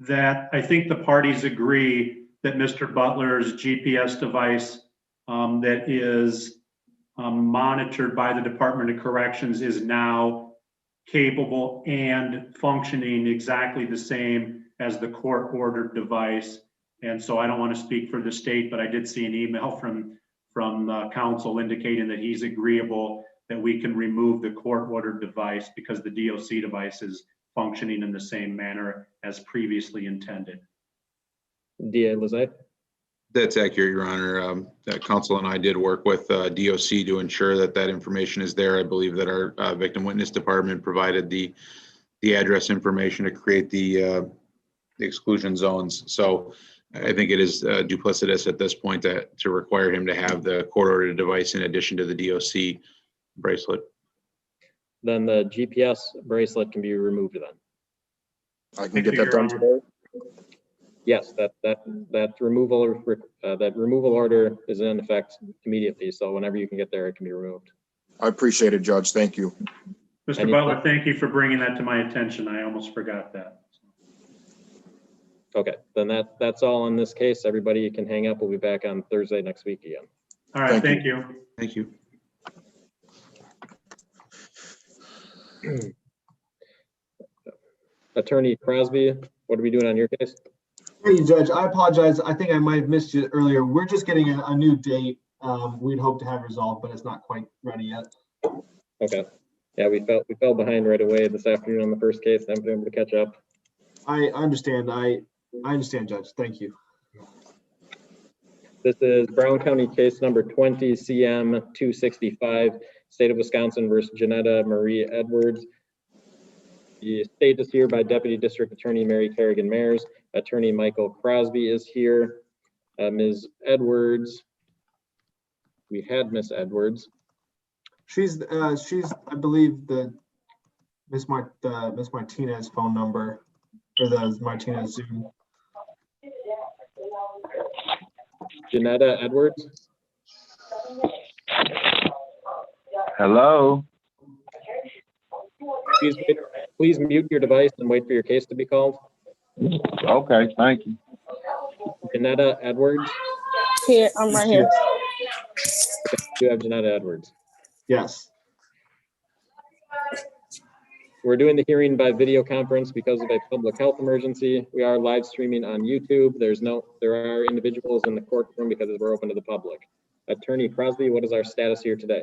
that I think the parties agree that Mr. Butler's GPS device that is monitored by the Department of Corrections is now capable and functioning exactly the same as the court-ordered device. And so I don't want to speak for the state, but I did see an email from counsel indicating that he's agreeable that we can remove the court-ordered device because the DOC device is functioning in the same manner as previously intended. DA Lezay? That's accurate, Your Honor. That counsel and I did work with DOC to ensure that that information is there. I believe that our victim witness department provided the address information to create the exclusion zones. So I think it is duplicitous at this point to require him to have the court-ordered device in addition to the DOC bracelet. Then the GPS bracelet can be removed then. I can get that done today. Yes, that removal order is in effect immediately. So whenever you can get there, it can be removed. I appreciate it, Judge. Thank you. Mr. Butler, thank you for bringing that to my attention. I almost forgot that. Okay, then that's all in this case. Everybody can hang up. We'll be back on Thursday next week again. All right, thank you. Thank you. Attorney Crosby, what are we doing on your case? Thank you, Judge. I apologize. I think I might have missed you earlier. We're just getting a new date. We'd hope to have resolved, but it's not quite ready yet. Okay. Yeah, we fell behind right away this afternoon on the first case. I'm able to catch up. I understand. I understand, Judge. Thank you. This is Brown County case number 20 CM 265, State of Wisconsin versus Janetta Marie Edwards. The state is here by Deputy District Attorney Mary Kerrigan Mayers. Attorney Michael Crosby is here. Ms. Edwards, we had Miss Edwards. She's I believe the Miss Martinez phone number or the Martinez Zoom. Janetta Edwards. Hello. Please mute your device and wait for your case to be called. Okay, thank you. Janetta Edwards. Here, I'm right here. Okay, you have Janetta Edwards. Yes. We're doing the hearing by video conference because of a public health emergency. We are live streaming on YouTube. There are individuals in the courtroom because we're open to the public. Attorney Crosby, what is our status here today?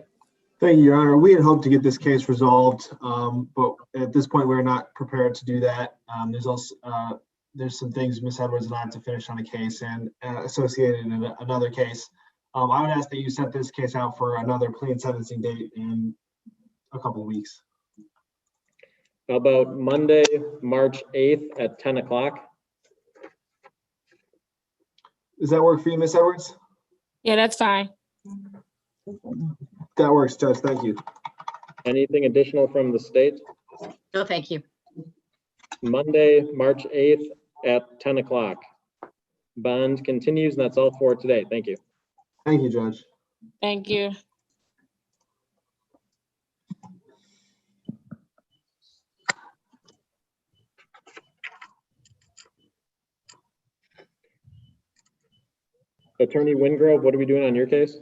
Thank you, Your Honor. We had hoped to get this case resolved, but at this point, we're not prepared to do that. There's also there's some things Ms. Edwards and I have to finish on a case and associated in another case. I would ask that you set this case out for another plea and sentencing date in a couple of weeks. How about Monday, March 8th at 10 o'clock? Does that work for you, Ms. Edwards? Yeah, that's fine. That works, Judge. Thank you. Anything additional from the state? No, thank you. Monday, March 8th at 10 o'clock. Bond continues, and that's all for today. Thank you. Thank you, Judge. Thank you. Attorney Wingrove, what are we doing on your case?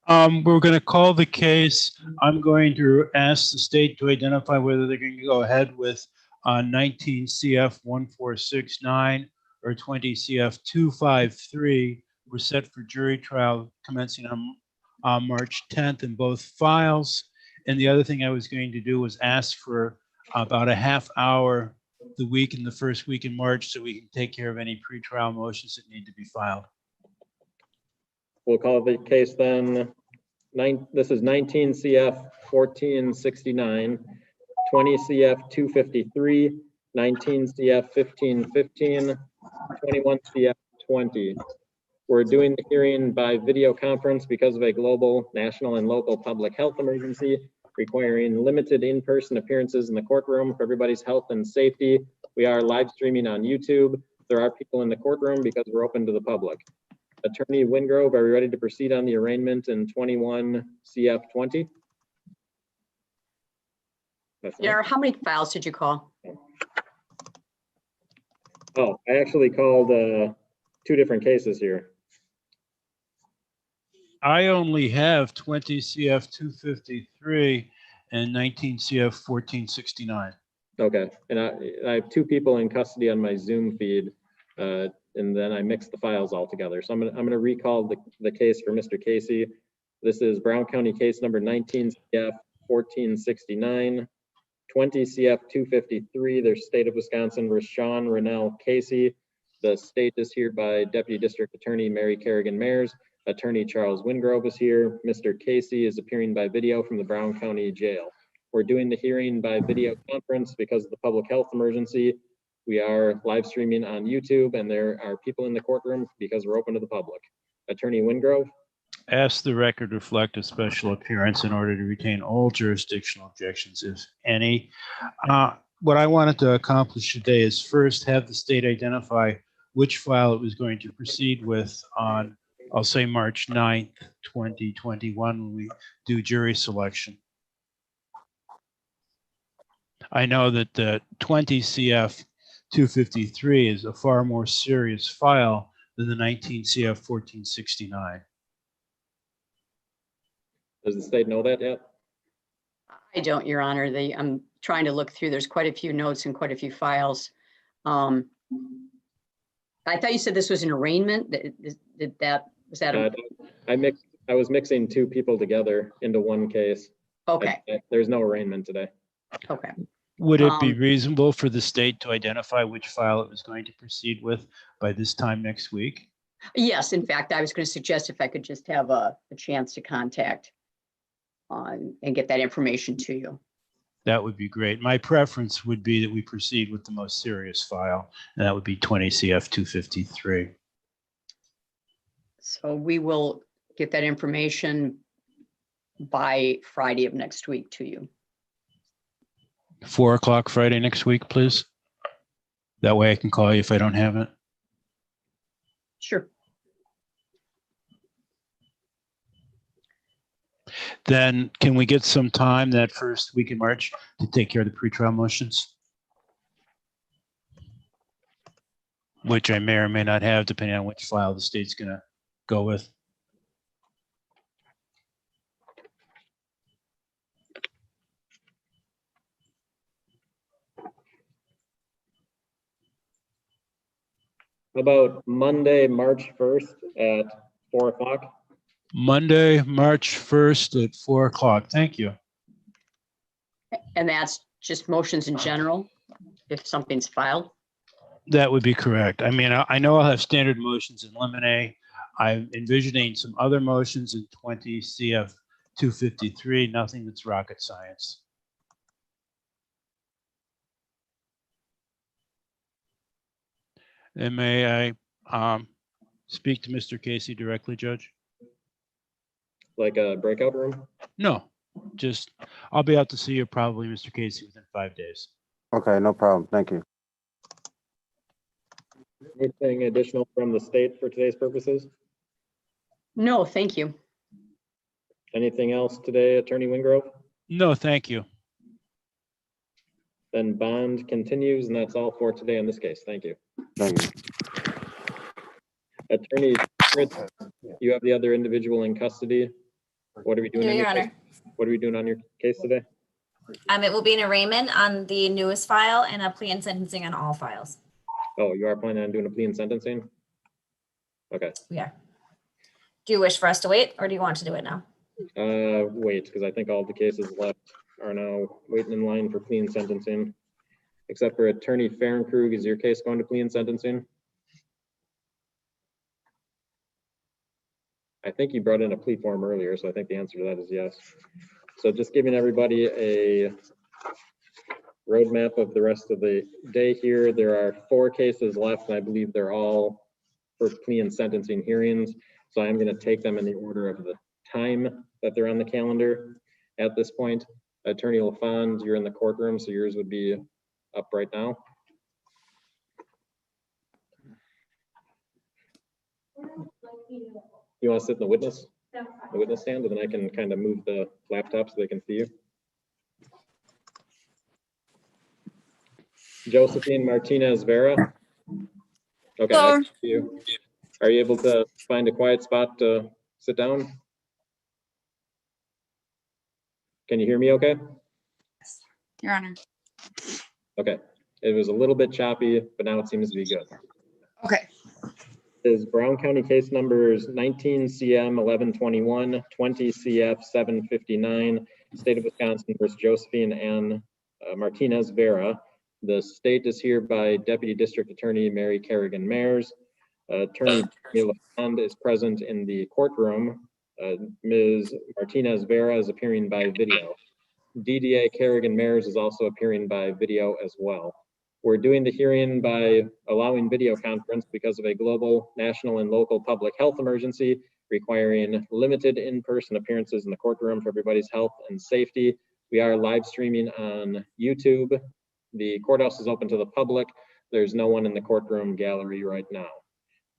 We're going to call the case. I'm going to ask the state to identify whether they're going to go ahead with 19 CF 1469 or 20 CF 253. We're set for jury trial commencing on March 10th in both files. And the other thing I was going to do was ask for about a half hour the first week in March so we can take care of any pretrial motions that need to be filed. We'll call the case then. This is 19 CF 1469, 20 CF 253, 19 CF 1515, 21 CF 20. We're doing the hearing by video conference because of a global, national, and local public health emergency requiring limited in-person appearances in the courtroom for everybody's health and safety. We are live streaming on YouTube. There are people in the courtroom because we're open to the public. Attorney Wingrove, are we ready to proceed on the arraignment in 21 CF 20? Yeah, how many files did you call? Oh, I actually called 2 different cases here. I only have 20 CF 253 and 19 CF 1469. Okay, and I have 2 people in custody on my Zoom feed. And then I mixed the files all together. So I'm gonna recall the case for Mr. Casey. This is Brown County case number 19 CF 1469, 20 CF 253. There's State of Wisconsin versus Sean Rennell Casey. The state is here by Deputy District Attorney Mary Kerrigan Mayers. Attorney Charles Wingrove is here. Mr. Casey is appearing by video from the Brown County Jail. We're doing the hearing by video conference because of the public health emergency. We are live streaming on YouTube, and there are people in the courtroom because we're open to the public. Attorney Wingrove. Ask the record reflect a special appearance in order to retain all jurisdictional objections, if any. What I wanted to accomplish today is first have the state identify which file it was going to proceed with on, I'll say, March 9th, 2021, when we do jury selection. I know that the 20 CF 253 is a far more serious file than the 19 CF 1469. Does the state know that yet? I don't, Your Honor. I'm trying to look through. There's quite a few notes and quite a few files. I thought you said this was an arraignment. Was that? I was mixing two people together into one case. Okay. There's no arraignment today. Okay. Would it be reasonable for the state to identify which file it was going to proceed with by this time next week? Yes, in fact, I was going to suggest if I could just have a chance to contact and get that information to you. That would be great. My preference would be that we proceed with the most serious file, and that would be 20 CF 253. So we will get that information by Friday of next week to you. 4 o'clock Friday next week, please. That way I can call you if I don't have it. Sure. Then can we get some time that first week in March to take care of the pretrial motions? Which I may or may not have, depending on which file the state's going to go with. How about Monday, March 1st at 4 o'clock? Monday, March 1st at 4 o'clock. Thank you. And that's just motions in general, if something's filed? That would be correct. I mean, I know I'll have standard motions in limine. I'm envisioning some other motions in 20 CF 253, nothing that's rocket science. And may I speak to Mr. Casey directly, Judge? Like a breakout room? No, just I'll be out to see you probably, Mr. Casey, within 5 days. Okay, no problem. Thank you. Anything additional from the state for today's purposes? No, thank you. Anything else today, Attorney Wingrove? No, thank you. Then bond continues, and that's all for today in this case. Thank you. Thank you. Attorney Fritz, you have the other individual in custody. What are we doing? No, on Your your case? Honor. What are we doing on your case today? It will be an arraignment on the newest file and a plea and sentencing on all files. Oh, you are planning on doing a plea and sentencing? Okay. We are. Do you wish for us to wait, or do you want to do it now? Wait, because I think all the cases left are now waiting in line for plea and sentencing. Except for Attorney Fahrenkrug, is your case going to plea and sentencing? I think you brought in a plea form earlier, so I think the answer to that is yes. So just giving everybody a roadmap of the rest of the day here. There are 4 cases left, and I believe they're all for plea and sentencing hearings. So I'm going to take them in the order of the time that they're on the calendar at this point. Attorney LaFond, you're in the courtroom, so yours would be up right now. You want to sit in the witness stand, and then I can kind of move the laptop so they can see you. Josephine Martinez Vera. Okay, nice to see you. Are you able to find a quiet spot to sit down? Can you hear me okay? Your Honor. Okay, it was a little bit choppy, but now it seems to be good. Okay. Is Brown County case numbers 19 CM 1121, 20 CF 759, State of Wisconsin versus Josephine Ann Martinez Vera. The state is here by Deputy District Attorney Mary Kerrigan Mayers. Attorney LaFond is present in the courtroom. Ms. Martinez Vera is appearing by video. DDA Kerrigan Mayers is also appearing by video as well. We're doing the hearing by allowing video conference because of a global, national, and local public health emergency requiring limited in-person appearances in the courtroom for everybody's health and safety. We are live streaming on YouTube. The courthouse is open to the public. There's no one in the courtroom gallery right now.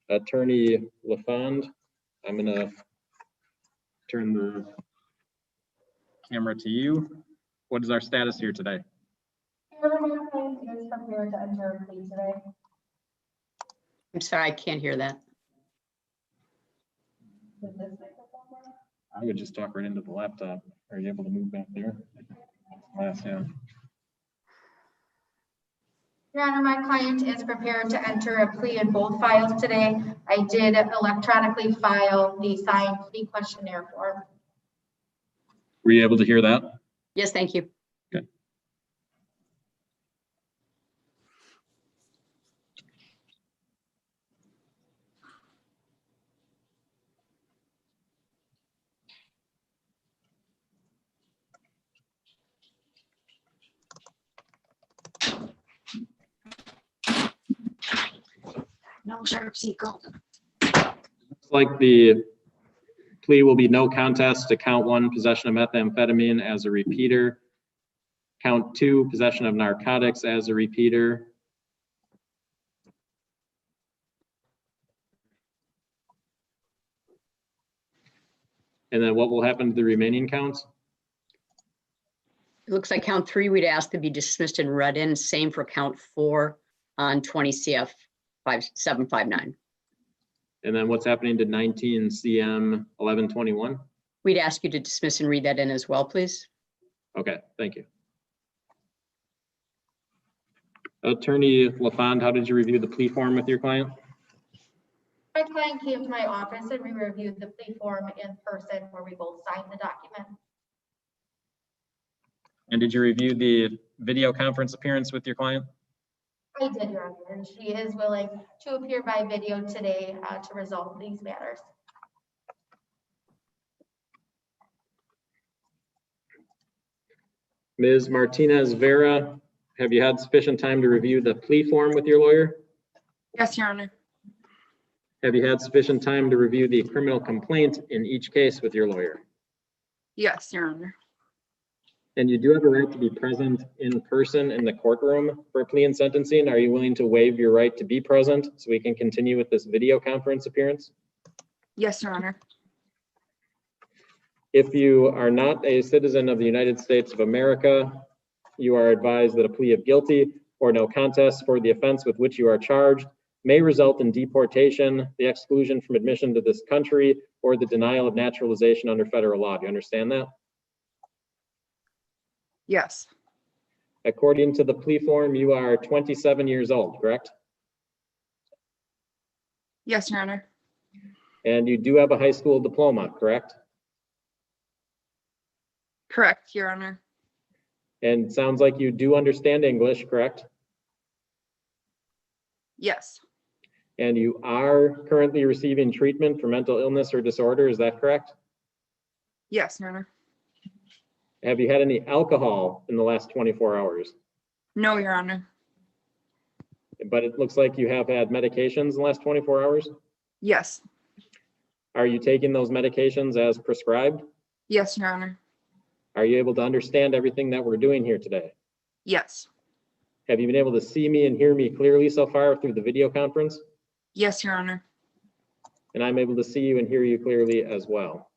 Attorney LaFond, I'm gonna turn the camera to you. What is our status here today? I'm sorry, I can't hear that. I would just talk right into the laptop. Are you able to move back there? Last, yeah. Your Honor, my client is prepared to enter a plea in both files today. I did electronically file the signed plea questionnaire form. Were you able to hear that? Yes, thank you. Okay. No sharp sequel. Looks like the plea will be no contest to count 1, possession of methamphetamine as a repeater. Count 2, possession of narcotics as a repeater. And then what will happen to the remaining counts? It looks like count 3, we'd ask to be dismissed and read in. Same for count 4 on 20 CF 5759. And then what's happening to 19 CM 1121? We'd ask you to dismiss and read that in as well, please. Okay, thank you. Attorney LaFond, how did you review the plea form with your client? My client came to my office and we reviewed the plea form in person where we both signed the document. And did you review the video conference appearance with your client? I did, Your Honor, and she is willing to appear by video today to resolve these matters. Ms. Martinez Vera, have you had sufficient time to review the plea form with your lawyer? Yes, Your Honor. Have you had sufficient time to review the criminal complaint in each case with your lawyer? Yes, Your Honor. And you do have a right to be present in person in the courtroom for plea and sentencing. Are you willing to waive your right to be present so we can continue with this video conference appearance? Yes, Your Honor. If you are not a citizen of the United States of America, you are advised that a plea of guilty or no contest for the offense with which you are charged may result in deportation, the exclusion from admission to this country, or the denial of naturalization under federal law. Do you understand that? Yes. According to the plea form, you are 27 years old, correct? Yes, Your Honor. And you do have a high school diploma, correct? Correct, Your Honor. And it sounds like you do understand English, correct? Yes. And you are currently receiving treatment for mental illness or disorder, is that correct? Yes, Your Honor. Have you had any alcohol in the last 24 hours? No, Your Honor. But it looks like you have had medications in the last 24 hours? Yes. Are you taking those medications as prescribed? Yes, Your Honor. Are you able to understand everything that we're doing here today? Yes. Have you been able to see me and hear me clearly so far through the video conference? Yes, Your Honor. And I'm able to see you and hear you clearly as well.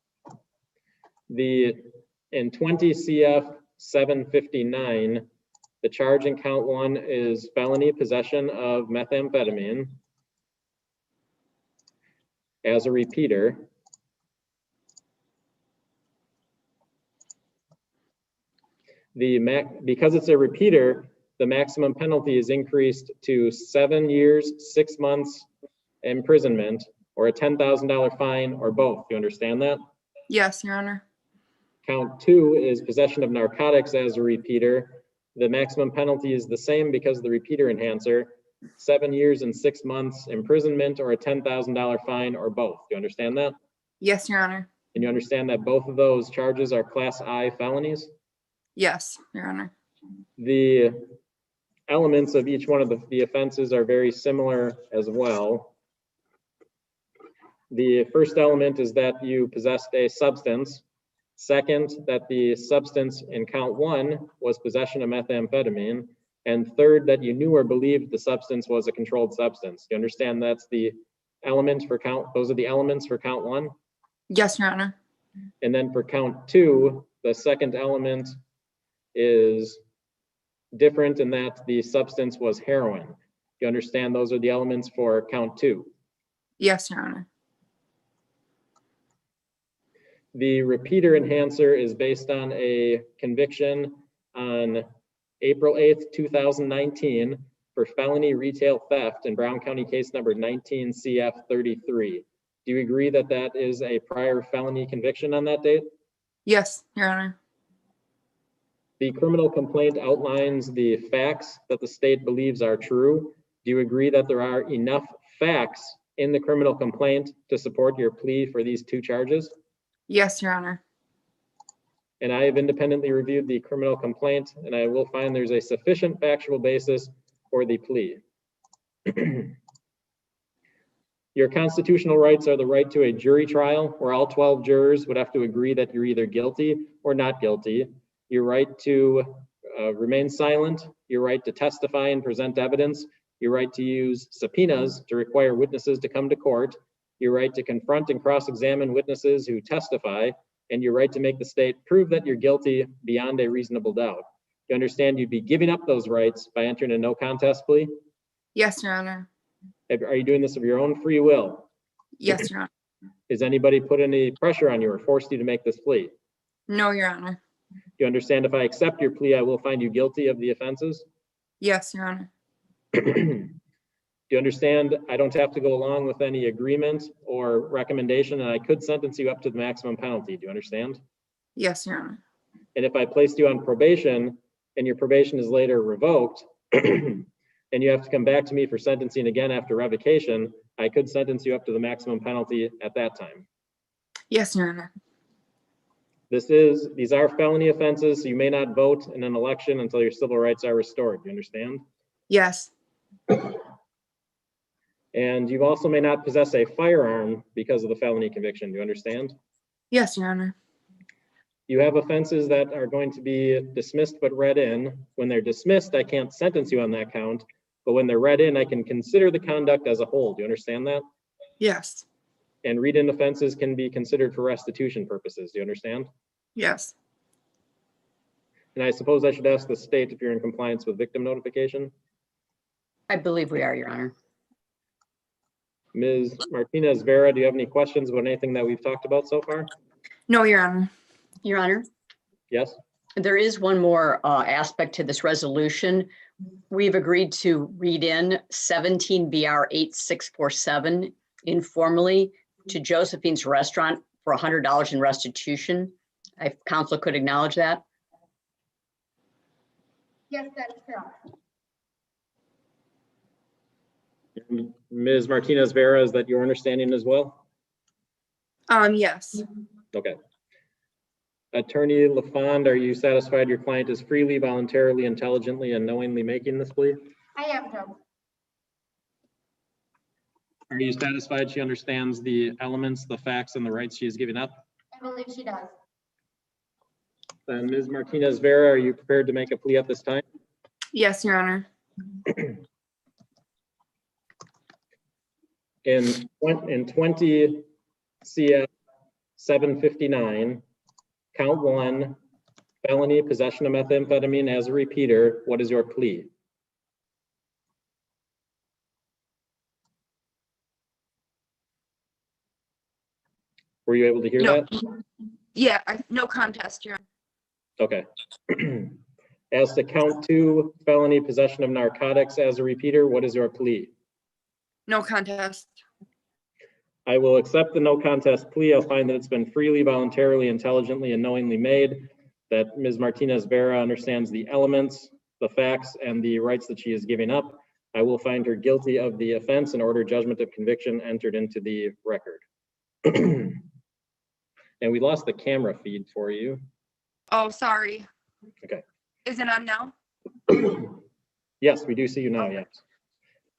In 20 CF 759, the charge in count 1 is felony possession of methamphetamine as a repeater. Because it's a repeater, the maximum penalty is increased to 7 years, 6 months, imprisonment, or a $10,000 fine, or both. Do you understand that? Yes, Your Honor. Count 2 is possession of narcotics as a repeater. The maximum penalty is the same because of the repeater enhancer, 7 years and 6 months imprisonment, or a $10,000 fine, or both. Do you understand that? Yes, Your Honor. And you understand that both of those charges are Class I felonies? Yes, Your Honor. The elements of each one of the offenses are very similar as well. The first element is that you possessed a substance. Second, that the substance in count 1 was possession of methamphetamine. And third, that you knew or believed the substance was a controlled substance. Do you understand that's the element for count, those are the elements for count 1? Yes, Your Honor. And then for count 2, the second element is different in that the substance was heroin. Do you understand those are the elements for count 2? Yes, Your Honor. The repeater enhancer is based on a conviction on April 8th, 2019 for felony retail theft in Brown County case number 19 CF 33. Do you agree that that is a prior felony conviction on that date? Yes, Your Honor. The criminal complaint outlines the facts that the state believes are true. Do you agree that there are enough facts in the criminal complaint to support your plea for these 2 charges? Yes, Your Honor. And I have independently reviewed the criminal complaint, and I will find there's a sufficient factual basis for the plea. Your constitutional rights are the right to a jury trial where all 12 jurors would have to agree that you're either guilty or not guilty. Your right to remain silent, your right to testify and present evidence, your right to use subpoenas to require witnesses to come to court, your right to confront and cross-examine witnesses who testify, and your right to make the state prove that you're guilty beyond a reasonable doubt. You understand you'd be giving up those rights by entering a no contest plea? Yes, Your Honor. Are you doing this of your own free will? Yes, Your Honor. Has anybody put any pressure on you or forced you to make this plea? No, Your Honor. Do you understand if I accept your plea, I will find you guilty of the offenses? Yes, Your Honor. Do you understand I don't have to go along with any agreement or recommendation, and I could sentence you up to the maximum penalty? Do you understand? Yes, Your Honor. And if I placed you on probation and your probation is later revoked and you have to come back to me for sentencing again after revocation, I could sentence you up to the maximum penalty at that time. Yes, Your Honor. These are felony offenses, so you may not vote in an election until your civil rights are restored. Do you understand? Yes. And you also may not possess a firearm because of the felony conviction. Do you understand? Yes, Your Honor. You have offenses that are going to be dismissed but read in. When they're dismissed, I can't sentence you on that count, but when they're read in, I can consider the conduct as a whole. Do you understand that? Yes. And read-in offenses can be considered for restitution purposes. Do you understand? Yes. And I suppose I should ask the state if you're in compliance with victim notification. I believe we are, Your Honor. Ms. Martinez Vera, do you have any questions about anything that we've talked about so far? No, Your Honor. Your Honor, Yes? there is one more aspect to this resolution. We've agreed to read in 17 BR 8647 informally to Josephine's Restaurant for $100 in restitution. If council could acknowledge that. Yes, that's correct. Ms. Martinez Vera, is that your understanding as well? Yes. Okay. Attorney LaFond, are you satisfied your client is freely, voluntarily, intelligently, and knowingly making this plea? I am, Judge. Are you satisfied she understands the elements, the facts, and the rights she is giving up? I believe she does. Then Ms. Martinez Vera, are you prepared to make a plea at this time? Yes, Your Honor. In 20 CF 759, count 1, felony possession of methamphetamine as a repeater, what is your plea? Were you able to hear No. that? Yeah, no contest, Your Honor. Okay. As to count 2, felony possession of narcotics as a repeater, what is your plea? No contest. I will accept the no contest plea. I'll find that it's been freely, voluntarily, intelligently, and knowingly made, that Ms. Martinez Vera understands the elements, the facts, and the rights that she is giving up. I will find her guilty of the offense and order judgment of conviction entered into the record. And we lost the camera feed for you. Oh, sorry. Okay. Is it on now? Yes, we do see you now, yes.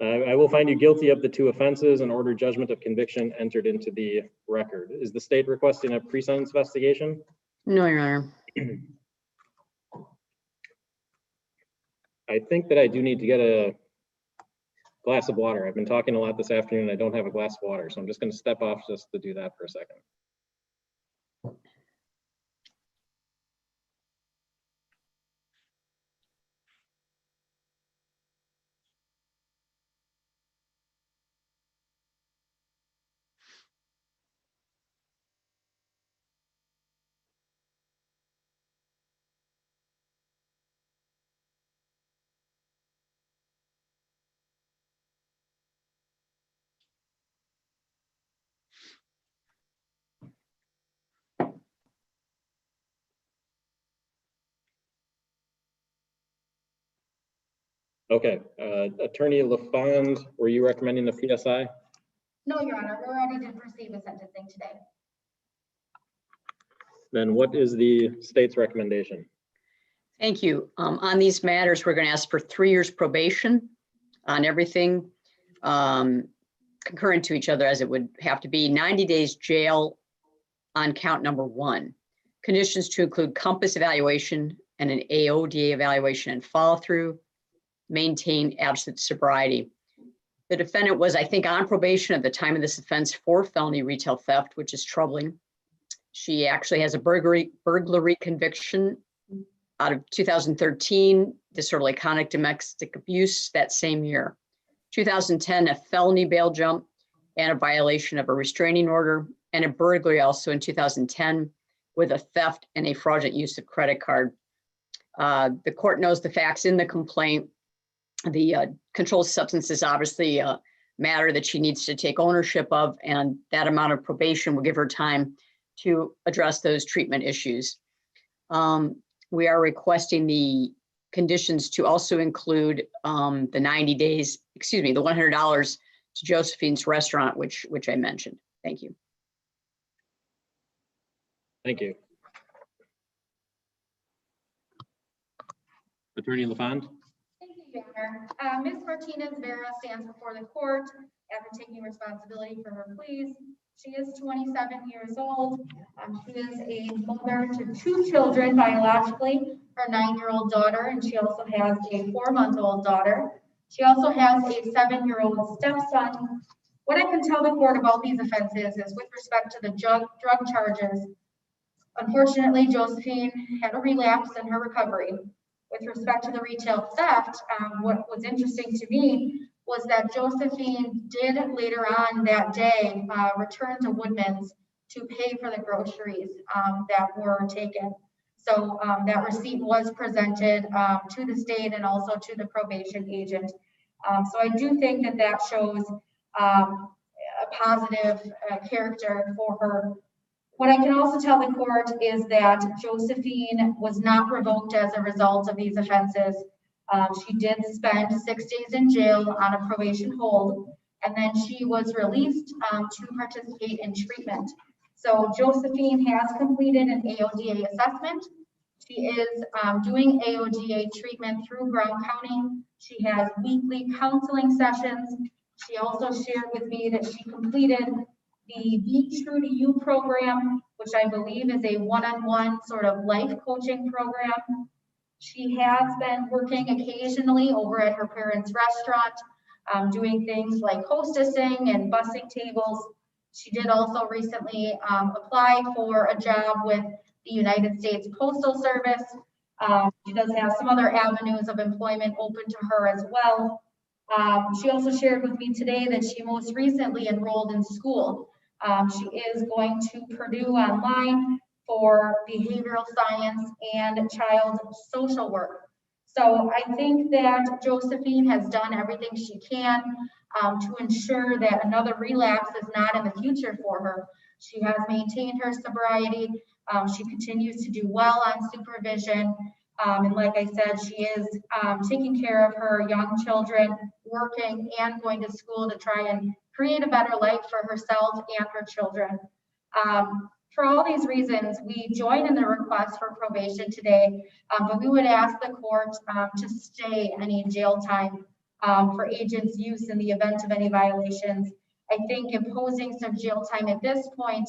I will find you guilty of the 2 offenses and order judgment of conviction entered into the record. Is the state requesting a pre-sentence investigation? No, Your Honor. I think that I do need to get a glass of water. I've been talking a lot this afternoon. I don't have a glass of water, so I'm just going to step off just to do that for a second. Okay, Attorney LaFond, were you recommending the PSI? No, Your Honor, we're ready to proceed with sentencing today. Then what is the state's recommendation? Thank you. On these matters, we're going to ask for 3 years probation on everything, concurrent to each other as it would have to be, 90 days jail on count number 1. Conditions to include COMPASS evaluation and an AODA evaluation and follow through, maintain absolute sobriety. The defendant was, I think, on probation at the time of this offense for felony retail theft, which is troubling. She actually has a burglary conviction out of 2013, disorderly conduct, domestic abuse that same year. 2010, a felony bail jump and a violation of a restraining order, and a burglary also in 2010 with a theft and a fraudulent use of credit card. The court knows the facts in the complaint. The controlled substance is obviously a matter that she needs to take ownership of, and that amount of probation will give her time to address those treatment issues. We are requesting the conditions to also include the 90 days, excuse me, the $100 to Josephine's restaurant, which I mentioned. Thank you. Thank you. Attorney LaFond? Thank you, Your Honor. Ms. Martinez Vera stands before the court after taking responsibility for her pleas. She is 27 years old. She is a mother to 2 children biologically, her 9-year-old daughter, and she also has a 4-month-old daughter. She also has a 7-year-old stepson. What I can tell the court about these offenses is with respect to the drug charges, unfortunately, Josephine had a relapse in her recovery. With respect to the retail theft, what was interesting to me was that Josephine did later on that day return to Woodman's to pay for the groceries that were taken. So that receipt was presented to the state and also to the probation agent. So I do think that that shows a positive character for her. What I can also tell the court is that Josephine was not revoked as a result of these offenses. She did spend 6 days in jail on a probation hold, and then she was released to participate in treatment. So Josephine has completed an AODA assessment. She is doing AODA treatment through Brown County. She has weekly counseling sessions. She also shared with me that she completed the Be True to You program, which I believe is a one-on-one sort of life coaching program. She has been working occasionally over at her parents' restaurant, doing things like hostessing and bussing tables. She did also recently apply for a job with the United States Postal Service. She does have some other avenues of employment open to her as well. She also shared with me today that she most recently enrolled in school. She is going to Purdue online for behavioral science and child social work. So I think that Josephine has done everything she can to ensure that another relapse is not in the future for her. She has maintained her sobriety. She continues to do well on supervision. And like I said, she is taking care of her young children, working and going to school to try and create a better life for herself and her children. For all these reasons, we join in the request for probation today, but we would ask the court to stay any jail time for agents' use in the event of any violations. I think imposing some jail time at this point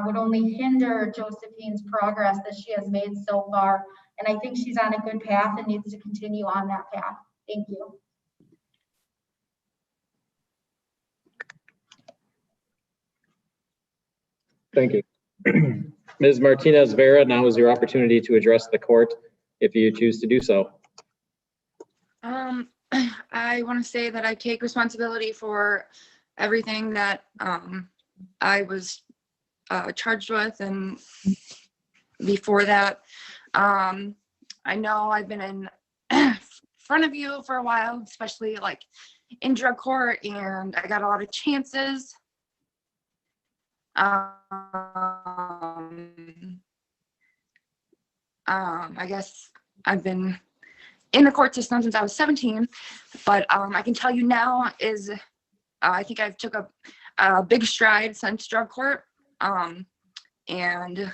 would only hinder Josephine's progress that she has made so far. And I think she's on a good path and needs to continue on that path. Thank you. Thank you. Ms. Martinez Vera, now is your opportunity to address the court if you choose to do so. I want to say that I take responsibility for everything that I was charged with, and before that, I know I've been in front of you for a while, especially like in drug court, and I got a lot of chances. I guess I've been in the court system since I was 17, but I can tell you now is I think I've took a big stride since drug court, and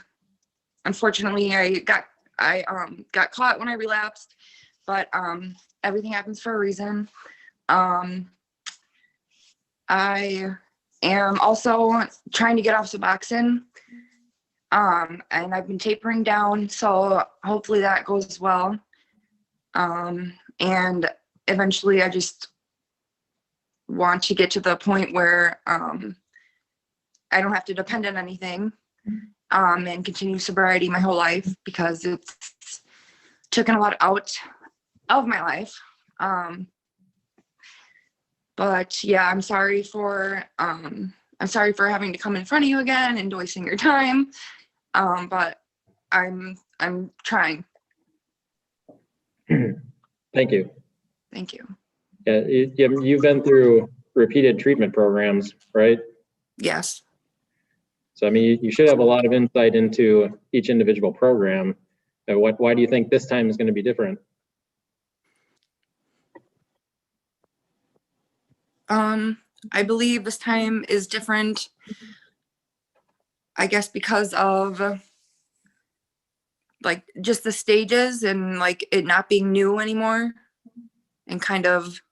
unfortunately I got caught when I relapsed, but everything happens for a reason. I am also trying to get off Suboxone, and I've been tapering down, so hopefully that goes well. And eventually I just want to get to the point where I don't have to depend on anything, and continue sobriety my whole life, because it's taken a lot out of my life. But yeah, I'm sorry for having to come in front of you again and wasting your time. But I'm trying. Thank you. Thank you. Yeah, you've been through repeated treatment programs, right? Yes. So, I mean, you should have a lot of insight into each individual program. Why do you think this time is going to be different? I believe this time is different, I guess, because of like just the stages and like it not being new anymore, and kind of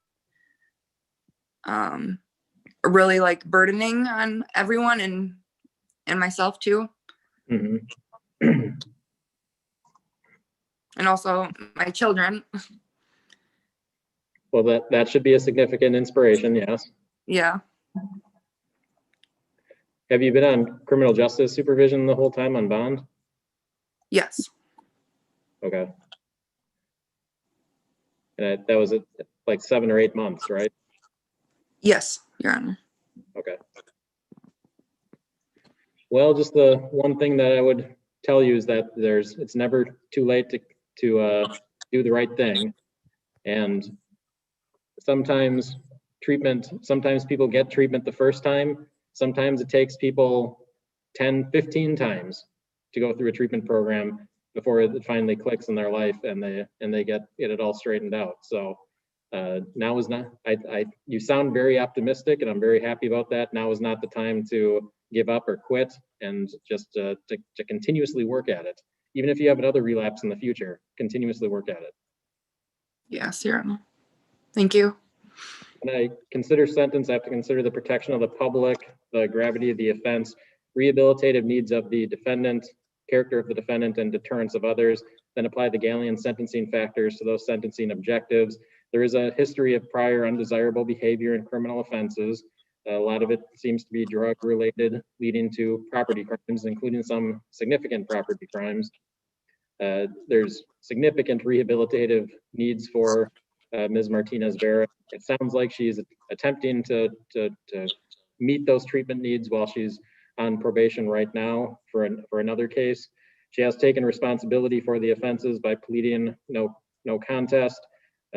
really like burdening on everyone and myself too. Mm-hmm. And also my children. Well, that should be a significant inspiration, yes. Yeah. Have you been on criminal justice supervision the whole time on bond? Yes. Okay. And that was like 7 or 8 months, right? Yes, Your Honor. Okay. Well, just the one thing that I would tell you is that it's never too late to do the right thing. And sometimes people get treatment the first time. Sometimes it takes people 10, 15 times to go through a treatment program before it finally clicks in their life and they get it all straightened out. So now is not, you sound very optimistic and I'm very happy about that. Now is not the time to give up or quit, and just to continuously work at it. Even if you have another relapse in the future, continuously work at it. Yes, Your Honor. Thank you. When I consider sentence, I have to consider the protection of the public, the gravity of the offense, rehabilitative needs of the defendant, character of the defendant, and deterrence of others, then apply the Gallian sentencing factors to those sentencing objectives. There is a history of prior undesirable behavior in criminal offenses. A lot of it seems to be drug related, leading to property crimes, including some significant property crimes. There's significant rehabilitative needs for Ms. Martinez Vera. It sounds like she's attempting to meet those treatment needs while she's on probation right now for another case. She has taken responsibility for the offenses by pleading no no contest.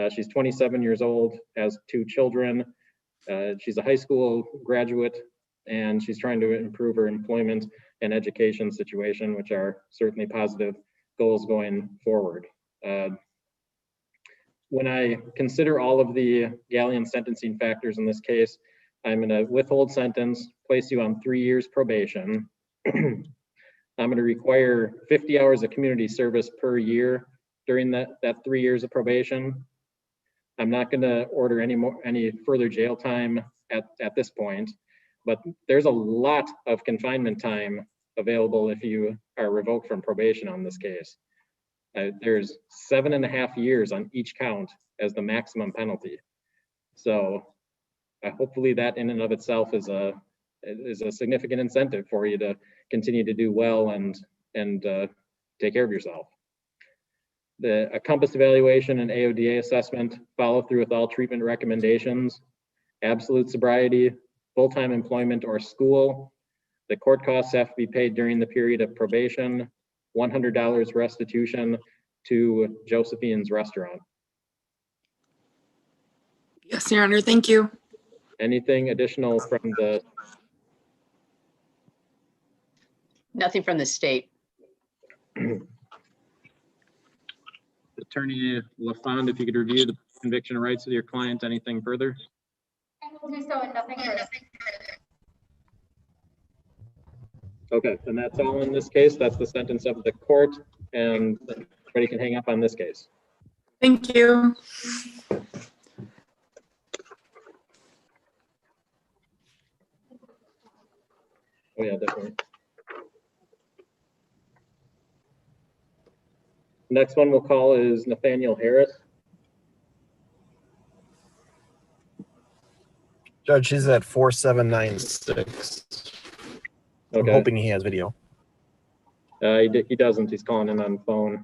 She's 27 years old, has 2 children. She's a high school graduate, and she's trying to improve her employment and education situation, which are certainly positive goals going forward. When I consider all of the Galleon sentencing factors in this case, I'm going to withhold sentence, place you on 3 years probation. I'm going to require 50 hours of community service per year during that 3 years of probation. I'm not going to order any further jail time at this point, but there's a lot of confinement time available if you are revoked from probation on this case. There's 7.5 years on each count as the maximum penalty. So hopefully that in and of itself is a significant incentive for you to continue to do well and take care of yourself. A COMPASS evaluation and AODA assessment, follow through with all treatment recommendations, absolute sobriety, full-time employment or school. The court costs have to be paid during the period of probation, $100 restitution to Josephine's Restaurant. Yes, Your Honor, thank you. Anything additional from the? Nothing from the state. Attorney LaFond, if you could review the conviction rights of your client, anything further? I will do so and nothing further. Okay, and that's all in this case. That's the sentence of the court, and everybody can hang up on this case. Thank you. Oh yeah, definitely. Next one we'll call is Nathaniel Harris. Judge, he's at 4796. I'm Okay. hoping he has video. He doesn't. He's calling in on phone.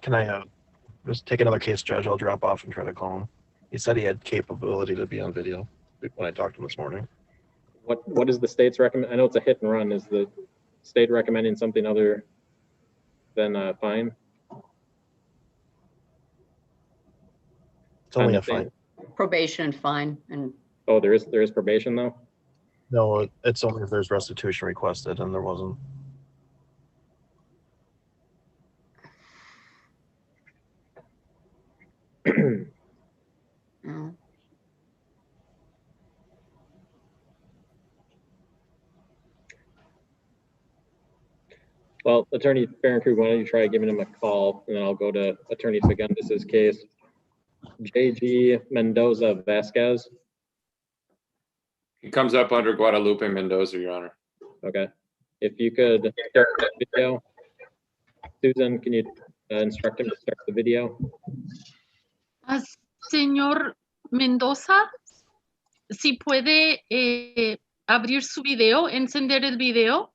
Can I just take another case, Judge? I'll drop off and try to call him. He said he had capability to be on video when I talked to him this morning. What is the state's recommend? I know it's a hit and run. Is the state recommending something other than fine? It's only a fine. Probation and fine. And Oh, there is probation though? No, it's only if there's restitution requested, and there wasn't. no. Well, Attorney Fahrenkrug, why don't you try giving him a call, and then I'll go to Attorney Segundis' case. JG Mendoza Vasquez. He comes up under Guadalupe Mendoza, Your Honor. Okay. If you could start that video. Susan, can you instruct him to start the video? Señor Mendoza, si puede abrir su video, encender el video.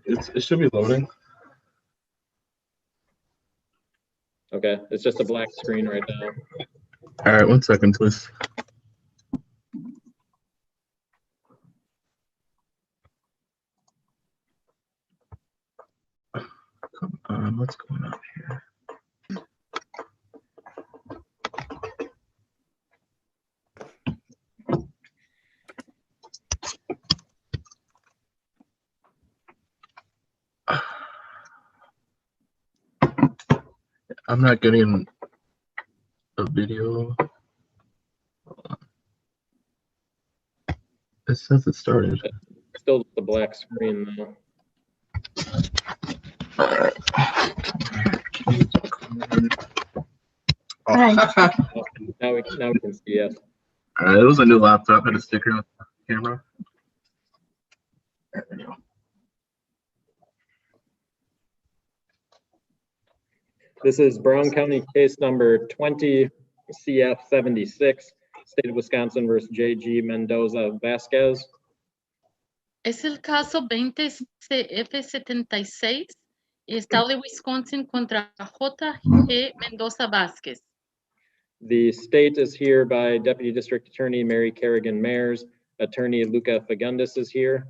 It should be loading. Okay, it's just a black screen right now. All right, 1 second, please. Come on, what's going on here? I'm not getting a video. It says it started. Still the black screen though. Now we can see, yes. All right, it was a new laptop, had a sticker on the camera. There we go. This is Brown County case number 20 CF 76, State of Wisconsin versus JG Mendoza Vasquez. Es el caso 20CF76, Estado de Wisconsin contra JG Mendoza Vázquez. The state is here by Deputy District Attorney Mary Kerrigan Mayers. Attorney Luca Fagundes is here.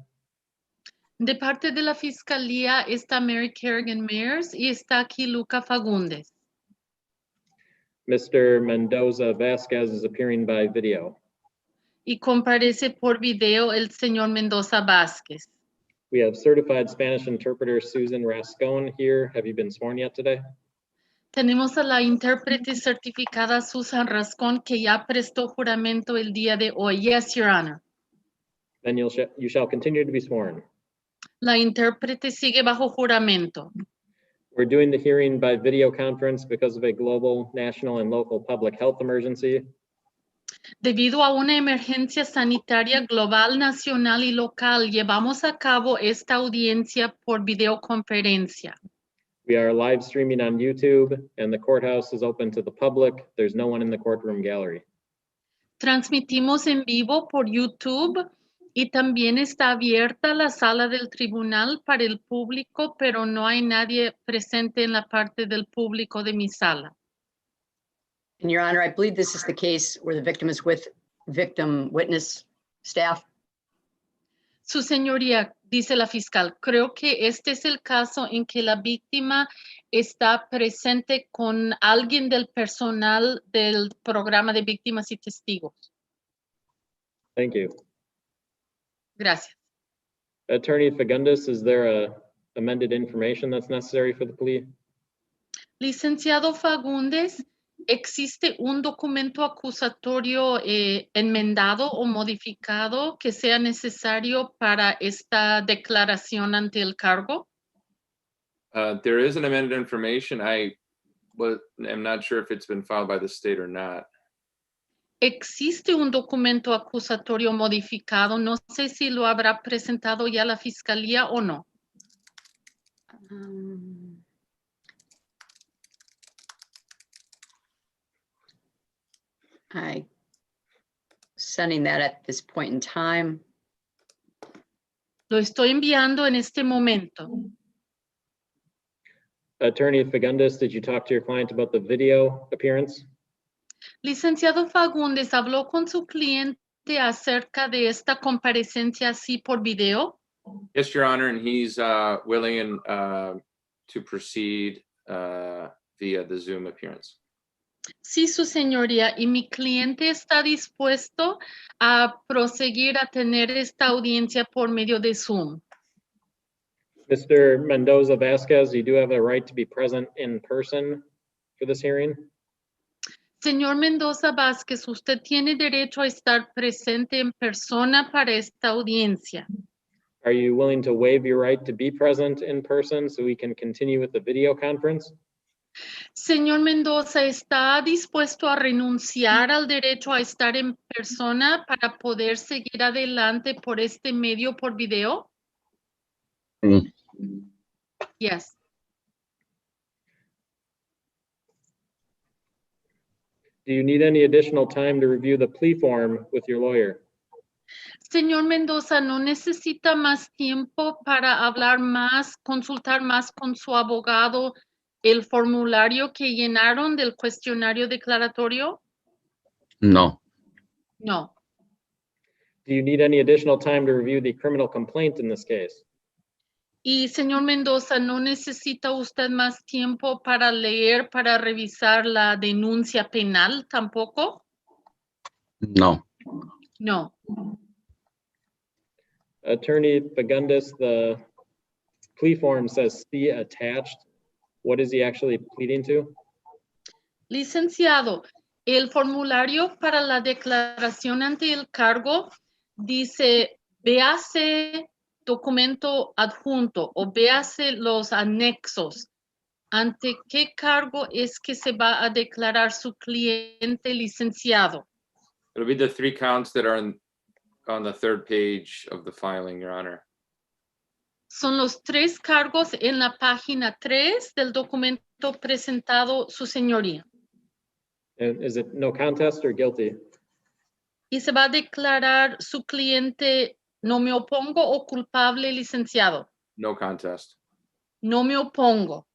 De parte de la Fiscalía está Mary Kerrigan Mayers y está aquí Luca Fagundes. Mr. Mendoza Vasquez is appearing by video. Y comparece por video el señor Mendoza Vázquez. We have certified Spanish interpreter Susan Rascon here. Have you been sworn yet today? Tenemos a la intérprete certificada Susan Rascón que ya prestó juramento el día de hoy. Yes, Your Honor. Then you shall continue to be sworn. La intérprete sigue bajo juramento. We're doing the hearing by video conference because of a global, national, and local public health emergency. Debido a una emergencia sanitaria global, nacional y local, llevamos a cabo esta audiencia por videoconferencia. We are live streaming on YouTube, and the courthouse is open to the public. There's no one in the courtroom gallery. Transmitimos en vivo por YouTube y también está abierta la sala del tribunal para el público, pero no hay nadie presente en la parte del público de mi sala. And Your Honor, I believe this is the case where the victim is with victim witness staff. Su señoría, dice la fiscal, creo que este es el caso en que la víctima está presente con alguien del personal del programa de víctimas y testigos. Thank you. Gracias. Attorney Fagundes, is there a amended information that's necessary for the plea? Licenciado Fagundes, ¿existe un documento acusatorio enmendado o modificado que sea necesario para esta declaración ante el cargo? There is an amended information. I'm not sure if it's been filed by the state or not. ¿Existe un documento acusatorio modificado? No sé si lo habrá presentado ya la fiscalía o no. I'm sending that at this point in time. Lo estoy enviando en este momento. Attorney Fagundes, did you talk to your client about the video appearance? Licenciado Fagundes, ¿habló con su cliente acerca de esta comparecencia así por video? Yes, Your Honor, and he's willing to proceed via the Zoom appearance. Sí, su señoría, y mi cliente está dispuesto a proseguir a tener esta audiencia por medio de Zoom. Mr. Mendoza Vasquez, you do have a right to be present in person for this hearing. Señor Mendoza Vázquez, usted tiene derecho a estar presente en persona para esta audiencia. Are you willing to waive your right to be present in person so we can continue with the video conference? Señor Mendoza, ¿está dispuesto a renunciar al derecho a estar en persona para poder seguir adelante por este medio por video? Sí. Yes. Do you need any additional time to review the plea form with your lawyer? Señor Mendoza, ¿no necesita más tiempo para hablar más, consultar más con su abogado el formulario que llenaron del cuestionario declaratorio? No. No. Do you need any additional time to review the criminal complaint in this case? Y señor Mendoza, ¿no necesita usted más tiempo para leer, para revisar la denuncia penal tampoco? No. No. Attorney Fagundes, the plea form says C attached. What is he actually pleading to? Licenciado, el formulario para la declaración ante el cargo dice, véase documento adjunto o véase los anexos. ¿Ante qué cargo es que se va a declarar su cliente, licenciado? It'll be the 3 counts that are on the 3rd page of the filing, Your Honor. Son los 3 cargos en la página 3 del documento presentado, su señoría. And is it no contest or guilty? Y se va a declarar su cliente, no me opongo o culpable, licenciado. No contest. No me opongo.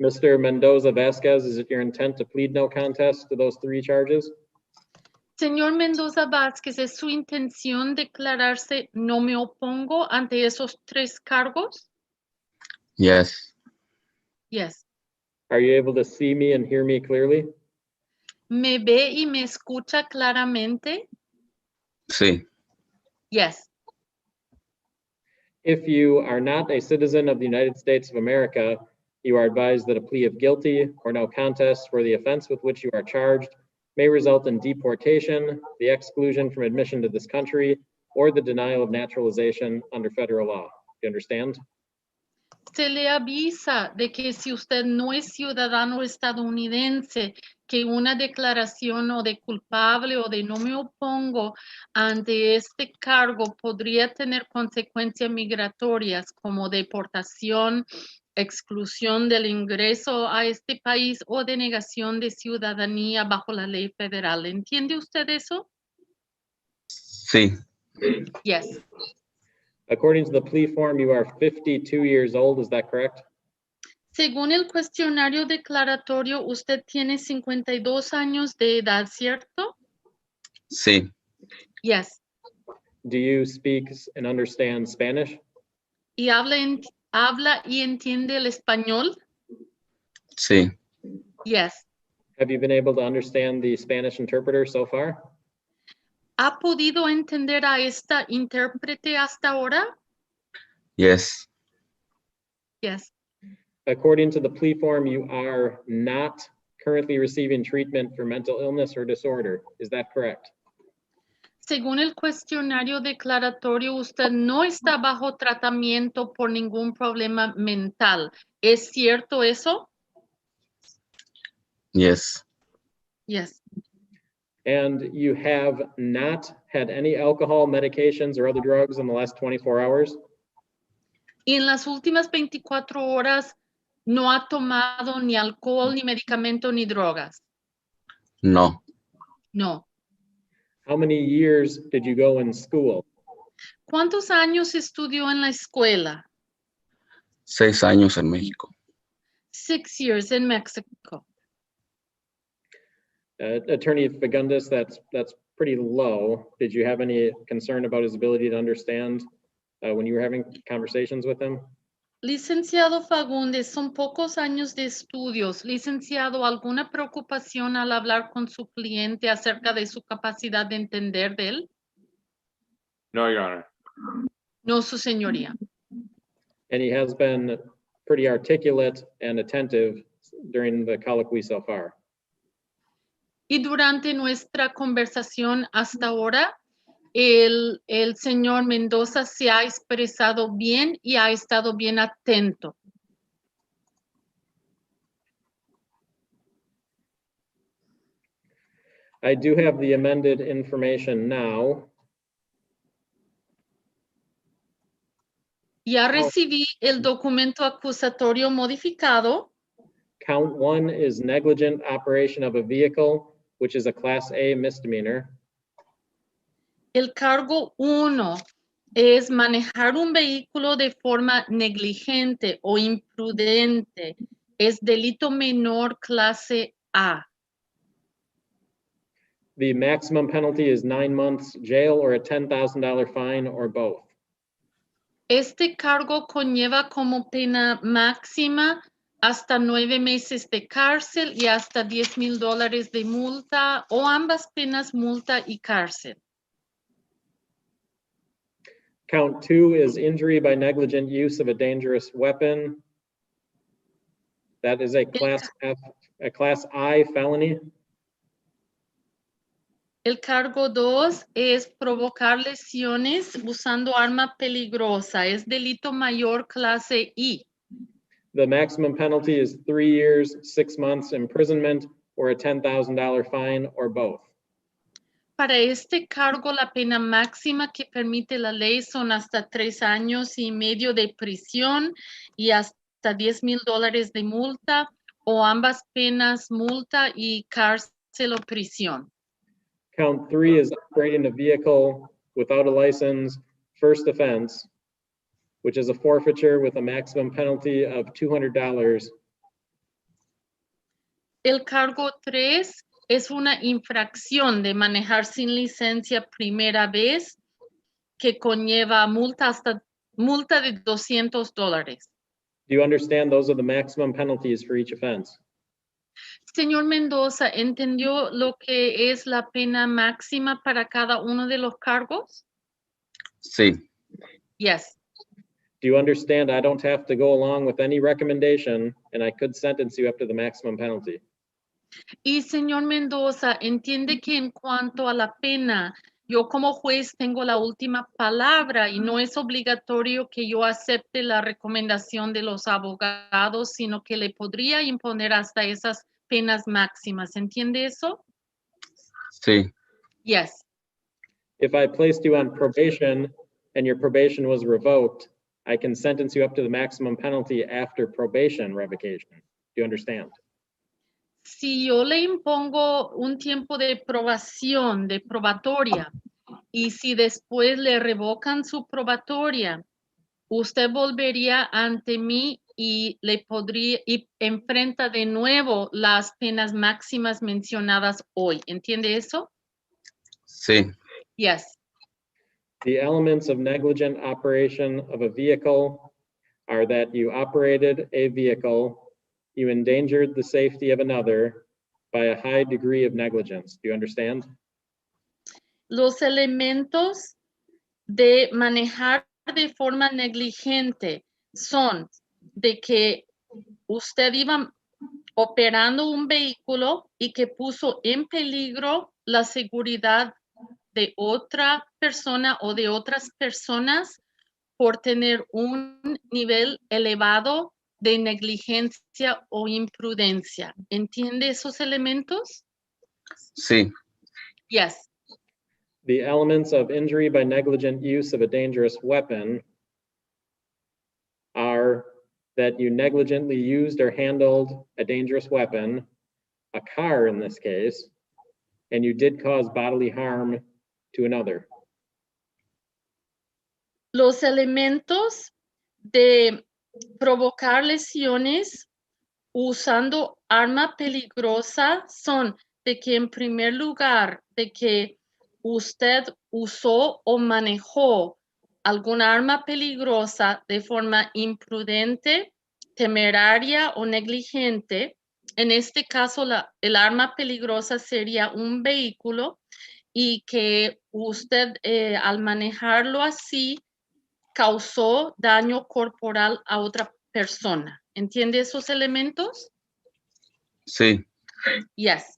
Mr. Mendoza Vasquez, is it your intent to plead no contest to those 3 charges? Señor Mendoza Vázquez, ¿es su intención declararse no me opongo ante esos 3 cargos? Yes. Yes. Are you able to see me and hear me clearly? ¿Me ve y me escucha claramente? Sí. Yes. If you are not a citizen of the United States of America, you are advised that a plea of guilty or no contest for the offense with which you are charged may result in deportation, the exclusion from admission to this country, or the denial of naturalization under federal law. Do you understand? Se le avisa de que si usted no es ciudadano estadounidense, que una declaración o de culpable o de no me opongo ante este cargo podría tener consecuencias migratorias como deportación, exclusión del ingreso a este país o denegación de ciudadanía bajo la ley federal. ¿Entiende usted eso? Sí. Yes. According to the plea form, you are 52 years old, is that correct? Según el cuestionario declaratorio, usted tiene 52 años de edad, ¿cierto? Sí. Yes. Do you speak and understand Spanish? ¿Y habla y entiende el español? Sí. Yes. Have you been able to understand the Spanish interpreter so far? ¿Ha podido entender a esta intérprete hasta ahora? Yes. Yes. According to the plea form, you are not currently receiving treatment for mental illness or disorder. Is that correct? Según el cuestionario declaratorio, usted no está bajo tratamiento por ningún problema mental. ¿Es cierto eso? Yes. Yes. And you have not had any alcohol, medications, or other drugs in the last 24 hours? Y en las últimas 24 horas no ha tomado ni alcohol, ni medicamento, ni drogas. No. No. How many years did you go in school? ¿Cuántos años estudió en la escuela? 6 años en México. 6 years in Mexico. Attorney Fagundes, that's pretty low. Did you have any concern about his ability to understand when you were having conversations with him? Licenciado Fagundes, son pocos años de estudios. Licenciado, ¿alguna preocupación al hablar con su cliente acerca de su capacidad de entender de él? No, Your Honor. No, su señoría. And he has been pretty articulate and attentive during the colloquy so far. Y durante nuestra conversación hasta ahora, el señor Mendoza se ha expresado bien y ha estado bien atento. I do have the amended information now. Ya recibí el documento acusatorio modificado. Count 1 is negligent operation of a vehicle, which is a Class A misdemeanor. El cargo 1 es manejar un vehículo de forma negligente o imprudente. Es delito menor clase A. The maximum penalty is 9 months jail or a $10,000 fine or both. Este cargo conlleva como pena máxima hasta 9 meses de cárcel y hasta $10,000 de multa o ambas penas, multa y cárcel. Count 2 is injury by negligent use of a dangerous weapon. That is a Class I felony. El cargo 2 es provocar lesiones usando arma peligrosa. Es delito mayor clase I. The maximum penalty is 3 years, 6 months imprisonment or a $10,000 fine or both. Para este cargo, la pena máxima que permite la ley son hasta 3 años y medio de prisión y hasta $10,000 de multa o ambas penas, multa y cárcel o prisión. Count 3 is operating a vehicle without a license, first offense, which is a forfeiture with a maximum penalty of $200 El cargo 3 es una infracción de manejar sin licencia primera vez que conlleva multa de $200. Do you understand those are the maximum penalties for each offense? Señor Mendoza, ¿entendió lo que es la pena máxima para cada uno de los cargos? Sí, Yes. Do you understand I don't have to go along with any recommendation and I could sentence you up to the maximum penalty? Y señor Mendoza, ¿entiende que en cuanto a la pena, yo como juez tengo la última palabra y no es obligatorio que yo acepte la recomendación de los abogados, sino que le podría imponer hasta esas penas máximas? ¿Entiende eso? sí, Yes. If I placed you on probation and your probation was revoked, I can sentence you up to the maximum penalty after probation revocation. Do you understand? Si yo le impongo un tiempo de probación, de probatoria, y si después le revocan su probatoria, usted volvería ante mí y le podría, y enfrenta de nuevo las penas máximas mencionadas hoy. ¿Entiende eso? sí, Yes. The elements of negligent operation of a vehicle are that you operated a vehicle, you endangered the safety of another by a high degree of negligence. Do you understand? Los elementos de manejar de forma negligente son de que usted iba operando un vehículo y que puso en peligro la seguridad de otra persona o de otras personas por tener un nivel elevado de negligencia o imprudencia. ¿Entiende esos elementos? sí, Yes. The elements of injury by negligent use of a dangerous weapon are that you negligently used or handled a dangerous weapon, a car in this case, and you did cause bodily harm to another. Los elementos de provocar lesiones usando arma peligrosa son de que en primer lugar, de que usted usó o manejó alguna arma peligrosa de forma imprudente, temeraria o negligente. En este caso, el arma peligrosa sería un vehículo y que usted al manejarlo así causó daño corporal a otra persona. ¿Entiende esos elementos? sí, Yes.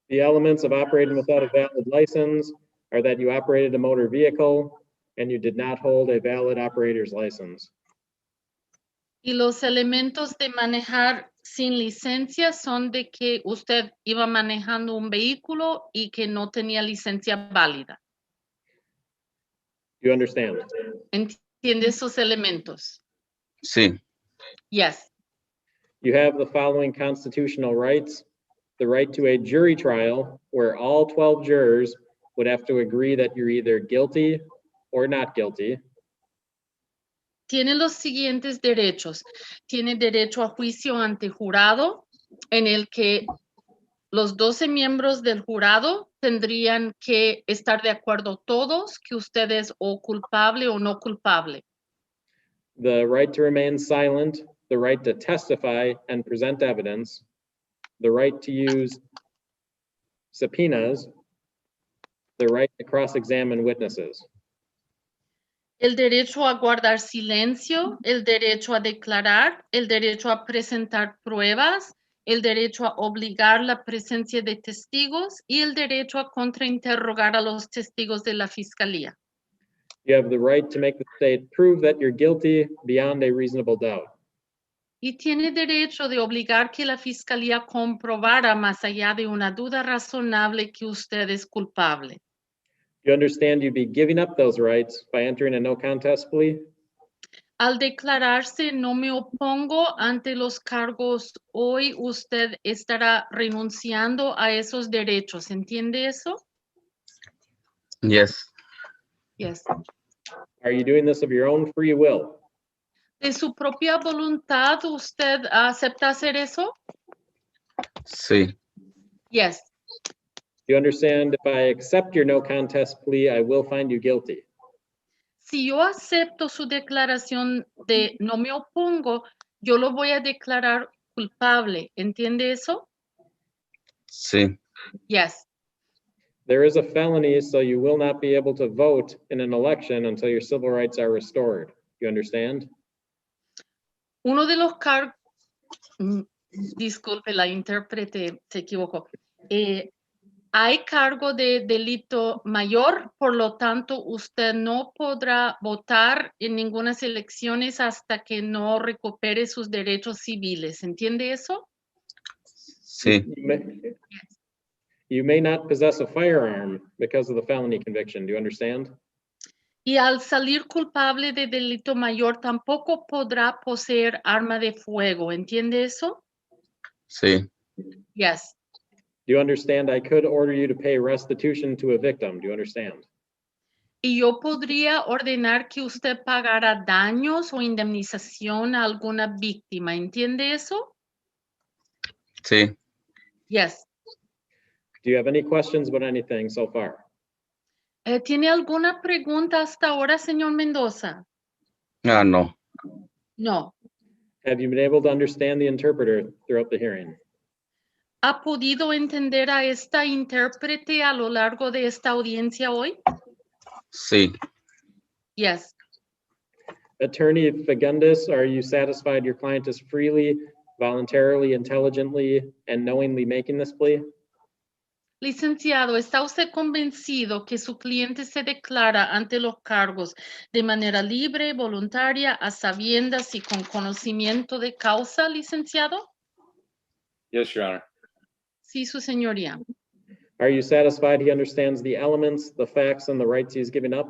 The elements of operating without a valid license are that you operated a motor vehicle and you did not hold a valid operator's license. Y los elementos de manejar sin licencia son de que usted iba manejando un vehículo y que no tenía licencia válida. Do you understand? ¿Entiende esos elementos? sí, Yes. You have the following constitutional rights: the right to a jury trial where all 12 jurors would have to agree that you're either guilty or not guilty. Tiene los siguientes derechos. Tiene derecho a juicio ante jurado, en el que los 12 miembros del jurado tendrían que estar de acuerdo todos que usted es o culpable o no culpable. The right to remain silent, the right to testify and present evidence, the right to use subpoenas, the right to cross-examine witnesses. El derecho a guardar silencio, el derecho a declarar, el derecho a presentar pruebas, el derecho a obligar la presencia de testigos y el derecho a contrainterrogar a los testigos de la fiscalía. You have the right to make the state prove that you're guilty beyond a reasonable doubt. Y tiene derecho de obligar que la fiscalía comprobara más allá de una duda razonable que usted es culpable. You understand you'd be giving up those rights by entering a no contest plea? Al declararse no me opongo ante los cargos, hoy usted estará renunciando a esos derechos. ¿Entiende eso? yes, Yes. Are you doing this of your own free will? ¿De su propia voluntad usted acepta hacer eso? Sí, Do Yes. you understand if I accept your no contest plea, I will find you guilty? Si yo acepto su declaración de no me opongo, yo lo voy a declarar culpable. ¿Entiende eso? sí, Yes. There is a felony, so you will not be able to vote in an election until your civil rights are restored. You understand? Uno de los cargos, disculpe, la intérprete se equivocó. Hay cargo de delito mayor, por lo tanto, usted no podrá votar en ninguna elecciones hasta que no recupere sus derechos civiles. ¿Entiende eso? sí, You may not possess a firearm because of the felony conviction. Do you understand? Y al salir culpable de delito mayor, tampoco podrá poseer arma de fuego. ¿Entiende eso? sí, Yes. Do you understand I could order you to pay restitution to a victim? Do you understand? Y yo podría ordenar que usted pagara daños o indemnización a alguna víctima. ¿Entiende eso? sí. Yes. Do you have any questions about anything so far? ¿Tiene alguna pregunta hasta ahora, señor Mendoza? Ah, no. No. Have you been able to understand the interpreter throughout the hearing? ¿Ha podido entender a esta intérprete a lo largo de esta audiencia hoy? Sí, Yes. Attorney Fagundes, are you satisfied your client is freely, voluntarily, intelligently, and knowingly making this plea? Licenciado, ¿está usted convencido que su cliente se declara ante los cargos de manera libre, voluntaria, a sabiendas y con conocimiento de causa, licenciado? Yes, Your Honor. Sí, su señoría. Are you satisfied he understands the elements, the facts, and the rights he's giving up?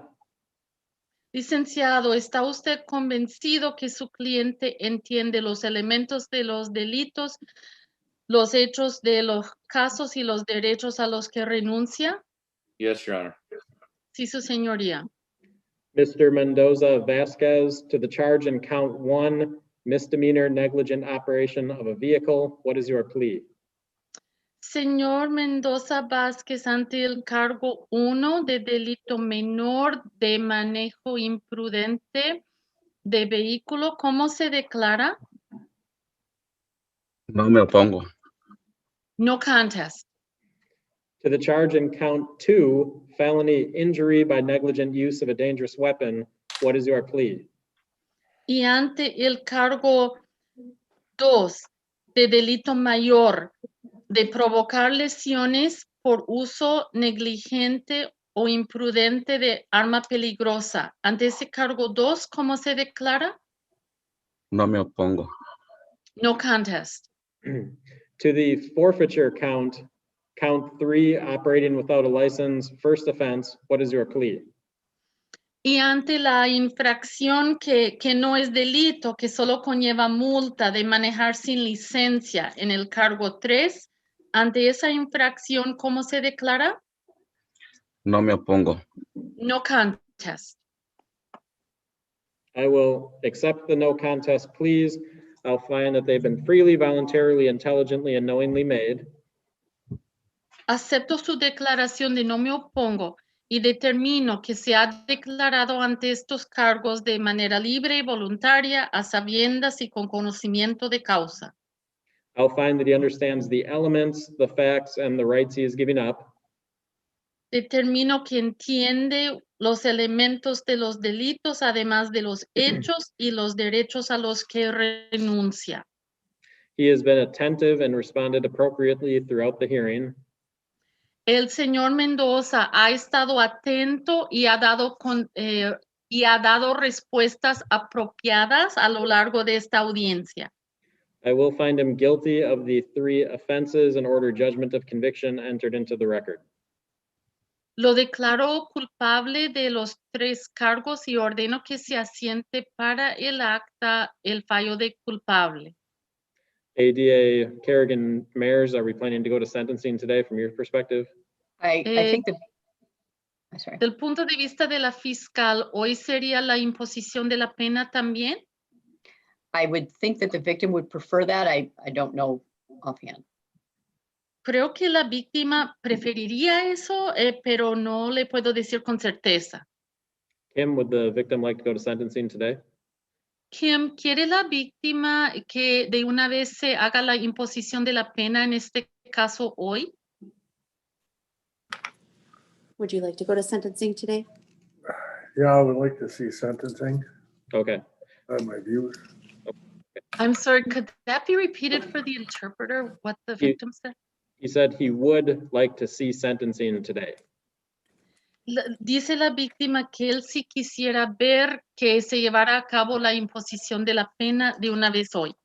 Licenciado, ¿está usted convencido que su cliente entiende los elementos de los delitos, los hechos de los casos y los derechos a los que renuncia? Yes, Your Honor. Sí, su señoría. Mr. Mendoza Vasquez, to the charge in count 1, misdemeanor negligent operation of a vehicle. What is your plea? Señor Mendoza Vázquez, ante el cargo 1 de delito menor de manejo imprudente de vehículo, ¿cómo se declara? no me opongo. No contest. To the charge in count 2, felony injury by negligent use of a dangerous weapon. What is your plea? Y ante el cargo 2 de delito mayor de provocar lesiones por uso negligente o imprudente de arma peligrosa. Ante ese cargo 2, ¿cómo se declara? No me opongo. No contest. To the forfeiture count, count 3, operating without a license, first offense. What is your plea? Y ante la infracción que no es delito, que solo conlleva multa de manejar sin licencia en el cargo 3, ante esa infracción, ¿cómo se declara? No me opongo. No contest. I will accept the no contest pleas. I'll find that they've been freely, voluntarily, intelligently, and knowingly made. Acepto su declaración de no me opongo y determino que se ha declarado ante estos cargos de manera libre y voluntaria, a sabiendas y con conocimiento de causa. I'll find that he understands the elements, the facts, and the rights he is giving up. Determino que entiende los elementos de los delitos, además de los hechos y los derechos a los que renuncia. He has been attentive and responded appropriately throughout the hearing. El señor Mendoza ha estado atento y ha dado respuestas apropiadas a lo largo de esta audiencia. I will find him guilty of the 3 offenses and order judgment of conviction entered into the record. Lo declaró culpable de los 3 cargos y ordeno que se asiente para el acta el fallo de culpable. ADA Kerrigan Mayers, are we planning to go to sentencing today from your perspective? I think the, I'm sorry. Del punto de vista de la fiscal, ¿hoy sería la imposición de la pena también? I would think that the victim would prefer that. I don't know offhand. Creo que la víctima preferiría eso, pero no le puedo decir con certeza. Kim, would the victim like to go to sentencing today? Kim, ¿quiere la víctima que de una vez se haga la imposición de la pena en este caso hoy? Would you like to go to sentencing today? Yeah, I would like to see sentencing. Okay. I have my views. I'm sorry, could that be repeated for the interpreter, what the victim said? He said he would like to see sentencing today. Dice la víctima que él sí quisiera ver que se llevara a cabo la imposición de la pena de una vez hoy.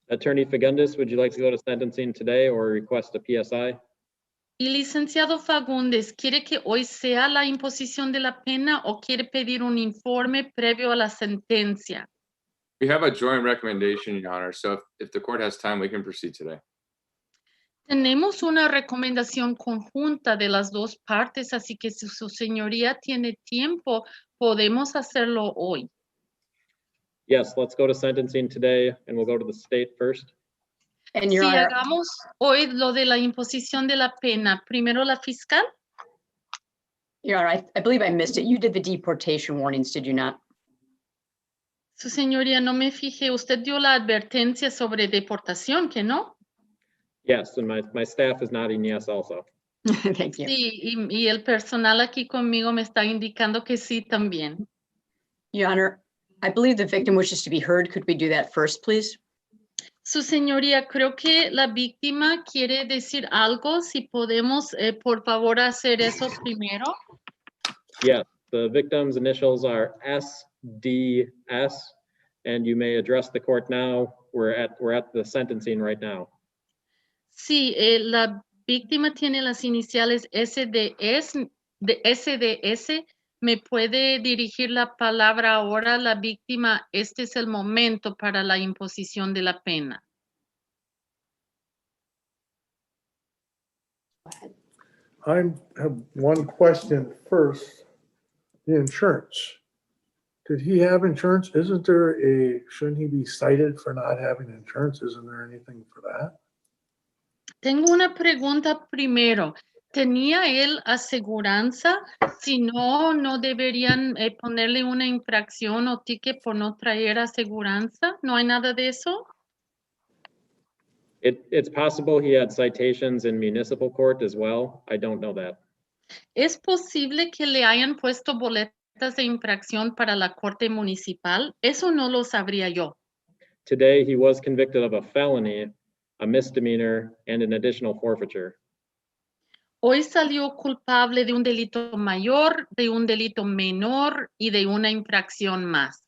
Attorney Fagundes, would you like to go to sentencing today or request a PSI? Y licenciado Fagundes, ¿quiere que hoy sea la imposición de la pena o quiere pedir un informe previo a la sentencia? We have a joint recommendation, Your Honor, so if the court has time, we can proceed today. Tenemos una recomendación conjunta de las dos partes, así que si su señoría tiene tiempo, podemos hacerlo hoy. Yes, let's go to sentencing today and we'll go to the state first. And Si Your Honor, hagamos hoy lo de la imposición de la pena, primero la fiscal. Your Honor, I believe I missed it. You did the deportation warnings, did you not? Su señoría, no me fijé, usted dio la advertencia sobre deportación, ¿que no? Yes, and my staff is nodding yes also. Thank you. Sí, y el personal aquí conmigo me está indicando que sí también. Your Honor, I believe the victim wishes to be heard. Could we do that first, please? Su señoría, creo que la víctima quiere decir algo. Si podemos, por favor, hacer eso primero. Yes, the victim's initials are SDS, and you may address the court now. We're at the sentencing right now. Sí, la víctima tiene las iniciales SDS. ¿Me puede dirigir la palabra ahora la víctima? Este es el momento para la imposición de la pena. I have one question first. The insurance. Did he have insurance? Shouldn't he be cited for not having insurance? Isn't there anything for that? Tengo una pregunta primero. ¿Tenía él aseguranza? Si no, ¿no deberían ponerle una infracción o ticket por no traer aseguranza? ¿No hay nada de eso? It's possible he had citations in municipal court as well. I don't know that. ¿Es posible que le hayan puesto boletas de infracción para la corte municipal? Eso no lo sabría yo. Today, he was convicted of a felony, a misdemeanor, and an additional forfeiture. Hoy salió culpable de un delito mayor, de un delito menor y de una infracción más.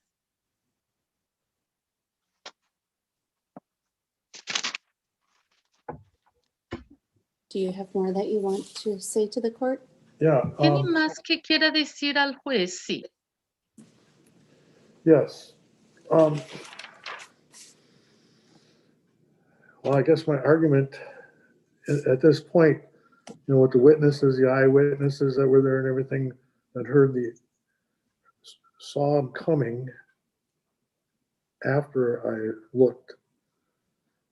Do you have more that you want to say to the court? Yeah. ¿Tiene más que quiera decir al juez? Sí. Yes. Well, I guess my argument at this point, with the witnesses, the eyewitnesses that were there and everything that saw him coming after I looked,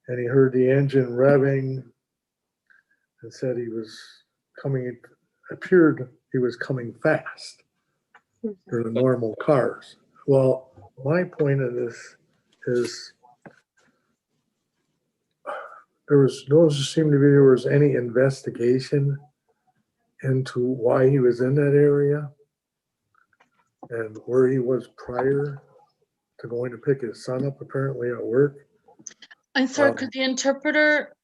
and he heard the engine revving and said he was coming, appeared he was coming fast for the normal cars. Well, my point of this is there was any investigation into why he was in that area and where he was prior to going to pick his son up apparently at work. I'm sorry, could the interpreter,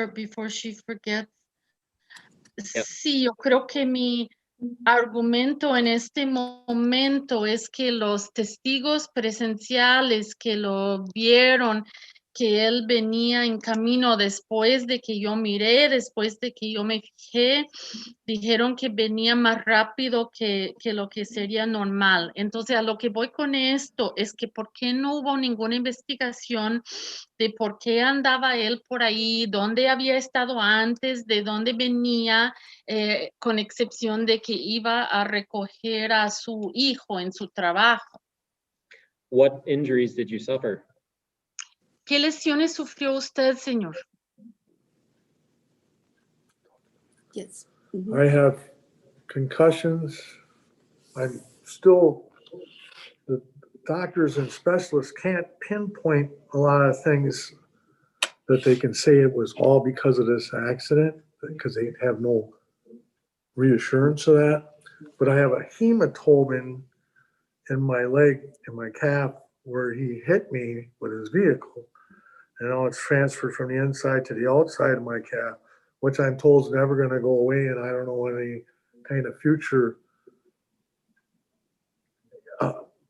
before she forgets? Yep. Sí, yo creo que mi argumento en este momento es que los testigos presenciales que lo vieron, que él venía en camino después de que yo miré, después de que yo me fijé, dijeron que venía más rápido que lo que sería normal. Entonces, a lo que voy con esto es que ¿por qué no hubo ninguna investigación de por qué andaba él por ahí, dónde había estado antes, de dónde venía, con excepción de que iba a recoger a su hijo en su trabajo? What injuries did you suffer? ¿Qué lesiones sufrió usted, señor? Yes. I have concussions. I'm still, the doctors and specialists can't pinpoint a lot of things that they can say it was all because of this accident, because they have no reassurance of that. But I have a hematoma in my leg, in my calf, where he hit me with his vehicle. And now it's transferred from the inside to the outside of my calf, which I'm told is never going to go away. And I don't know any kind of future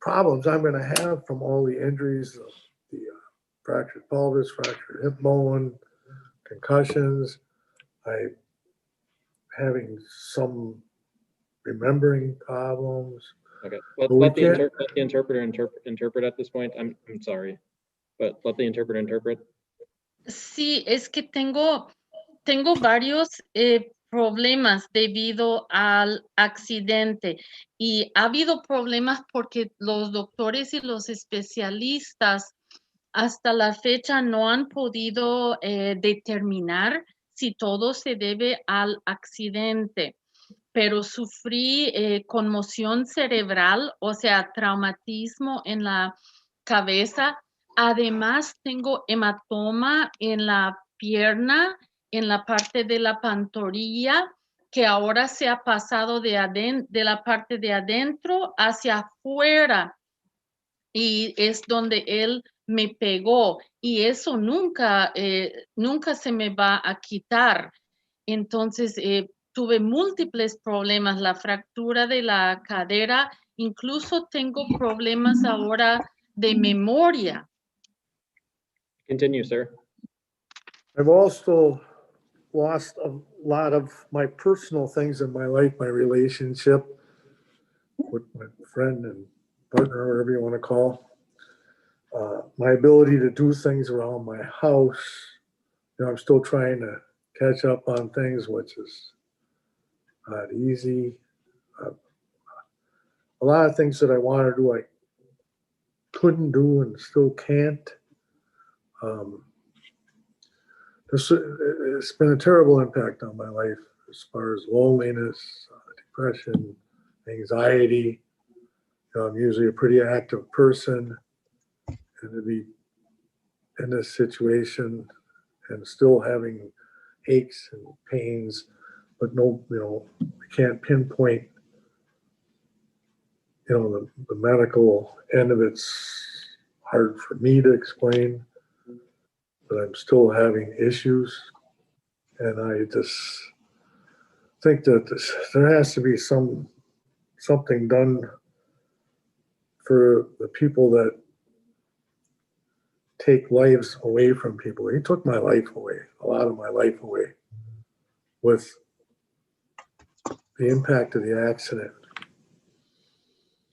problems I'm going to have from all the injuries, the fractured pelvis, fractured hip bone, concussions. I'm having some remembering problems. Okay, But let we the can't- interpreter interpret at this point. I'm sorry, but let the interpreter interpret. Sí, es que tengo varios problemas debido al accidente y ha habido problemas porque los doctores y los especialistas hasta la fecha no han podido determinar si todo se debe al accidente, pero sufrí conmoción cerebral, o sea, traumatismo en la cabeza. Además, tengo hematoma en la pierna, en la parte de la pantorrilla, que ahora se ha pasado de la parte de adentro hacia afuera. Y es donde él me pegó. Y eso nunca se me va a quitar. Entonces, tuve múltiples problemas, la fractura de la cadera, incluso tengo problemas ahora de memoria. Continue, sir. I've also lost a lot of my personal things in my life, my relationship with my friend and partner, whatever you want to call. My ability to do things around my house. You know, I'm still trying to catch up on things, which is not easy. A lot of things that I want to do, I couldn't do and still can't. It's been a terrible impact on my life as far as loneliness, depression, anxiety. You know, I'm usually a pretty active person, and to be in this situation and still having aches and pains, but no, you know, I can't pinpoint, you know, the medical end of it's hard for me to explain, but I'm still having issues. And I just think that there has to be something done for the people that take lives away from people. He took my life away, a lot of my life away, with the impact of the accident.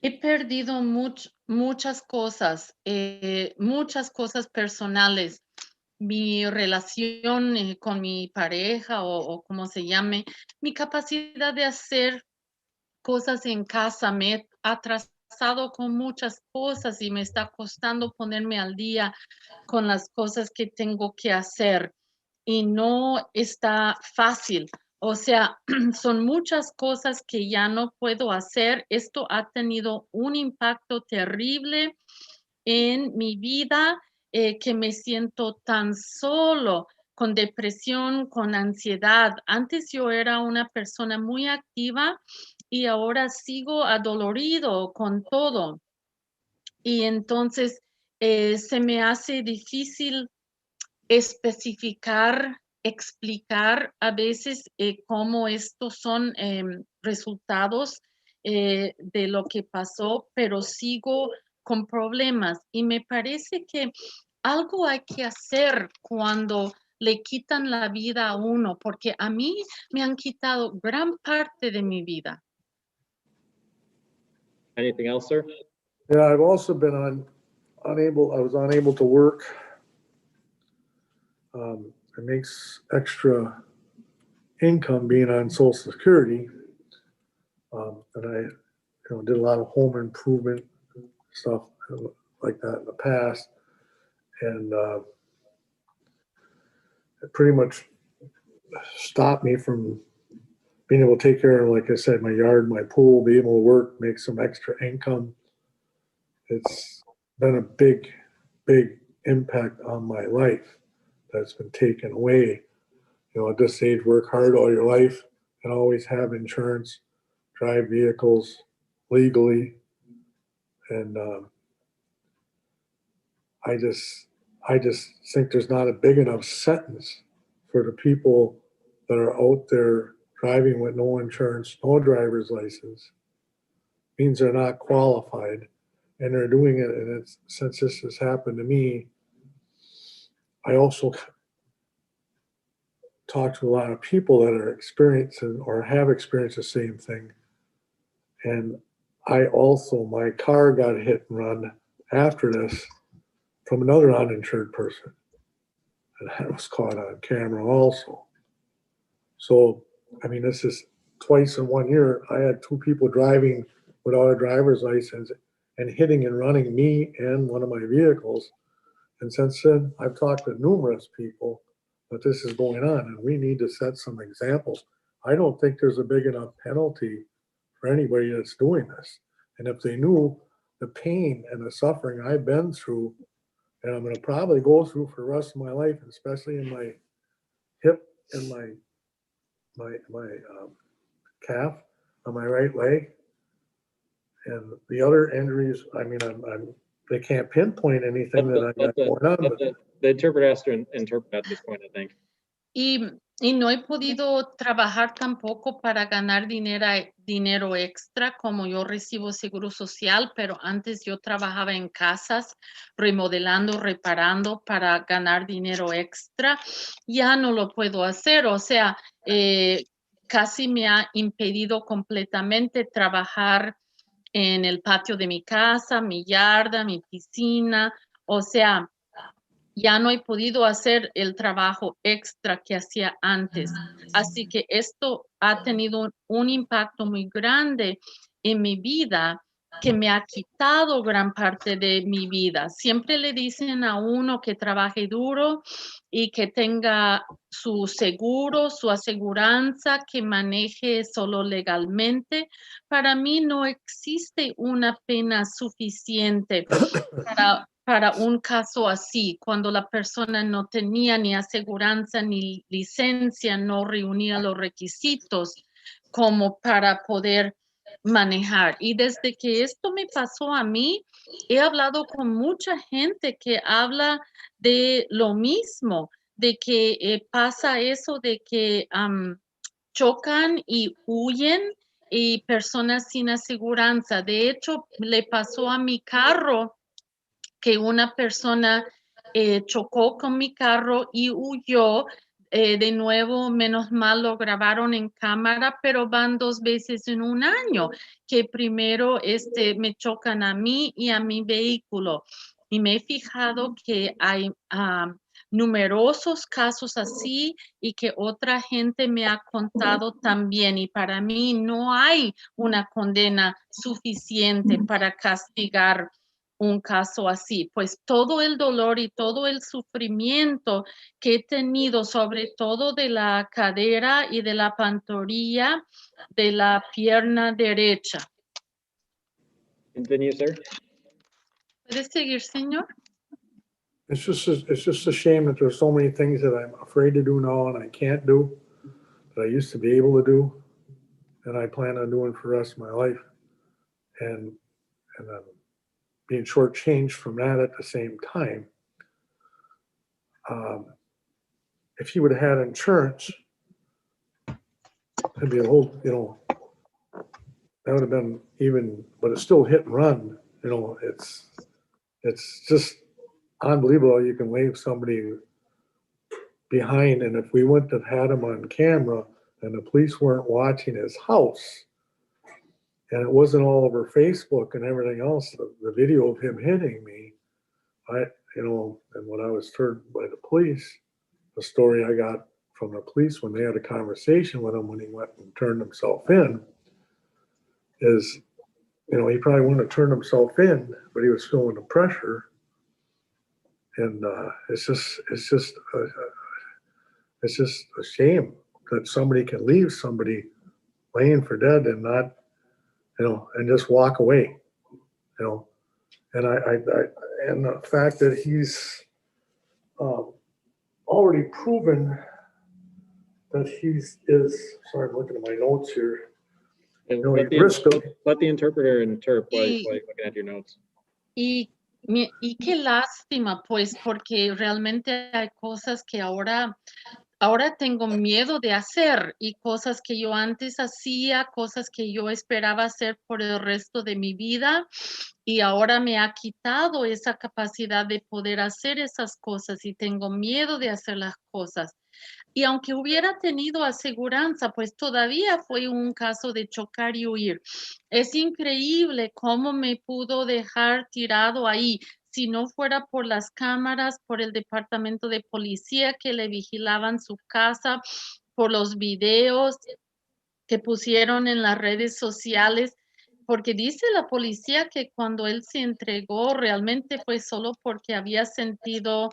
He perdido muchas cosas personales. Mi relación con mi pareja o como se llame, mi capacidad de hacer cosas en casa, me he atrasado con muchas cosas y me está costando ponerme al día con las cosas que tengo que hacer y no está fácil. O sea, son muchas cosas que ya no puedo hacer. Esto ha tenido un impacto terrible en mi vida, que me siento tan solo, con depresión, con ansiedad. Antes yo era una persona muy activa y ahora sigo adolorido con todo. Y entonces se me hace difícil especificar, explicar a veces cómo estos son resultados de lo que pasó, pero sigo con problemas y me parece que algo hay que hacer cuando le quitan la vida a uno, porque a mí me han quitado gran parte de mi vida. Anything else, sir? Yeah, I've also been unable to work. It makes extra income being on Social Security. And I did a lot of home improvement stuff like that in the past. And it pretty much stopped me from being able to take care of, like I said, my yard, my pool, be able to work, make some extra income. It's been a big, big impact on my life that's been taken away. You know, at this age, work hard all your life and always have insurance, drive vehicles legally. And I just think there's not a big enough sentence for the people that are out there driving with no insurance, no driver's license. Means they're not qualified, and they're doing it. And it's, since this has happened to me, I also talk to a lot of people that are experiencing or have experienced the same thing. And I also, my car got hit and run after this from another uninsured person. And that was caught on camera also. So, I mean, this is twice in 1 year. I had two people driving without a driver's license and hitting and running me and one of my vehicles. And since then, I've talked to numerous people that this is going on, and we need to set some examples. I don't think there's a big enough penalty for anybody that's doing this. And if they knew the pain and the suffering I've been through, and I'm going to probably go through for the rest of my life, especially in my hip and my calf on my right leg, and the other injuries. I mean, they can't pinpoint anything that I got going on. But The interpreter has to interpret at this point, I think. Y no he podido trabajar tampoco para ganar dinero extra, como yo recibo seguro social, pero antes yo trabajaba en casas, remodelando, reparando para ganar dinero extra. Ya no lo puedo hacer, o sea, casi me ha impedido completamente trabajar en el patio de mi casa, mi yarda, mi piscina, o sea, ya no he podido hacer el trabajo extra que hacía antes. Así que esto ha tenido un impacto muy grande en mi vida, que me ha quitado gran parte de mi vida. Siempre le dicen a uno que trabaje duro y que tenga su seguro, su aseguranza, que maneje solo legalmente. Para mí no existe una pena suficiente para un caso así, cuando la persona no tenía ni aseguranza ni licencia, no reunía los requisitos como para poder manejar. Y desde que esto me pasó a mí, he hablado con mucha gente que habla de lo mismo, de que pasa eso de que chocan y huyen y personas sin aseguranza. De hecho, le pasó a mi carro que una persona chocó con mi carro y huyó. De nuevo, menos mal lo grabaron en cámara, pero van 2 veces en un año, que primero me chocan a mí y a mi vehículo. Y me he fijado que hay numerosos casos así y que otra gente me ha contado también. Y para mí no hay una condena suficiente para castigar un caso así, pues todo el dolor y todo el sufrimiento que he tenido, sobre todo de la cadera y de la pantorrilla de la pierna derecha. Continue, sir. ¿Puede seguir, señor? it's just a shame that there's so many things that I'm afraid to do now and I can't do that I used to be able to do, and I plan on doing for the rest of my life. And I'm being shortchanged from that at the same time. If he would have had insurance, it'd be a whole, that would have been even, but it's still hit and run. It's just unbelievable. You can leave somebody behind, and if we wouldn't have had him on camera and the police weren't watching his house, and it wasn't all over Facebook and everything else, the video of him hitting me, and when I was told by the police, the story I got from the police when they had a conversation with him when he went and turned himself in, is he probably wouldn't have turned himself in, but he was feeling the pressure. And it's just a shame that somebody can leave somebody laying for dead and not, and just walk away, and and the fact that he's already proven that sorry, I'm looking at my notes here. And No, let, risk of- let the interpreter interpret while Y- you're looking at your notes. Y qué lástima, pues, porque realmente hay cosas que ahora tengo miedo de hacer y cosas que yo antes hacía, cosas que yo esperaba hacer por el resto de mi vida y ahora me ha quitado esa capacidad de poder hacer esas cosas y tengo miedo de hacer las cosas. Y aunque hubiera tenido aseguranza, pues todavía fue un caso de chocar y huir. Es increíble cómo me pudo dejar tirado ahí. Si no fuera por las cámaras, por el departamento de policía que le vigilaban su casa, por los videos que pusieron en las redes sociales, porque dice la policía que cuando él se entregó realmente fue solo porque había sentido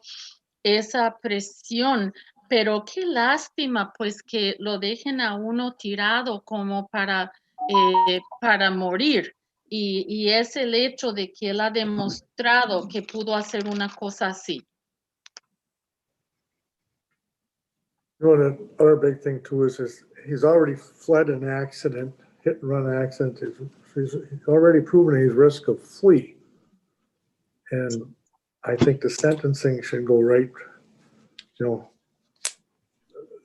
esa presión. Pero qué lástima, pues, que lo dejen a uno tirado como para morir. Y es el hecho de que él ha demostrado que pudo hacer una cosa así. The other big thing too is he's already fled an accident, hit and run accident. He's already proven he's risk of flee. And I think the sentencing should go right.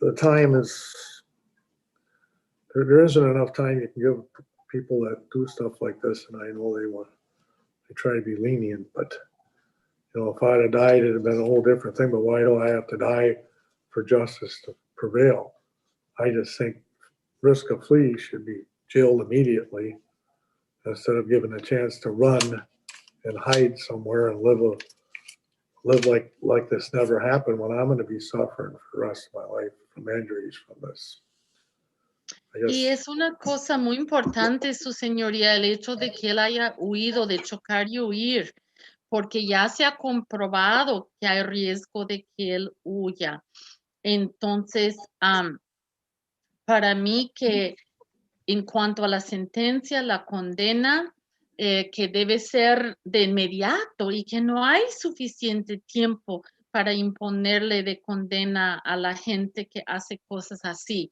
The time is, there isn't enough time you can give people that do stuff like this, and I know they try to be lenient, but, if I'd have died, it'd have been a whole different thing, but why do I have to die for justice to prevail? I just think risk of flee should be jailed immediately instead of given a chance to run and hide somewhere and live like this never happened when I'm going to be suffering for the rest of my life from injuries from this. Y es una cosa muy importante, su señoría, el hecho de que él haya huido, de chocar y huir, porque ya se ha comprobado que hay riesgo de que él huya. Entonces, para mí que en cuanto a la sentencia, la condena, que debe ser de inmediato y que no hay suficiente tiempo para imponerle de condena a la gente que hace cosas así.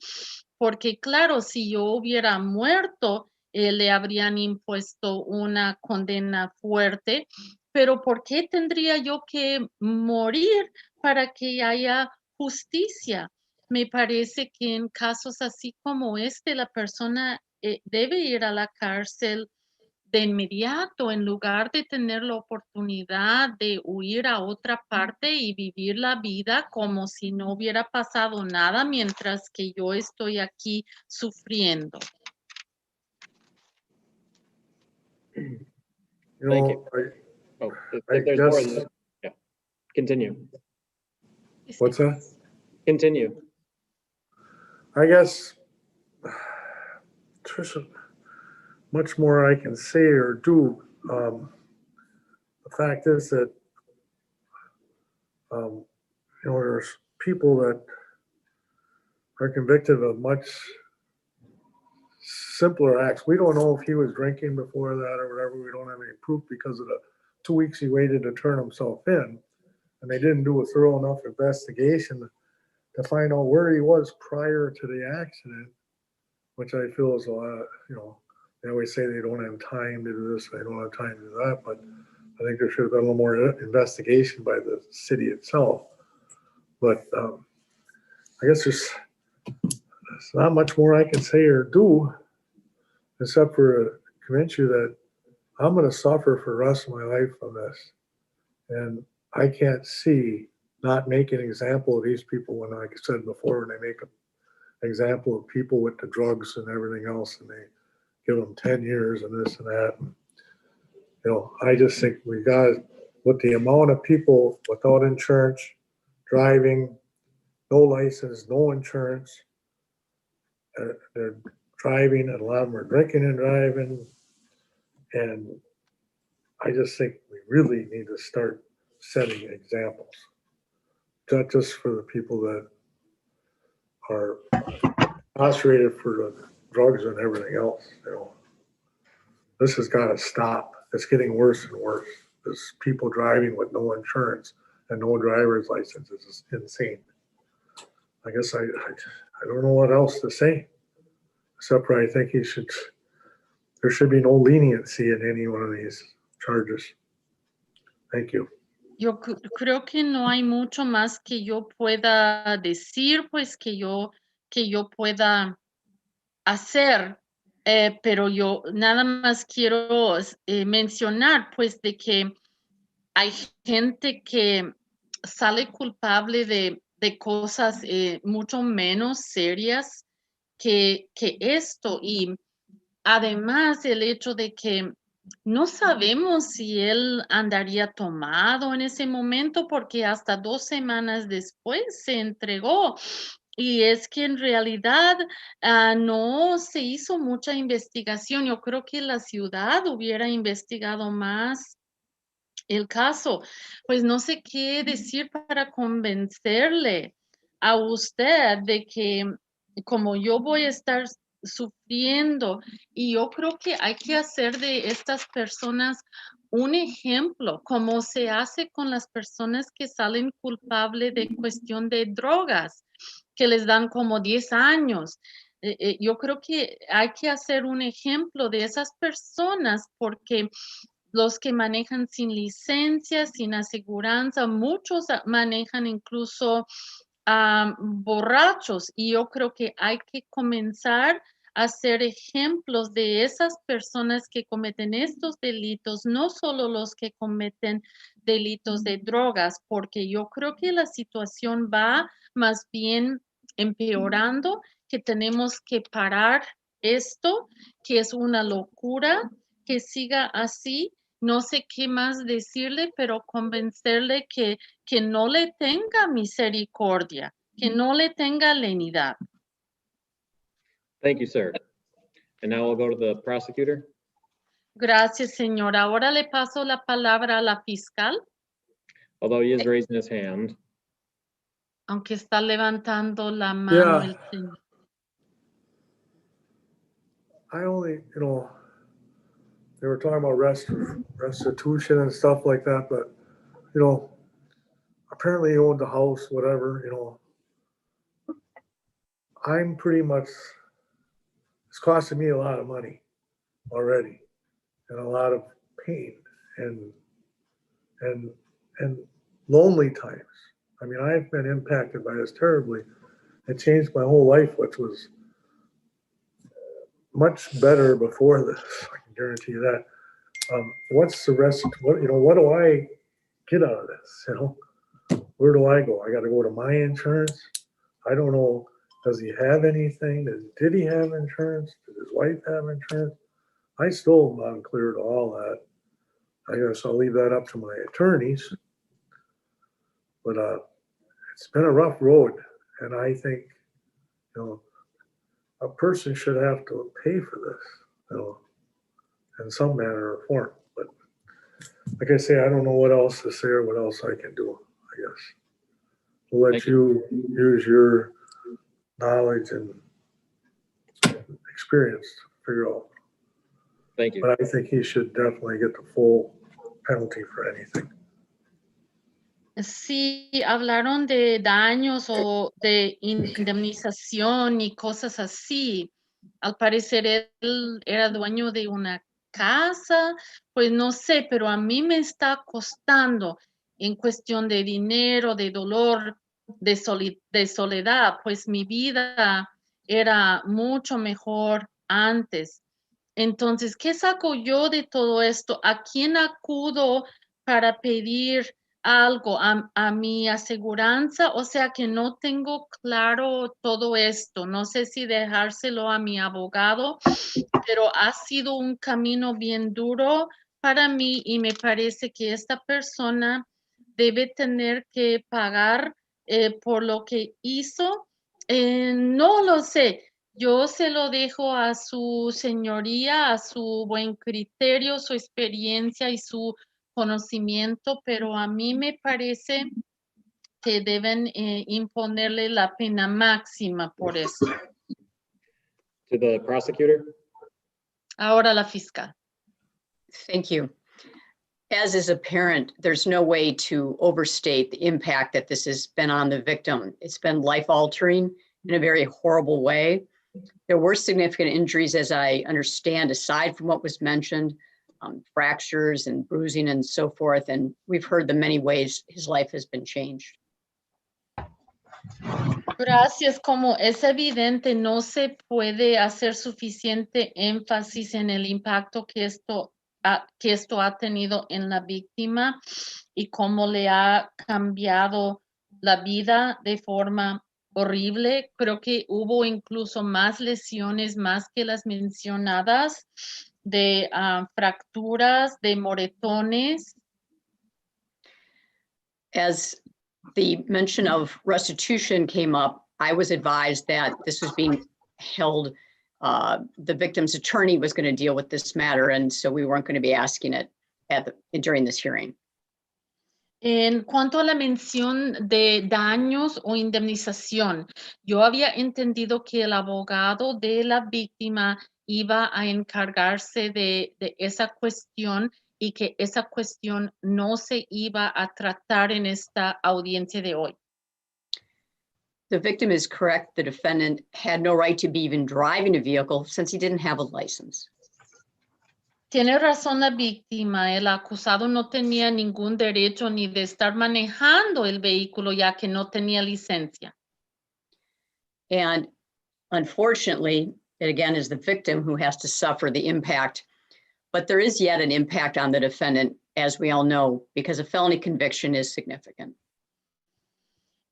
Porque claro, si yo hubiera muerto, le habrían impuesto una condena fuerte, pero ¿por qué tendría yo que morir para que haya justicia? Me parece que en casos así como este, la persona debe ir a la cárcel de inmediato en lugar de tener la oportunidad de huir a otra parte y vivir la vida como si no hubiera pasado nada mientras que yo estoy aquí sufriendo. Thank you. If there's more than that, yeah. Continue. What's that? Continue. I guess, Tricia, much more I can say or do. The fact is that, there's people that are convicted of much simpler acts. We don't know if he was drinking before that or whatever. We don't have any proof because of the 2 weeks he waited to turn himself in. And they didn't do a thorough enough investigation to find out where he was prior to the accident, which I feel is a lot, they always say they don't have time to do this, they don't have time to do that, but I think there should have been a little more investigation by the city itself. But I guess there's not much more I can say or do, except for convince you that I'm going to suffer for the rest of my life from this. And I can't see not making an example of these people when, like I said before, when they make an example of people with the drugs and everything else, and they give them 10 years and this and that. And, I just think we got, with the amount of people without insurance, driving, no license, no insurance, they're driving, and a lot of them are drinking and driving. And I just think we really need to start setting examples. Not just for the people that are incarcerated for the drugs and everything else, you know. This has got to stop. It's getting worse and worse. There's people driving with no insurance and no driver's license. It's just insane. I guess I don't know what else to say, except for I think there should be no leniency in any one of these charges. Thank you. Yo creo que no hay mucho más que yo pueda decir, pues que yo pueda hacer, pero yo nada más quiero mencionar, pues, de que hay gente que sale culpable de cosas mucho menos serias que esto, y además el hecho de que no sabemos si él andaría tomado en ese momento, porque hasta 2 semanas después se entregó. Y es que en realidad no se hizo mucha investigación. Yo creo que la ciudad hubiera investigado más el caso. Pues no sé qué decir para convencerle a usted de que como yo voy a estar sufriendo, y yo creo que hay que hacer de estas personas un ejemplo, como se hace con las personas que salen culpables de cuestión de drogas, que les dan como 10 años. Yo creo que hay que hacer un ejemplo de esas personas, porque los que manejan sin licencia, sin aseguranza, muchos manejan incluso borrachos, y yo creo que hay que comenzar a hacer ejemplos de esas personas que cometen estos delitos, no solo los que cometen delitos de drogas, porque yo creo que la situación va más bien empeorando, que tenemos que parar esto, que es una locura, que siga así. No sé qué más decirle, pero convencerle que no le tenga misericordia, que no le tenga lenidad. Thank you, sir. And now we'll go to the prosecutor. Gracias, señor. Ahora le paso la palabra a la fiscal, Although he is raising his hand. aunque está levantando la mano Yeah. el señor. I only, they were talking about restitution and stuff like that, but, apparently he owned the house, whatever, I'm pretty much, it's costing me a lot of money already and a lot of pain and lonely times. I mean, I've been impacted by this terribly. It changed my whole life, which was much better before this. I can guarantee you that. What's the rest? What do I get out of this? Where do I go? I got to go to my insurance. I don't know. Does he have anything? Did he have insurance? Did his wife have insurance? I still am unclear to all that. I guess I'll leave that up to my attorneys. But it's been a rough road, and I think a person should have to pay for this, in some manner or form. But like I say, I don't know what else to say or what else I can do, I guess. We'll let you use your knowledge and experience to figure out. Thank you. But I think he should definitely get the full penalty for anything. Sí, hablaron de daños o de indemnización y cosas así. Al parecer él era dueño de una casa, pues no sé, pero a mí me está costando en cuestión de dinero, de dolor, de soledad, pues mi vida era mucho mejor antes. Entonces, ¿qué saco yo de todo esto? ¿A quién acudo para pedir algo? ¿A mi aseguranza? O sea que no tengo claro todo esto. No sé si dejárselo a mi abogado, pero ha sido un camino bien duro para mí y me parece que esta persona debe tener que pagar por lo que hizo. No lo sé. Yo se lo dejo a su señoría, a su buen criterio, su experiencia y su conocimiento, pero a mí me parece que deben imponerle la pena máxima por eso. To the prosecutor? Ahora la fiscal. Thank you. As is apparent, there's no way to overstate the impact that this has been on the victim. It's been life-altering in a very horrible way. There were significant injuries, as I understand, aside from what was mentioned, fractures and bruising and so forth. And we've heard the many ways his life has been changed. Gracias. Como es evidente, no se puede hacer suficiente énfasis en el impacto que esto ha tenido en la víctima y cómo le ha cambiado la vida de forma horrible. Creo que hubo incluso más lesiones, más que las mencionadas, de fracturas, de moretones. As the mention of restitution came up, I was advised that this was being held, the victim's attorney was going to deal with this matter, and so we weren't going to be asking it during this hearing. En cuanto a la mención de daños o indemnización, yo había entendido que el abogado de la víctima iba a encargarse de esa cuestión y que esa cuestión no se iba a tratar en esta audiencia de hoy. The victim is correct. The defendant had no right to be even driving a vehicle since he didn't have a license. Tiene razón la víctima. El acusado no tenía ningún derecho ni de estar manejando el vehículo ya que no tenía licencia. And unfortunately, it again is the victim who has to suffer the impact. But there is yet an impact on the defendant, as we all know, because a felony conviction is significant.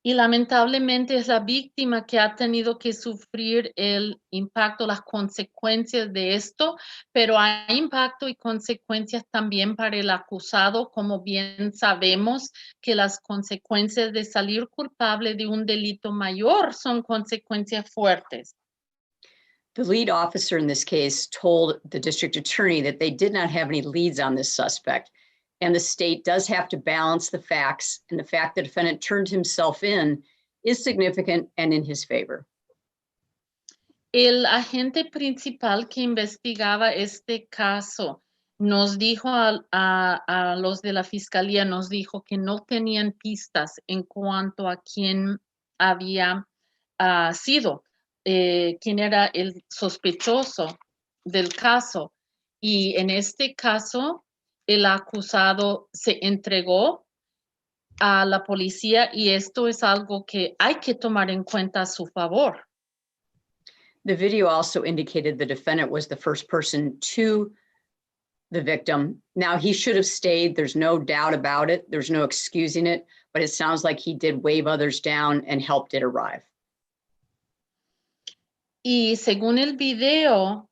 Y lamentablemente es la víctima que ha tenido que sufrir el impacto, las consecuencias de esto, pero hay impacto y consecuencias también para el acusado, como bien sabemos que las consecuencias de salir culpable de un delito mayor son consecuencias fuertes. The lead officer in this case told the district attorney that they did not have any leads on this suspect. And the state does have to balance the facts, and the fact the defendant turned himself in is significant and in his favor. El agente principal que investigaba este caso nos dijo a los de la fiscalía, nos dijo que no tenían pistas en cuanto a quién había sido, quién era el sospechoso del caso. Y en este caso, el acusado se entregó a la policía y esto es algo que hay que tomar en cuenta a su favor. The video also indicated the defendant was the first person to the victim. Now, he should have stayed. There's no doubt about it. There's no excusing it, but it sounds like he did wave others down and helped it arrive. Y según el video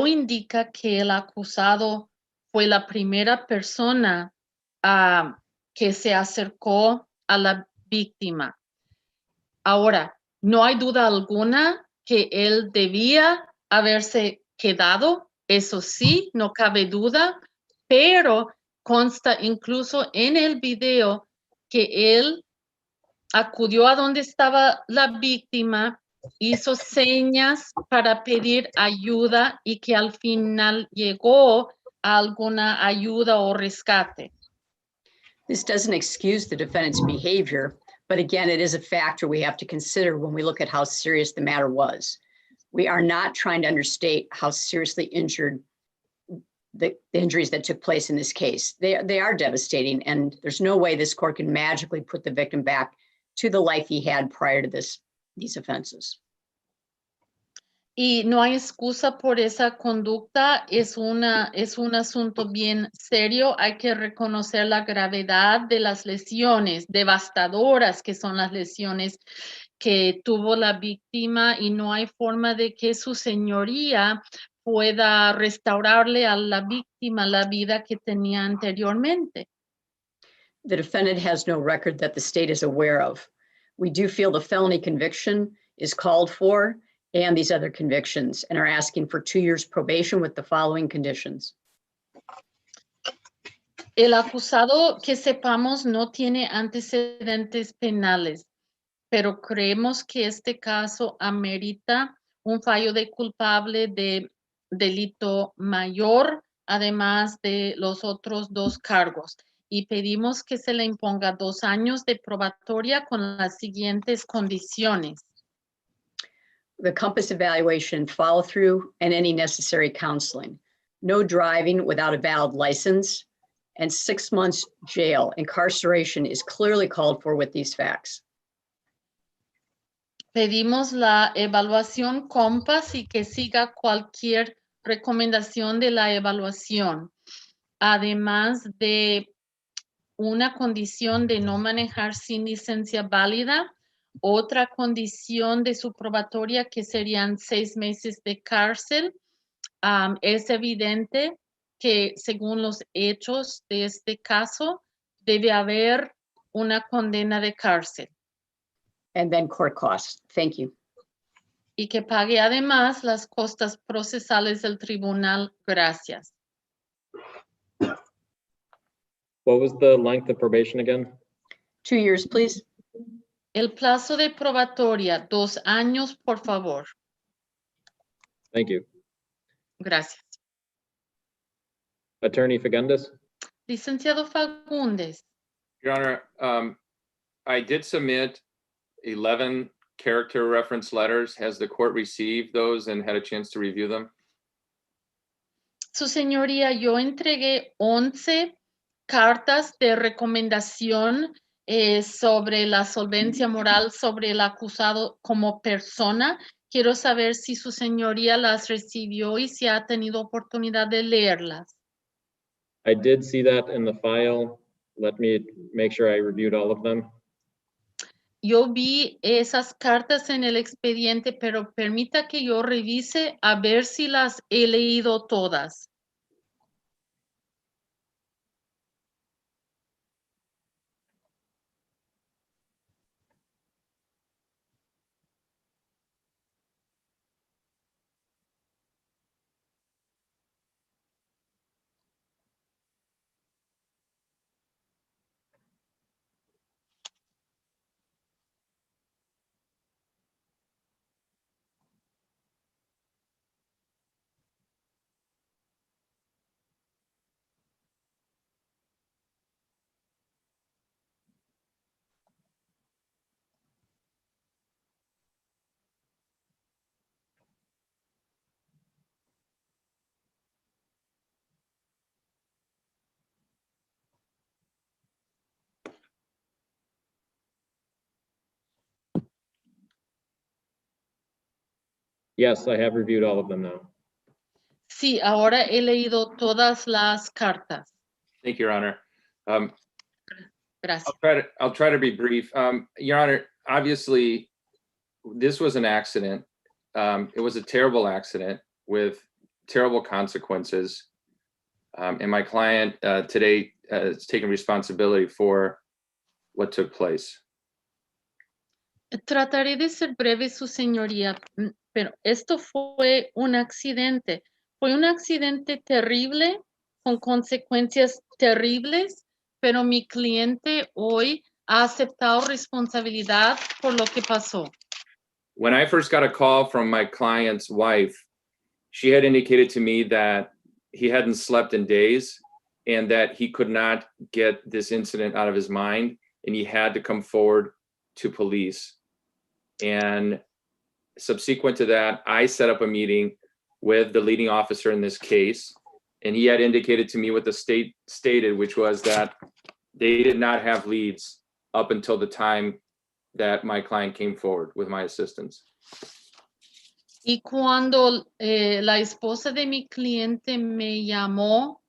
indica que el acusado fue la primera persona que se acercó a la víctima. Ahora, no hay duda alguna que él debía haberse quedado, eso sí, no cabe duda, pero consta incluso en el video que él acudió a donde estaba la víctima, hizo señas para pedir ayuda y que al final llegó a alguna ayuda o rescate. This doesn't excuse the defendant's behavior, but again, it is a factor we have to consider when we look at how serious the matter was. We are not trying to understate how seriously injured the injuries that took place in this case. They are devastating, and there's no way this court can magically put the victim back to the life he had prior to these offenses. Y no hay excusa por esa conducta, es un asunto bien serio, hay que reconocer la gravedad de las lesiones devastadoras que son las lesiones que tuvo la víctima y no hay forma de que su señoría pueda restaurarle a la víctima la vida que tenía anteriormente. The defendant has no record that the state is aware of. We do feel the felony conviction is called for and these other convictions, and are asking for 2 years probation with the following conditions. El acusado, que sepamos, no tiene antecedentes penales, pero creemos que este caso amerita un fallo de culpable de delito mayor, además de los otros 2 cargos. Y pedimos que se le imponga 2 años de probatoria con las siguientes condiciones. The COMPAS evaluation, follow through, and any necessary counseling. No driving without a valid license, and 6 months jail. Incarceration is clearly called for with these facts. Pedimos la evaluación COMPAS y que siga cualquier recomendación de la evaluación, además de una condición de no manejar sin licencia válida, otra condición de su probatoria que serían 6 meses de cárcel. Es evidente que según los hechos de este caso debe haber una condena de cárcel. And then court costs. Thank you. Y que pague además las costas procesales del tribunal. Gracias. What was the length of probation again? 2 years, please. El plazo de probatoria, 2 años, por favor. Thank you. Gracias. Attorney Fagundes? Licenciado Fagundes. Your Honor, I did submit 11 character reference letters. Has the court received those and had a chance to review them? Su señoría, yo entregué 11 cartas de recomendación sobre la solvencia moral sobre el acusado como persona. Quiero saber si su señoría las recibió y si ha tenido oportunidad de leerlas. I did see that in the file. Let me make sure I reviewed all of them. Yo vi esas cartas en el expediente, pero permita que yo revise a ver si las he leído todas. Yes, I have reviewed all of them now. Sí, ahora he leído todas las cartas. Thank you, Your Honor. Gracias. I'll try to be brief. Your Honor, obviously, this was an accident. It was a terrible accident with terrible consequences. And my client today is taking responsibility for what took place. Trataré de ser breve, su señoría, pero esto fue un accidente. Fue un accidente terrible, con consecuencias terribles, pero mi cliente hoy ha aceptado responsabilidad por lo que pasó. When I first got a call from my client's wife, she had indicated to me that he hadn't slept in days and that he could not get this incident out of his mind, and he had to come forward to police. And subsequent to that, I set up a meeting with the leading officer in this case, and he had indicated to me what the state stated, which was that they did not have leads up until the time that my client came forward with my assistance. Y cuando la esposa de mi cliente me llamó,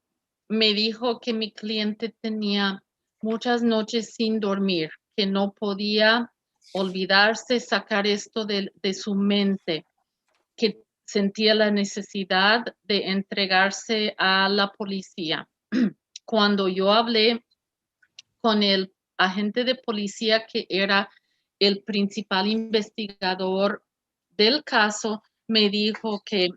me dijo que mi cliente tenía muchas noches sin dormir, que no podía olvidarse, sacar esto de su mente, que sentía la necesidad de entregarse a la policía. Cuando yo hablé con el agente de policía que era el principal investigador del caso me dijo que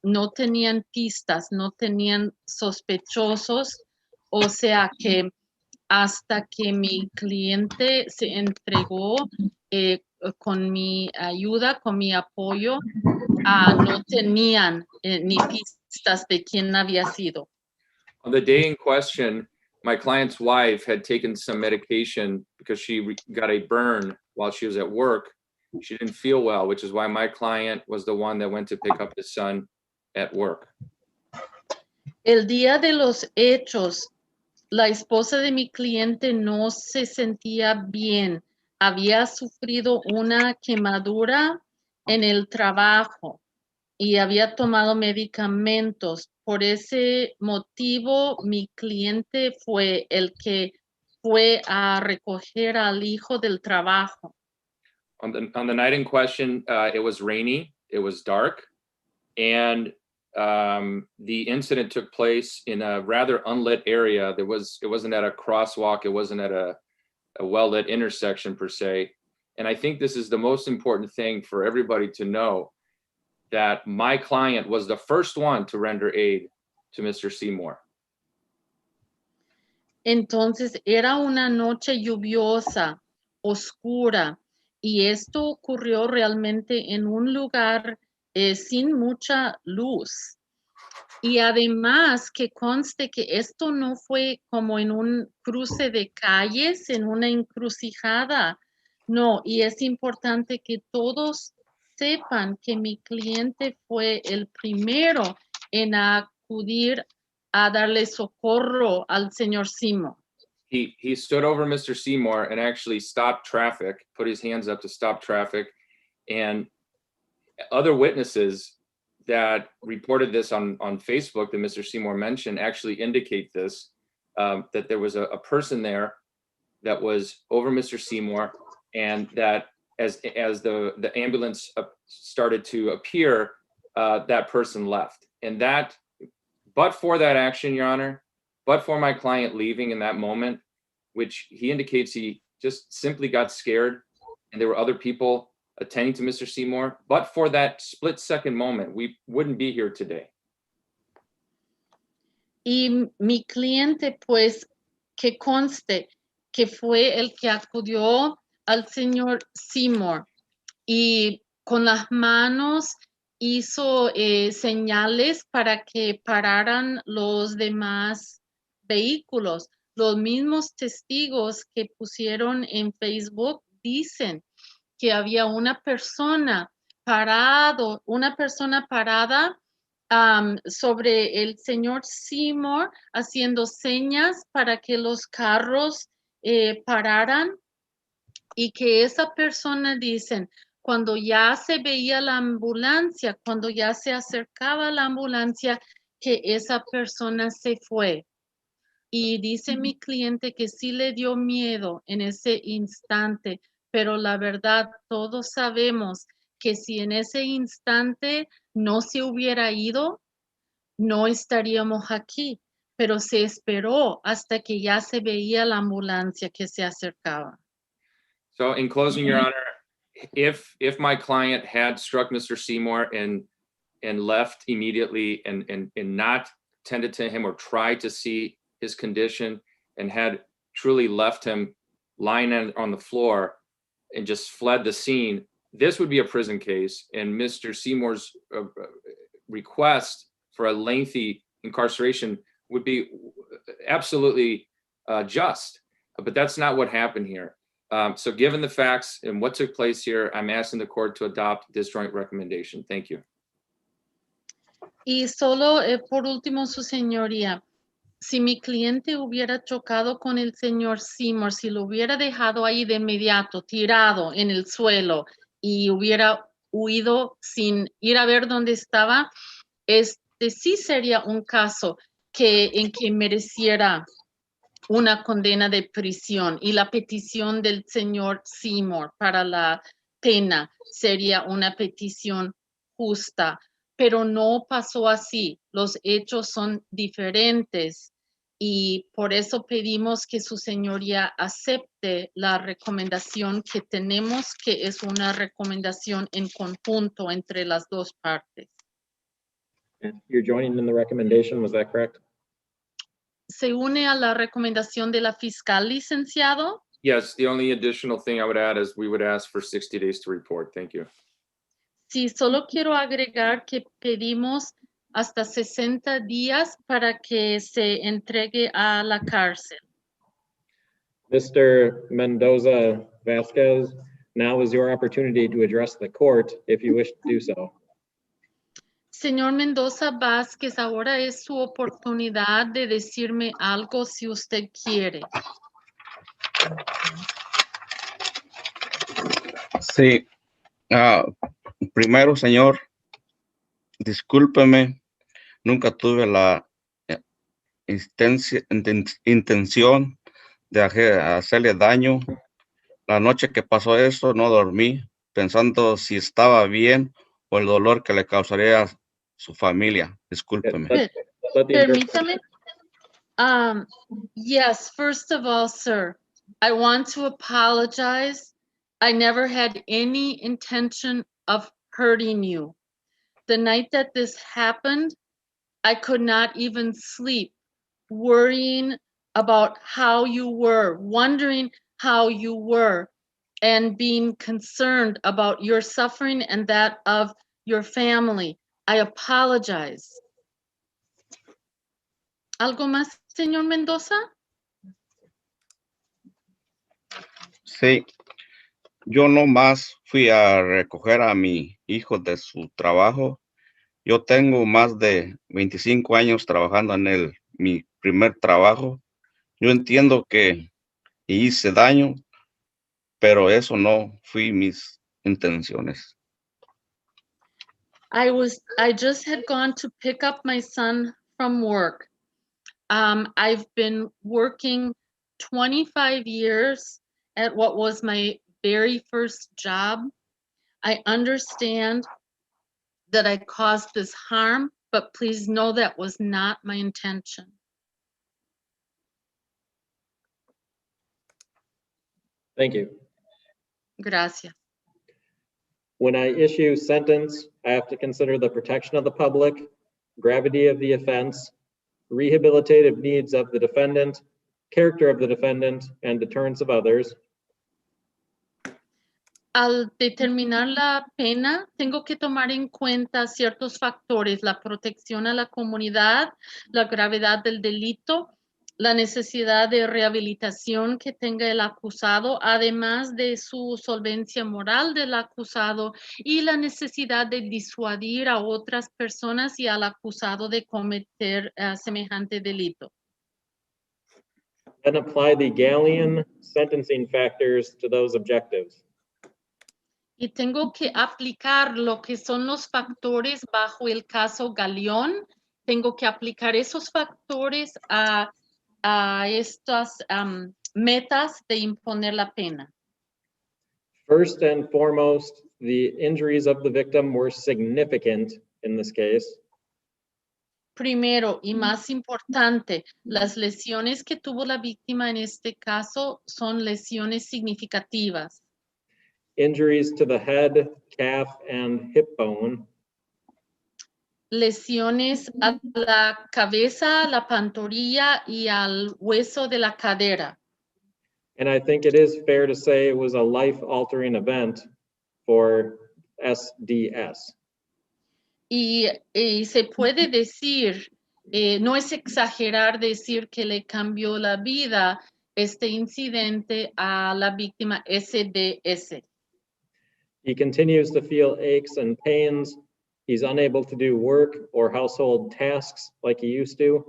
no tenían pistas, no tenían sospechosos, o sea que hasta que mi cliente se entregó con mi ayuda, con mi apoyo, no tenían ni pistas de quién había sido. On the day in question, my client's wife had taken some medication because she got a burn while she was at work. She didn't feel well, which is why my client was the one that went to pick up his son at work. El día de los hechos, la esposa de mi cliente no se sentía bien. Había sufrido una quemadura en el trabajo y había tomado medicamentos. Por ese motivo, mi cliente fue el que fue a recoger al hijo del trabajo. On the night in question, it was rainy, it was dark, and the incident took place in a rather unlit area. It wasn't at a crosswalk, it wasn't at a well-lit intersection per se. And I think this is the most important thing for everybody to know, that my client was the first one to render aid to Mr. Seymour. Entonces era una noche lluviosa, oscura, y esto ocurrió realmente en un lugar sin mucha luz. Y además que conste que esto no fue como en un cruce de calles, en una encrucijada. No, y es importante que todos sepan que mi cliente fue el primero en acudir a darle socorro al señor Seymour. He stood over Mr. Seymour and actually stopped traffic, put his hands up to stop traffic. And other witnesses that reported this on Facebook that Mr. Seymour mentioned actually indicate this, that there was a person there that was over Mr. Seymour, and that as the ambulance started to appear, that person left. And that, but for that action, Your Honor, but for my client leaving in that moment, which he indicates he just simply got scared and there were other people attending to Mr. Seymour, but for that split second moment, we wouldn't be here today. Y mi cliente, pues, que conste que fue el que acudió al señor Seymour y con las manos hizo señales para que pararan los demás vehículos. Los mismos testigos que pusieron en Facebook dicen que había una persona parada sobre el señor Seymour haciendo señas para que los carros pararan, y que esa persona, dicen, cuando ya se veía la ambulancia, cuando ya se acercaba la ambulancia, que esa persona se fue. Y dice mi cliente que sí le dio miedo en ese instante, pero la verdad, todos sabemos que si en ese instante no se hubiera ido, no estaríamos aquí, pero se esperó hasta que ya se veía la ambulancia que se acercaba. So in closing, Your Honor, if my client had struck Mr. Seymour and left immediately and not tended to him or tried to see his condition and had truly left him lying on the floor and just fled the scene, this would be a prison case, and Mr. Seymour's request for a lengthy incarceration would be absolutely just, but that's not what happened here. So given the facts and what took place here, I'm asking the court to adopt this joint recommendation. Thank you. Y solo por último, su señoría, si mi cliente hubiera chocado con el señor Seymour, si lo hubiera dejado ahí de inmediato, tirado en el suelo y hubiera huido sin ir a ver dónde estaba, sí sería un caso en que mereciera una condena de prisión, y la petición del señor Seymour para la pena sería una petición justa, pero no pasó así. Los hechos son diferentes y por eso pedimos que su señoría acepte la recomendación que tenemos, que es una recomendación en conjunto entre las dos partes. You're joining in the recommendation, was that correct? ¿Se une a la recomendación de la fiscal, licenciado? Yes, the only additional thing I would add is we would ask for 60 days to report. Thank you. Sí, solo quiero agregar que pedimos hasta 60 días para que se entregue a la cárcel. Mr. Mendoza Vasquez, now is your opportunity to address the court if you wish to do so. Señor Mendoza Vázquez, ahora es su oportunidad de decirme algo si usted quiere. Sí. Primero, señor, discúlpeme, nunca tuve la intención de hacerle daño. La noche que pasó eso, no dormí, pensando si estaba bien o el dolor que le causaría a su familia. Discúlpeme. Permítame. Yes, first of all, sir, I want to apologize. I never had any intention of hurting you. The night that this happened, I could not even sleep, worrying about how you were, wondering how you were, and being concerned about your suffering and that of your family. I apologize. ¿Algo más, señor Mendoza? Sí. Yo no más fui a recoger a mi hijo de su trabajo. Yo tengo más de 25 años trabajando en mi primer trabajo. Yo entiendo que hice daño, pero eso no fui mis intenciones. I just had gone to pick up my son from work. I've been working 25 years at what was my very first job. I understand that I caused this harm, but please know that was not my intention. Thank you. Gracias. When I issue sentence, I have to consider the protection of the public, gravity of the offense, rehabilitative needs of the defendant, character of the defendant, and deterrence of others. Al determinar la pena, tengo que tomar en cuenta ciertos factores, la protección a la comunidad, la gravedad del delito, la necesidad de rehabilitación que tenga el acusado, además de su solvencia moral del acusado y la necesidad de disuadir a otras personas y al acusado de cometer semejante delito. Then apply the Galleon sentencing factors to those objectives. Y tengo que aplicar lo que son los factores bajo el caso Galeón. Tengo que aplicar esos factores a estas metas de imponer la pena. First and foremost, the injuries of the victim were significant in this case. Primero y más importante, las lesiones que tuvo la víctima en este caso son lesiones significativas. Injuries to the head, calf, and hip bone. Lesiones a la cabeza, la pantorrilla y al hueso de la cadera. And I think it is fair to say it was a life-altering event for SDS. Y se puede decir, no es exagerar decir que le cambió la vida este incidente a la víctima SDS. He continues to feel aches and pains. He's unable to do work or household tasks like he used to.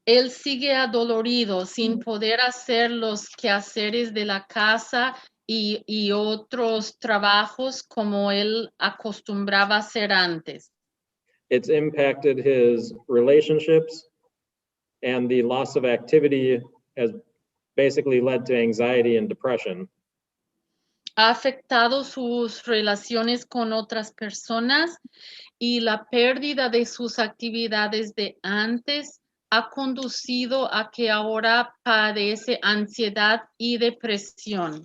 Él sigue adolorido sin poder hacer los quehaceres de la casa y otros trabajos como él acostumbraba hacer antes. It's impacted his relationships, and the loss of activity has basically led to anxiety and depression. Ha afectado sus relaciones con otras personas y la pérdida de sus actividades de antes ha conducido a que ahora padece ansiedad y depresión.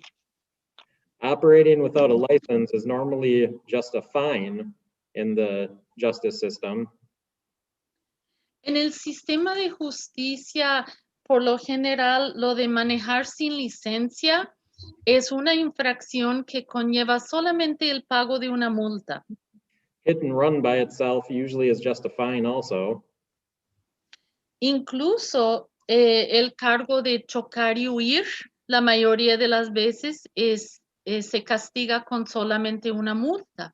Operating without a license is normally just a fine in the justice system. En el sistema de justicia, por lo general, lo de manejar sin licencia es una infracción que conlleva solamente el pago de una multa. Hit and run by itself usually is just a fine also. Incluso el cargo de chocar y huir, la mayoría de las veces se castiga con solamente una multa.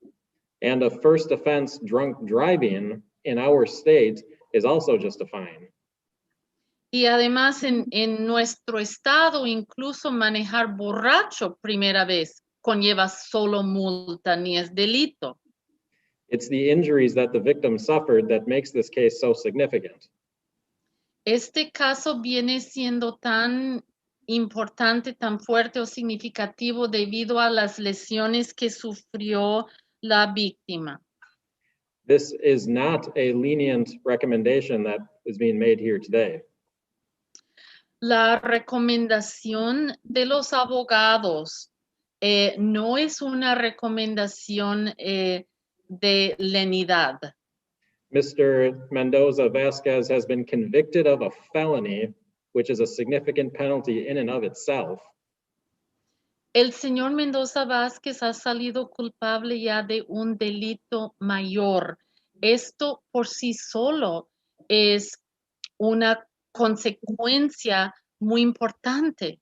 And a first offense drunk driving in our state is also just a fine. Y además en nuestro estado, incluso manejar borracho primera vez conlleva solo multa, ni es delito. It's the injuries that the victim suffered that makes this case so significant. Este caso viene siendo tan importante, tan fuerte o significativo debido a las lesiones que sufrió la víctima. This is not a lenient recommendation that is being made here today. La recomendación de los abogados no es una recomendación de lenidad. Mr. Mendoza Vasquez has been convicted of a felony, which is a significant penalty in and of itself. El señor Mendoza Vázquez ha salido culpable ya de un delito mayor. Esto por sí solo es una consecuencia muy importante.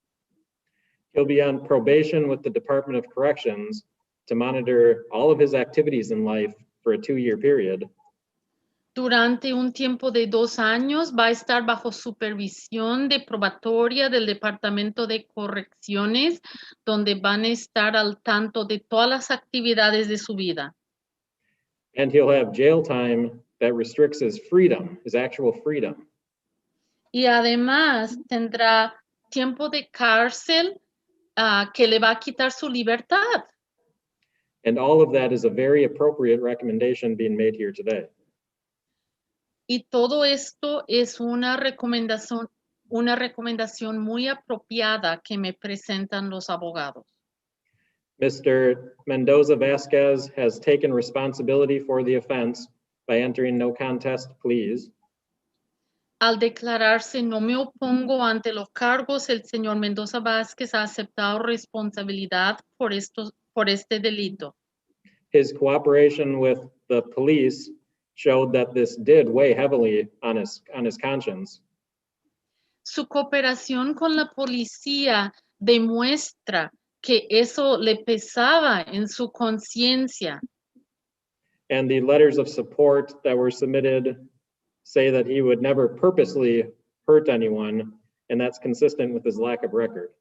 He'll be on probation with the Department of Corrections to monitor all of his activities in life for a 2-year period. Durante un tiempo de 2 años va a estar bajo supervisión de probatoria del Departamento de Correcciones, donde van a estar al tanto de todas las actividades de su vida. And he'll have jail time that restricts his freedom, his actual freedom. Y además tendrá tiempo de cárcel que le va a quitar su libertad. And all of that is a very appropriate recommendation being made here today. Y todo esto es una recomendación muy apropiada que me presentan los abogados. Mr. Mendoza Vasquez has taken responsibility for the offense by entering no contest pleas. Al declararse no me opongo ante los cargos, el señor Mendoza Vázquez ha aceptado responsabilidad por este delito. His cooperation with the police showed that this did weigh heavily on his conscience. Su cooperación con la policía demuestra que eso le pesaba en su conciencia. And the letters of support that were submitted say that he would never purposely hurt anyone, and that's consistent with his lack of record.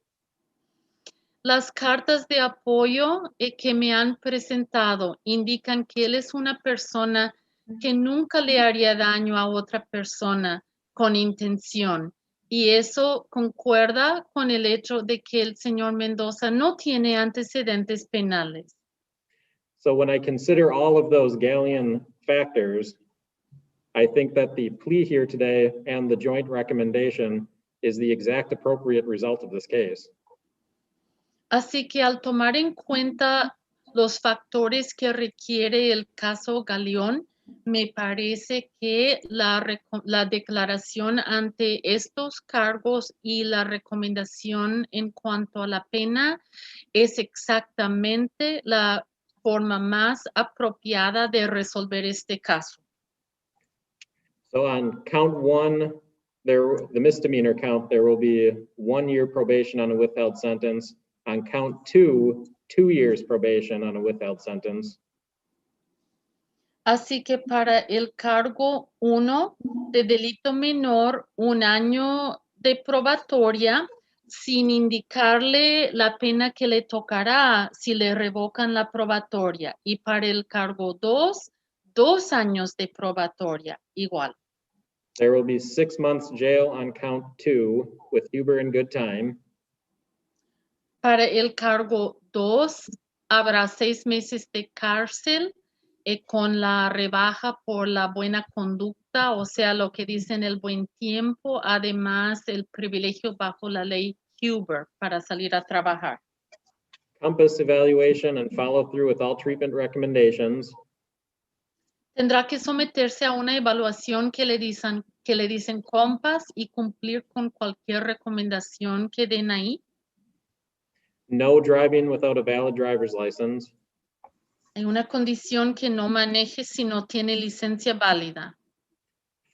Las cartas de apoyo que me han presentado indican que él es una persona que nunca le haría daño a otra persona con intención. Y eso concuerda con el hecho de que el señor Mendoza no tiene antecedentes penales. So when I consider all of those galleon factors, I think that the plea here today and the joint recommendation is the exact appropriate result of this case. Así que al tomar en cuenta los factores que requiere el caso Galeón, me parece que la declaración ante estos cargos y la recomendación en cuanto a la pena es exactamente la forma más apropiada de resolver este caso. So on count 1, the misdemeanor count, there will be 1 year probation on a withheld sentence. On count 2, 2 years probation on a withheld sentence. Así que para el cargo 1 de delito menor, 1 año de probatoria, sin indicarle la pena que le tocará si le revocan la probatoria. Y para el cargo 2, 2 años de probatoria, igual. There will be 6 months jail on count 2 with Huber and good time. Para el cargo 2, habrá 6 meses de cárcel con la rebaja por la buena conducta, o sea, lo que dicen el buen tiempo, además el privilegio bajo la ley Huber para salir a trabajar. Compass evaluation and follow through with all treatment recommendations. Tendrá que someterse a una evaluación que le dicen Compass y cumplir con cualquier recomendación que den ahí. No driving without a valid driver's license. Hay una condición que no maneje si no tiene licencia válida.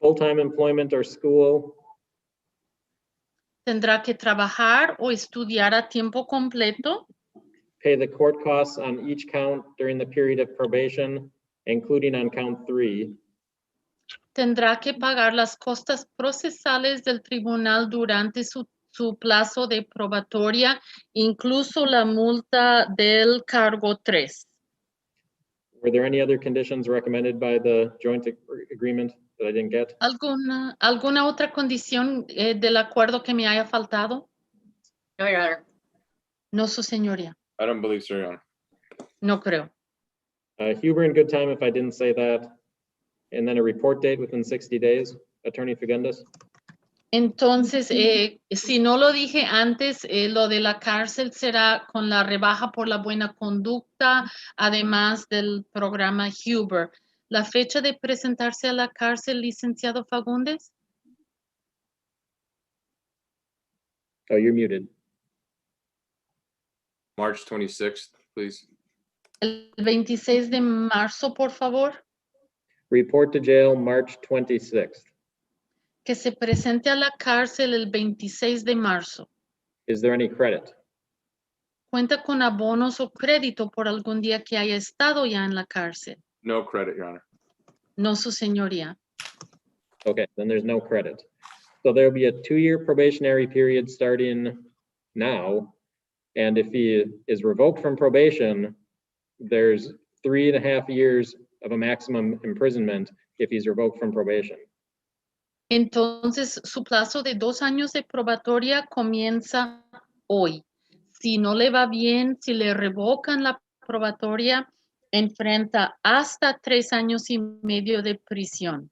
Full-time employment or school. Tendrá que trabajar o estudiar a tiempo completo. Pay the court costs on each count during the period of probation, including on count 3. Tendrá que pagar las costas procesales del tribunal durante su plazo de probatoria, incluso la multa del cargo 3. Were there any other conditions recommended by the joint agreement that I didn't get? ¿Alguna otra condición del acuerdo que me haya faltado? No, Your Honor. No, su señoría. I don't believe so, Your Honor. No creo. Huber and good time if I didn't say that. And then a report date within 60 days, Attorney Fagundes. Entonces, si no lo dije antes, lo de la cárcel será con la rebaja por la buena conducta, además del programa Huber. ¿La fecha de presentarse a la cárcel, licenciado Fagundes? Oh, you're muted. March 26th, please. El 26 de marzo, por favor. Report to jail March 26th. Que se presente a la cárcel el 26 de marzo. Is there any credit? ¿Cuenta con abonos o crédito por algún día que haya estado ya en la cárcel? No credit, Your Honor. No, su señoría. Okay, then there's no credit. So there'll be a 2-year probationary period starting now. And if he is revoked from probation, there's 3.5 years of a maximum imprisonment if he's revoked from probation. Entonces, su plazo de 2 años de probatoria comienza hoy. Si no le va bien, si le revocan la probatoria, enfrenta hasta 3 años y medio de prisión.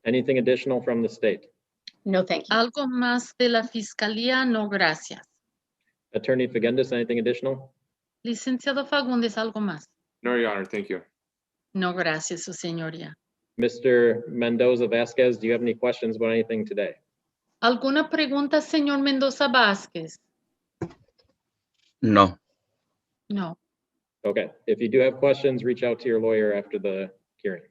Anything additional from the state? No, thank you. Algo más de la fiscalía, no, gracias. Attorney Fagundes, anything additional? Licenciado Fagundes, algo más. No, Your Honor, thank you. No, gracias, su señoría. Mr. Mendoza Vasquez, do you have any questions about anything today? ¿Alguna pregunta, señor Mendoza Vázquez? No. No. Okay, if you do have questions, reach out to your lawyer after the hearing.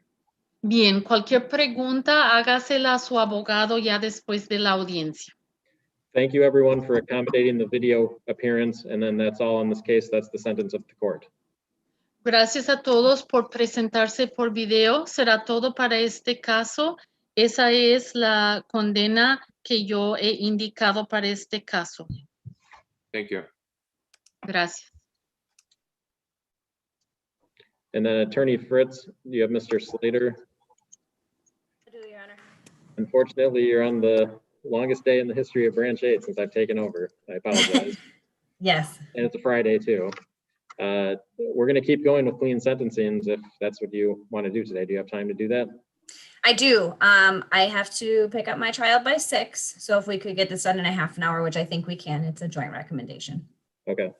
Bien, cualquier pregunta, hágasela a su abogado ya después de la audiencia. Thank you, everyone, for accommodating the video appearance, and then that's all in this case. That's the sentence of the court. Gracias a todos por presentarse por video. Será todo para este caso. Esa es la condena que yo he indicado para este caso. Thank you. Gracias. And then Attorney Fritz, you have Mr. Slater. I do, Your Honor. Unfortunately, you're on the longest day in the history of Branch 8 since I've taken over. I apologize. Yes. And it's a Friday too. We're going to keep going with clean sentencings if that's what you want to do today. Do you have time to do that? I do. I have to pick up my child by 6. So if we could get this done in a half an hour, which I think we can, it's a joint recommendation. Okay.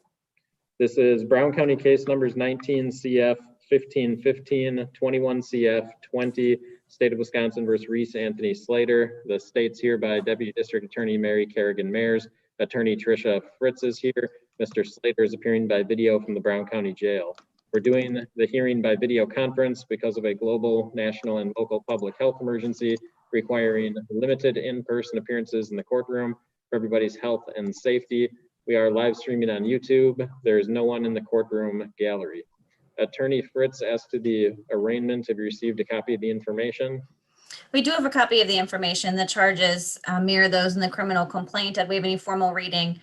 This is Brown County case numbers 19 CF 1515, 21 CF 20, State of Wisconsin versus Reese Anthony Slater. The state's here by Deputy District Attorney Mary Kerrigan Mayers. Attorney Tricia Fritz is here. Mr. Slater is appearing by video from the Brown County Jail. We're doing the hearing by video conference because of a global, national, and local public health emergency requiring limited in-person appearances in the courtroom for everybody's health and safety. We are live streaming on YouTube. There is no one in the courtroom gallery. Attorney Fritz, as to the arraignment, have you received a copy of the information? We do have a copy of the information. The charges mirror those in the criminal complaint. Did we have any formal reading?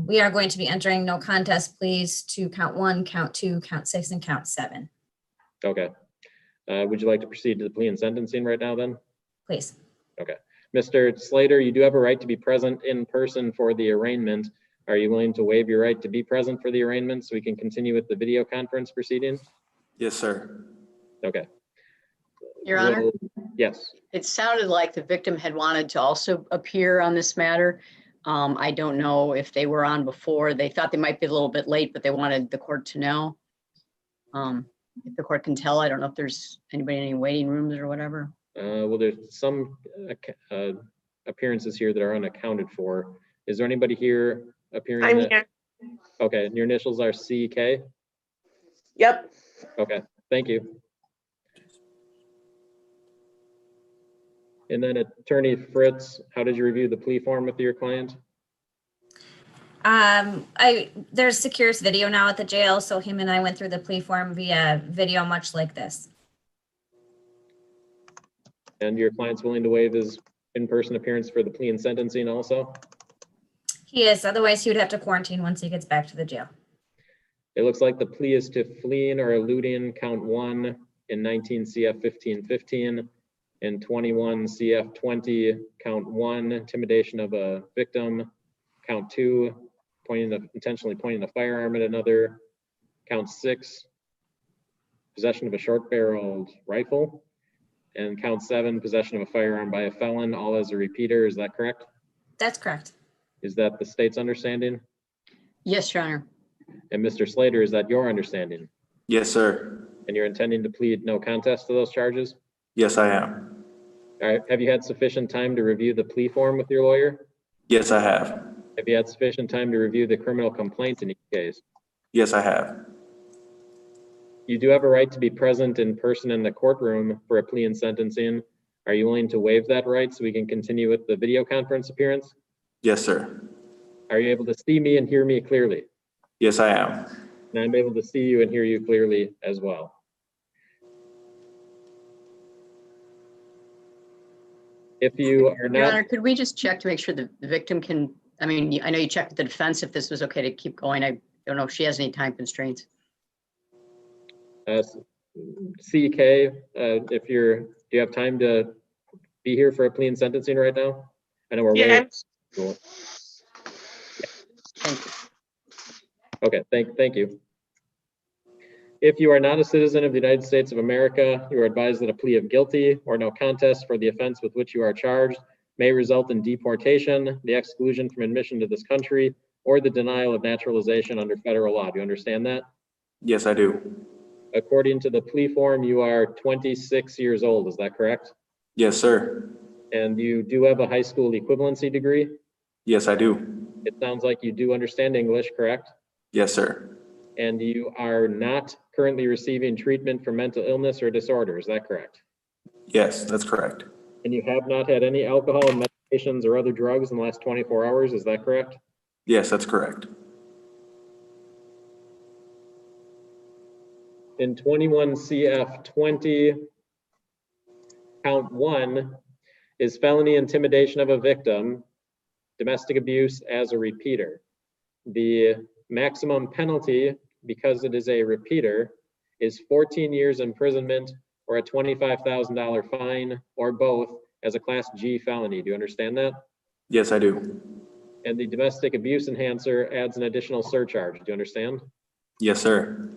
We are going to be entering no contest pleas to count 1, count 2, count 6, and count 7. Okay. Would you like to proceed to the plea and sentencing right now then? Please. Okay. Mr. Slater, you do have a right to be present in person for the arraignment. Are you willing to waive your right to be present for the arraignment so we can continue with the video conference proceedings? Yes, sir. Okay. Your Honor, Well, yes. it sounded like the victim had wanted to also appear on this matter. I don't know if they were on before. They thought they might be a little bit late, but they wanted the court to know. If the court can tell, I don't know if there's anybody in any waiting rooms or whatever. Well, there's some appearances here that are unaccounted for. Is there anybody here appearing? I'm that- here. Okay, and your initials are CK? Yep. Okay, thank you. And then Attorney Fritz, how did you review the plea form with your client? There's secure video now at the jail, so him and I went through the plea form via video, much like this. And your client's willing to waive his in-person appearance for the plea and sentencing also? He is, otherwise he would have to quarantine once he gets back to the jail. It looks like the plea is to fleeing or eluding count 1 in 19 CF 1515 and 21 CF 20, count 1, intimidation of a victim, count 2, intentionally pointing a firearm at another, count 6, possession of a short-barreled rifle, and count 7, possession of a firearm by a felon, all as a repeater. Is that correct? That's correct. Is that the state's understanding? Yes, Your Honor. And Mr. Slater, is that your understanding? Yes, sir. And you're intending to plead no contest to those charges? Yes, I am. All right. Have you had sufficient time to review the plea form with your lawyer? Yes, I have. Have you had sufficient time to review the criminal complaint in each case? Yes, I have. You do have a right to be present in person in the courtroom for a plea and sentencing. Are you willing to waive that right so we can continue with the video conference appearance? Yes, sir. Are you able to see me and hear me clearly? Yes, I am. And I'm able to see you and hear you clearly as well. If you are Your not, Honor, could we just check to make sure the victim can, I mean, I know you checked with the defense if this was okay to keep going. I don't know if she has any time constraints. CK, if you're, do you have time to be here for a plea and sentencing right now? I know we're Yeah. Cool. Thank you. Okay, thank you. If you are not a citizen of the United States of America, you are advised that a plea of guilty or no contest for the offense with which you are charged may result in deportation, the exclusion from admission to this country, or the denial of naturalization under federal law. Do you understand that? Yes, I do. According to the plea form, you are 26 years old. Is that correct? Yes, sir. And you do have a high school equivalency degree? Yes, I do. It sounds like you do understand English, correct? Yes, sir. And you are not currently receiving treatment for mental illness or disorder. Is that correct? Yes, that's correct. And you have not had any alcohol and medications or other drugs in the last 24 hours. Is that correct? Yes, that's correct. In 21 CF 20, count 1 is felony intimidation of a victim, domestic abuse as a repeater. The maximum penalty, because it is a repeater, is 14 years imprisonment or a $25,000 fine or both as a Class G felony. Do you understand that? Yes, I do. And the domestic abuse enhancer adds an additional surcharge. Do you understand? Yes, sir.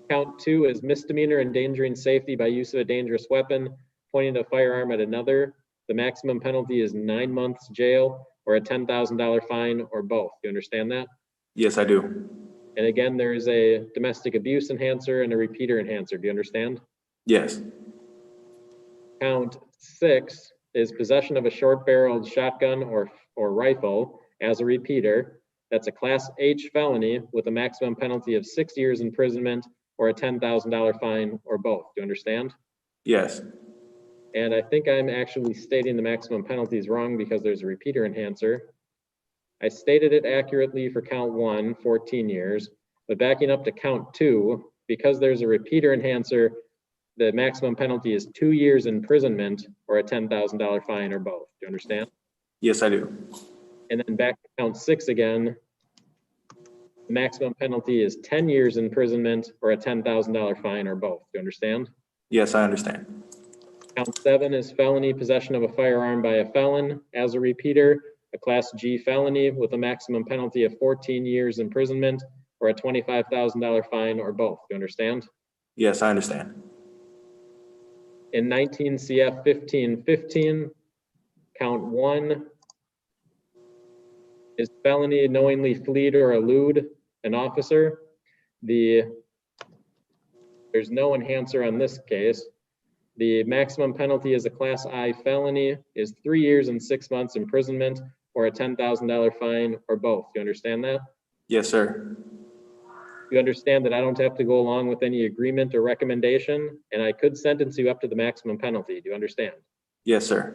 Count 2 is misdemeanor endangering safety by use of a dangerous weapon, pointing a firearm at another. The maximum penalty is 9 months jail or a $10,000 fine or both. Do you understand that? Yes, I do. And again, there is a domestic abuse enhancer and a repeater enhancer. Do you understand? Yes. Count 6 is possession of a short-barreled shotgun or rifle as a repeater. That's a Class H felony with a maximum penalty of 6 years imprisonment or a $10,000 fine or both. Do you understand? Yes. And I think I'm actually stating the maximum penalty is wrong because there's a repeater enhancer. I stated it accurately for count 1, 14 years, but backing up to count 2, because there's a repeater enhancer, the maximum penalty is 2 years imprisonment or a $10,000 fine or both. Do you understand? Yes, I do. And then back to count 6 again, the maximum penalty is 10 years imprisonment or a $10,000 fine or both. Do you understand? Yes, I understand. Count 7 is felony possession of a firearm by a felon as a repeater, a Class G felony with a maximum penalty of 14 years imprisonment or a $25,000 fine or both. Do you understand? Yes, I understand. In 19 CF 1515, count 1 is felony knowingly fleed or elude an officer. There's no enhancer on this case. The maximum penalty is a Class I felony is 3 years and 6 months imprisonment or a $10,000 fine or both. You understand that? Yes, sir. You understand that I don't have to go along with any agreement or recommendation, and I could sentence you up to the maximum penalty. Do you understand? Yes, sir.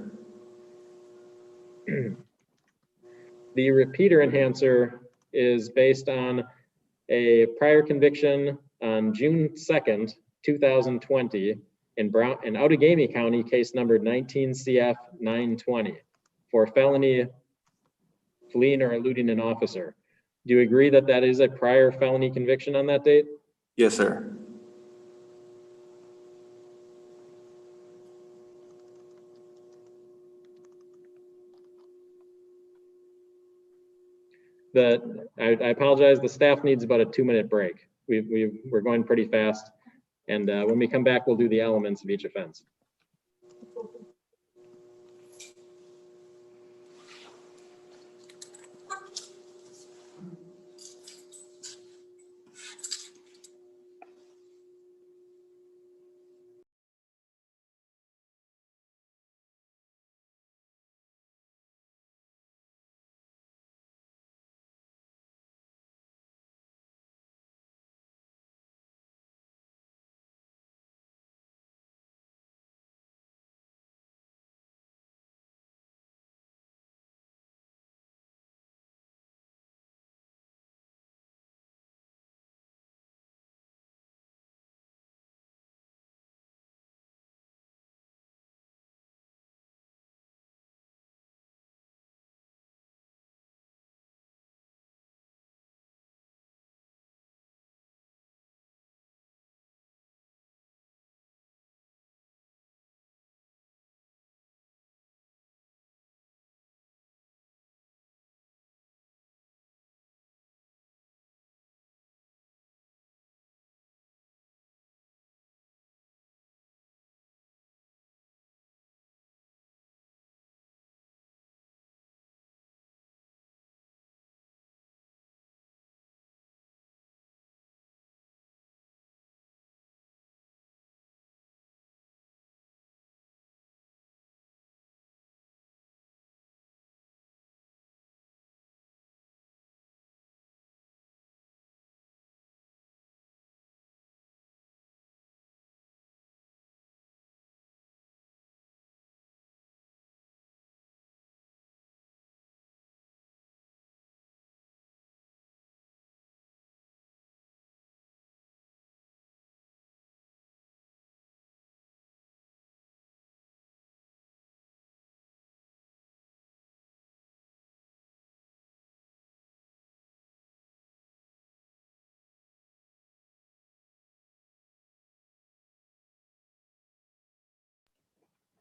The repeater enhancer is based on a prior conviction on June 2nd, 2020 in Outagamie County, case number 19 CF 920 for felony fleeing or eluding an officer. Do you agree that that is a prior felony conviction on that date? Yes, sir. I apologize, the staff needs about a 2-minute break. We're going pretty fast. And when we come back, we'll do the elements of each offense.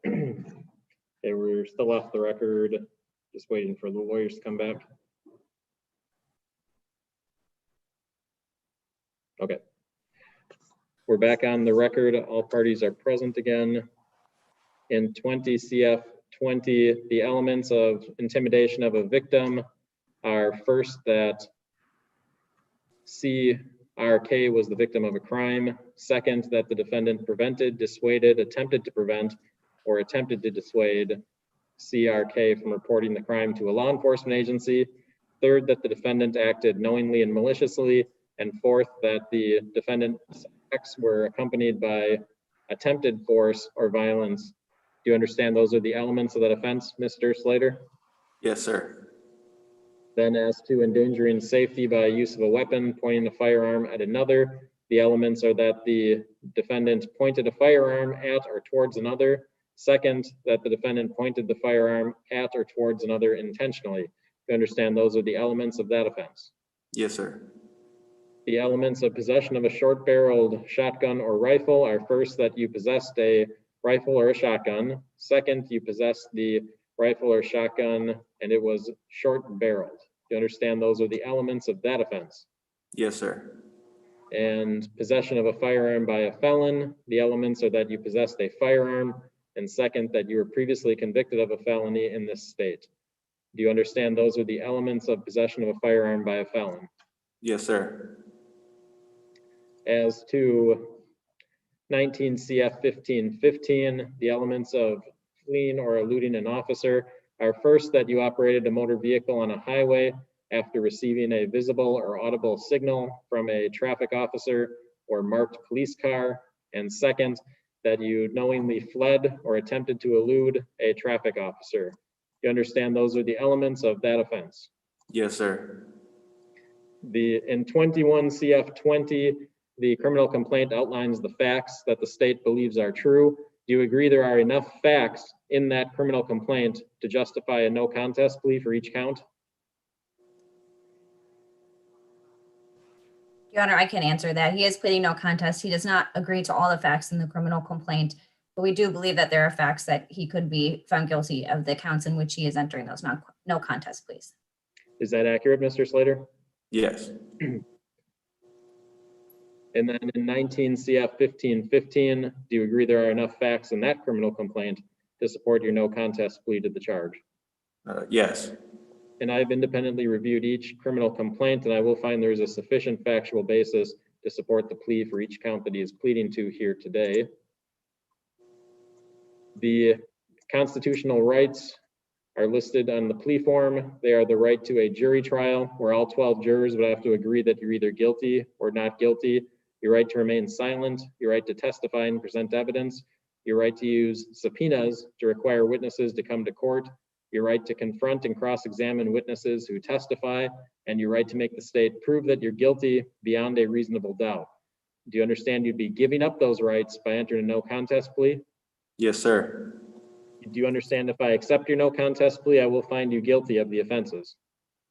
Okay, we're still off the record, just waiting for the lawyers to come back. Okay. We're back on the record. All parties are present again. In 20 CF 20, the elements of intimidation of a victim are first that CRK was the victim of a crime. Second, that the defendant prevented, dissuaded, attempted to prevent, or attempted to dissuade CRK from reporting the crime to a law enforcement agency. Third, that the defendant acted knowingly and maliciously. And fourth, that the defendant's acts were accompanied by attempted force or violence. Do you understand those are the elements of that offense, Mr. Slater? Yes, sir. Then as to endangering safety by use of a weapon, pointing a firearm at another, the elements are that the defendant pointed a firearm at or towards another. Second, that the defendant pointed the firearm at or towards another intentionally. Do you understand those are the elements of that offense? Yes, sir. The elements of possession of a short-barreled shotgun or rifle are first, that you possessed a rifle or a shotgun. Second, you possessed the rifle or shotgun and it was short-barreled. Do you understand those are the elements of that offense? Yes, sir. and possession of a firearm by a felon. The elements are that you possessed a firearm, and second, that you were previously convicted of a felony in this state. Do you understand those are the elements of possession of a firearm by a felon? Yes, sir. As to 19 CF 1515, the elements of fleeing or eluding an officer are first, that you operated a motor vehicle on a highway after receiving a visible or audible signal from a traffic officer or marked police car, and second, that you knowingly fled or attempted to elude a traffic officer. You understand those are the elements of that offense? Yes, sir. In 21 CF 20, the criminal complaint outlines the facts that the state believes are true. Do you agree there are enough facts in that criminal complaint to justify a no contest plea for each count? Your Honor, I can answer that. He is pleading no contest. He does not agree to all the facts in the criminal complaint, but we do believe that there are facts that he could be found guilty of the counts in which he is entering those no contest pleas. Is that accurate, Mr. Slater? Yes. And then in 19 CF 1515, do you agree there are enough facts in that criminal complaint to support your no contest plea to the charge? Yes. And I've independently reviewed each criminal complaint, and I will find there is a sufficient factual basis to support the plea for each count that he is pleading to here today. The constitutional rights are listed on the plea form. They are the right to a jury trial where all 12 jurors would have to agree that you're either guilty or not guilty, your right to remain silent, your right to testify and present evidence, your right to use subpoenas to require witnesses to come to court, your right to confront and cross-examine witnesses who testify, and your right to make the state prove that you're guilty beyond a reasonable doubt. Do you understand you'd be giving up those rights by entering a no contest plea? Yes, sir. Do you understand if I accept your no contest plea, I will find you guilty of the offenses?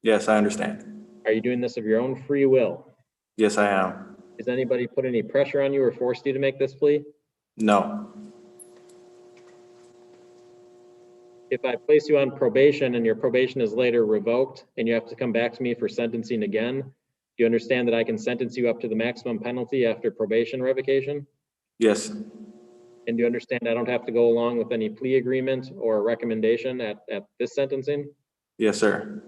Yes, I understand. Are you doing this of your own free will? Yes, I am. Has anybody put any pressure on you or forced you to make this plea? No. If I place you on probation and your probation is later revoked and you have to come back to me for sentencing again, do you understand that I can sentence you up to the maximum penalty after probation revocation? Yes. And do you understand I don't have to go along with any plea agreement or recommendation at this sentencing? Yes, sir.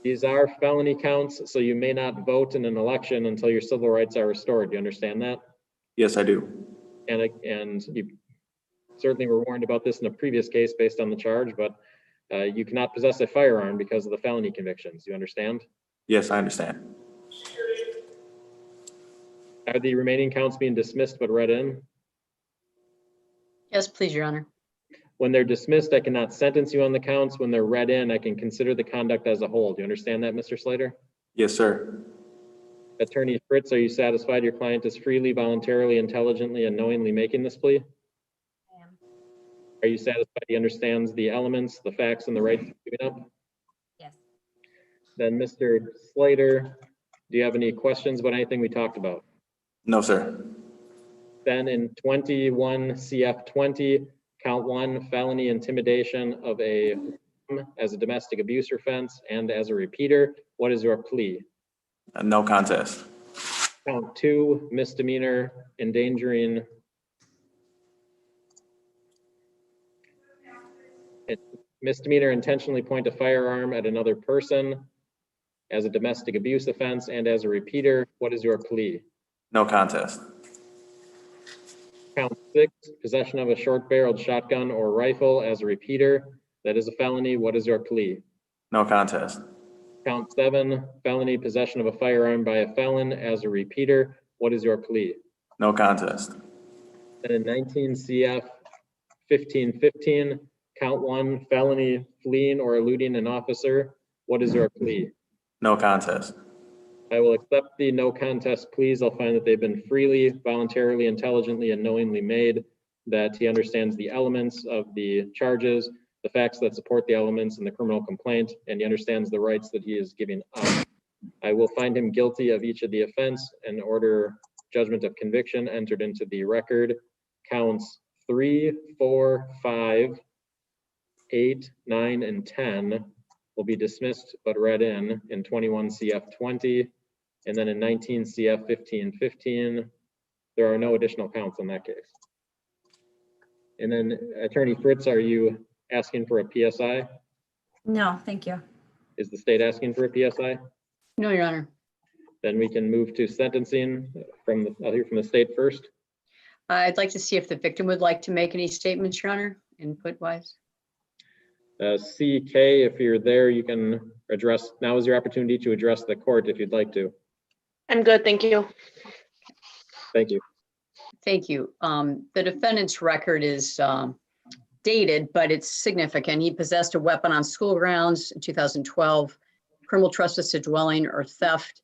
These are felony counts, so you may not vote in an election until your civil rights are restored. Do you understand that? Yes, I do. And you certainly were warned about this in a previous case based on the charge, but you cannot possess a firearm because of the felony convictions. Do you understand? Yes, I understand. Are the remaining counts being dismissed but read in? Yes, please, Your Honor. When they're dismissed, I cannot sentence you on the counts. When they're read in, I can consider the conduct as a whole. Do you understand that, Mr. Slater? Yes, sir. Attorney Fritz, are you satisfied your client is freely, voluntarily, intelligently, and knowingly making this plea? I am. Are you satisfied he understands the elements, the facts, and the rights he's giving up? Yes. Then, Mr. Slater, do you have any questions about anything we talked about? No, sir. Then in 21 CF 20, count 1, felony intimidation of a as a domestic abuse offense and as a repeater, what is your plea? No contest. Count 2, misdemeanor endangering misdemeanor intentionally point a firearm at another person as a domestic abuse offense and as a repeater, what is your plea? No contest. Count 6, possession of a short-barreled shotgun or rifle as a repeater, that is a felony, what is your plea? No contest. Count 7, felony possession of a firearm by a felon as a repeater, what is your plea? No contest. And in 19 CF 1515, count 1, felony fleeing or eluding an officer, what is your plea? No contest. I will accept the no contest pleas. I'll find that they've been freely, voluntarily, intelligently, and knowingly made, that he understands the elements of the charges, the facts that support the elements in the criminal complaint, and he understands the rights that he is giving up. I will find him guilty of each of the offense and order judgment of conviction entered into the record. Counts 3, 4, 5, 8, 9, and 10 will be dismissed but read in 21 CF 20. And then in 19 CF 1515, there are no additional counts in that case. And then Attorney Fritz, are you asking for a PSI? No, thank you. Is the state asking for a PSI? No, Your Honor. Then we can move to sentencing I'll hear from the state first. I'd like to see if the victim would like to make any statements, Your Honor, input wise. CK, if you're there, you can address, now is your opportunity to address the court if you'd like to. I'm good, thank you. Thank you. Thank you. The defendant's record is dated, but it's significant. He possessed a weapon on school grounds in 2012, criminal trespass to dwelling or theft,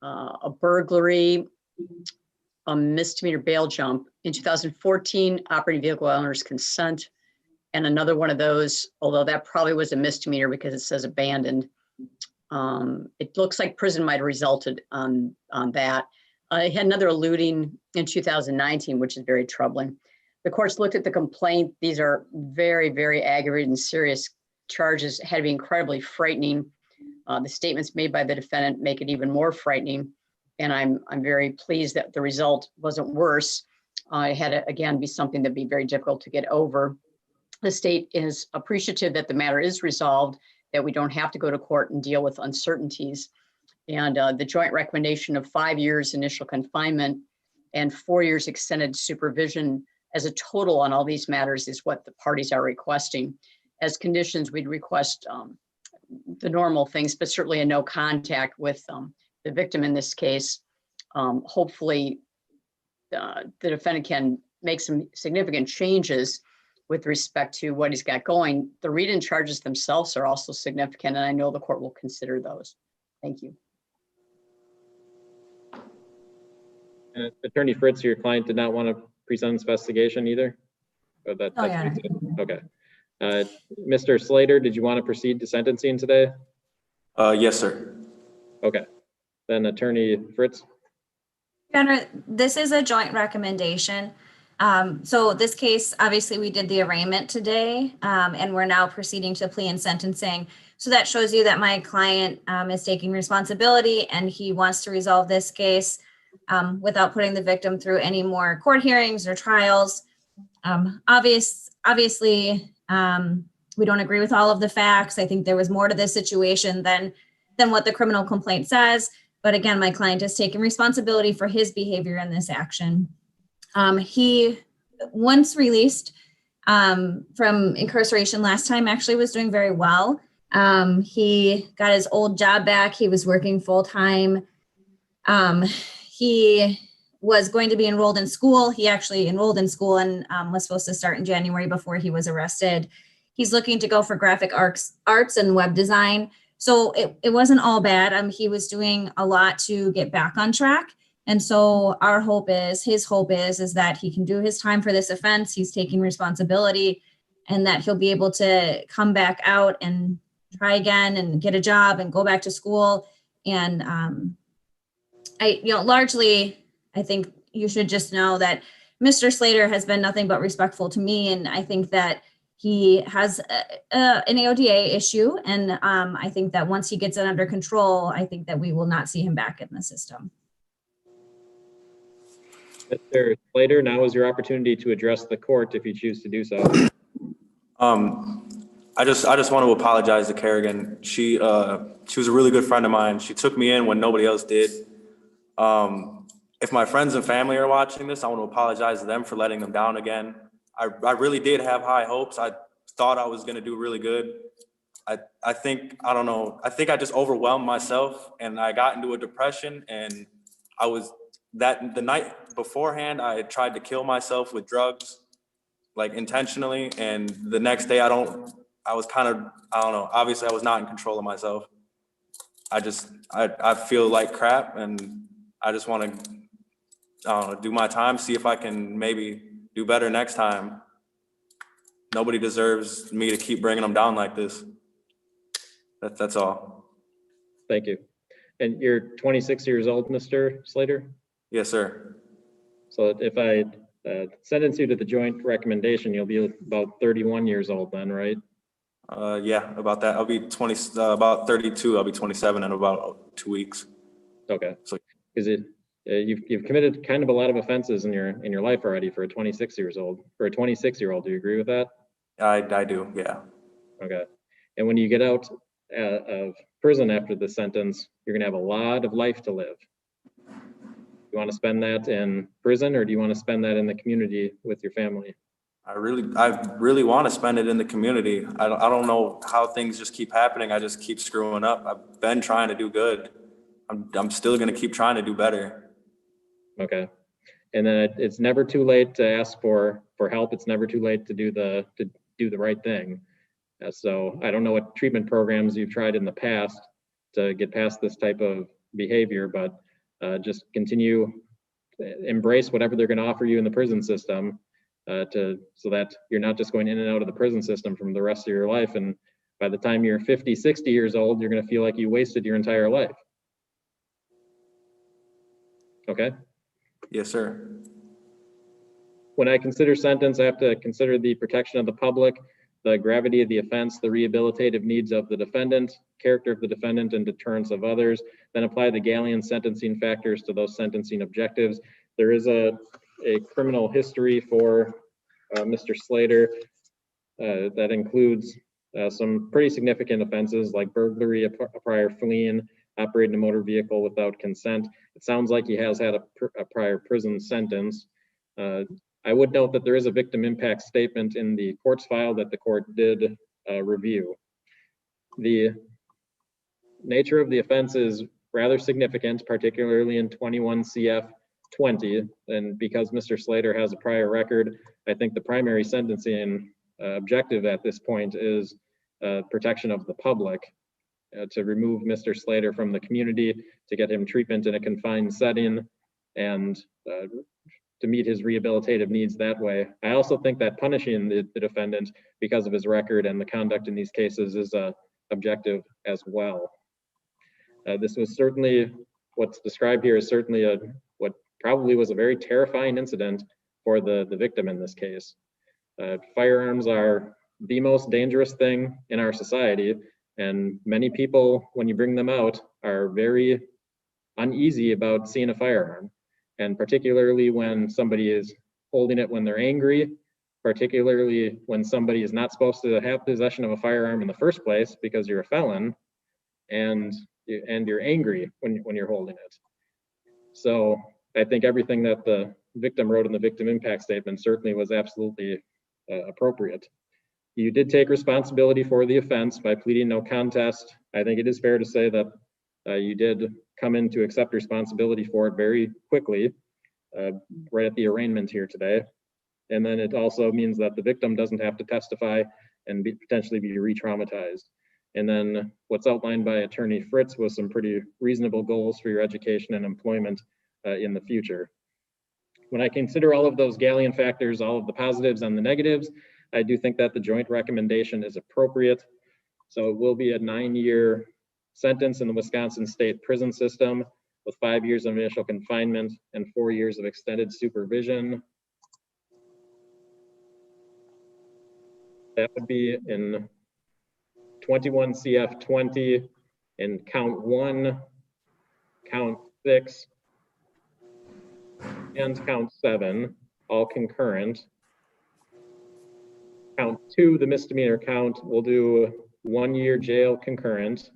a burglary, a misdemeanor bail jump. In 2014, operating vehicle owner's consent, and another one of those, although that probably was a misdemeanor because it says abandoned. It looks like prison might have resulted on that. He had another eluding in 2019, which is very troubling. The courts looked at the complaint. These are very, very aggravated and serious charges, had to be incredibly frightening. The statements made by the defendant make it even more frightening. And I'm very pleased that the result wasn't worse. It had to, again, be something that'd be very difficult to get over. The state is appreciative that the matter is resolved, that we don't have to go to court and deal with uncertainties. And the joint recommendation of 5 years initial confinement and 4 years extended supervision as a total on all these matters is what the parties are requesting. As conditions, we'd request the normal things, but certainly a no contact with the victim in this case. Hopefully, the defendant can make some significant changes with respect to what he's got going. The read-in charges themselves are also significant, and I know the court will consider those. Thank you. Attorney Fritz, your client did not want to present investigation either? Or Oh, yeah. Okay. Mr. Slater, did you want to proceed to sentencing today? Yes, sir. Okay. Then Attorney Fritz. Your Honor, this is a joint recommendation. So this case, obviously we did the arraignment today, and we're now proceeding to plea and sentencing. So that shows you that my client is taking responsibility and he wants to resolve this case without putting the victim through any more court hearings or trials. Obviously, we don't agree with all of the facts. I think there was more to this situation than what the criminal complaint says. But again, my client is taking responsibility for his behavior in this action. He, once released from incarceration last time, actually was doing very well. He got his old job back. He was working full time. He was going to be enrolled in school. He actually enrolled in school and was supposed to start in January before he was arrested. He's looking to go for graphic arts and web design. So it wasn't all bad. He was doing a lot to get back on track. And so our hope is, his hope is that he can do his time for this offense. He's taking responsibility and that he'll be able to come back out and try again and get a job and go back to school. And largely, I think you should just know that Mr. Slater has been nothing but respectful to me. And I think that he has an AODA issue. And I think that once he gets it under control, I think that we will not see him back in the system. Mr. Slater, now is your opportunity to address the court if you choose to do so. I just want to apologize to Kerrigan. She was a really good friend of mine. She took me in when nobody else did. If my friends and family are watching this, I want to apologize to them for letting them down again. I really did have high hopes. I thought I was going to do really good. I think I just overwhelmed myself and I got into a depression, and the night beforehand, I had tried to kill myself with drugs, like intentionally. And the next day obviously I was not in control of myself. I feel like crap, and I just want to, do my time, see if I can maybe do better next time. Nobody deserves me to keep bringing them down like this. That's all. Thank you. And you're 26 years old, Mr. Slater? Yes, sir. So if I sentence you to the joint recommendation, you'll be about 31 years old then, right? Yeah, about that. I'll be about 32. I'll be 27 in about 2 weeks. Okay. So- Is it, you've committed kind of a lot of offenses in your life already for a 26-year-old. For a 26-year-old, do you agree with that? I do, yeah. Okay. And when you get out of prison after the sentence, you're gonna have a lot of life to live. You want to spend that in prison, or do you want to spend that in the community with your family? I really want to spend it in the community. I don't know how things just keep happening. I just keep screwing up. I've been trying to do good. I'm still gonna keep trying to do better. Okay. And then it's never too late to ask for help. It's never too late to do the right thing. So I don't know what treatment programs you've tried in the past to get past this type of behavior, but just continue, embrace whatever they're going to offer you in the prison system, so that you're not just going in and out of the prison system from the rest of your life. And by the time you're 50, 60 years old, you're going to feel like you wasted your entire life. Okay? Yes, sir. When I consider sentence, I have to consider the protection of the public, the gravity of the offense, the rehabilitative needs of the defendant, character of the defendant, and deterrence of others, then apply the Gallian sentencing factors to those sentencing objectives. There is a criminal history for Mr. Slater that includes some pretty significant offenses like burglary, a prior fleeing, operating a motor vehicle without consent. It sounds like he has had a prior prison sentence. I would note that there is a victim impact statement in the court's file that the court did review. The nature of the offense is rather significant, particularly in 21 CF 20. And because Mr. Slater has a prior record, I think the primary sentencing objective at this point is protection of the public, to remove Mr. Slater from the community, to get him treatment in a confined setting, and to meet his rehabilitative needs that way. I also think that punishing the defendant because of his record and the conduct in these cases is objective as well. This was certainly, what's described here is certainly what probably was a very terrifying incident for the victim in this case. Firearms are the most dangerous thing in our society, and many people, when you bring them out, are very uneasy about seeing a firearm. And particularly when somebody is holding it when they're angry, particularly when somebody is not supposed to have possession of a firearm in the first place because you're a felon, and you're angry when you're holding it. So I think everything that the victim wrote in the victim impact statement certainly was absolutely appropriate. You did take responsibility for the offense by pleading no contest. I think it is fair to say that you did come in to accept responsibility for it very quickly, right at the arraignment here today. And then it also means that the victim doesn't have to testify and potentially be re-traumatized. And then what's outlined by Attorney Fritz was some pretty reasonable goals for your education and employment in the future. When I consider all of those Gallian factors, all of the positives and the negatives, I do think that the joint recommendation is appropriate. So it will be a 9-year sentence in the Wisconsin State Prison System with 5 years of initial confinement and 4 years of extended supervision. That would be in 21 CF 20 in count 1, count 6, and count 7, all concurrent. Count 2, the misdemeanor count, will do 1 year jail concurrent.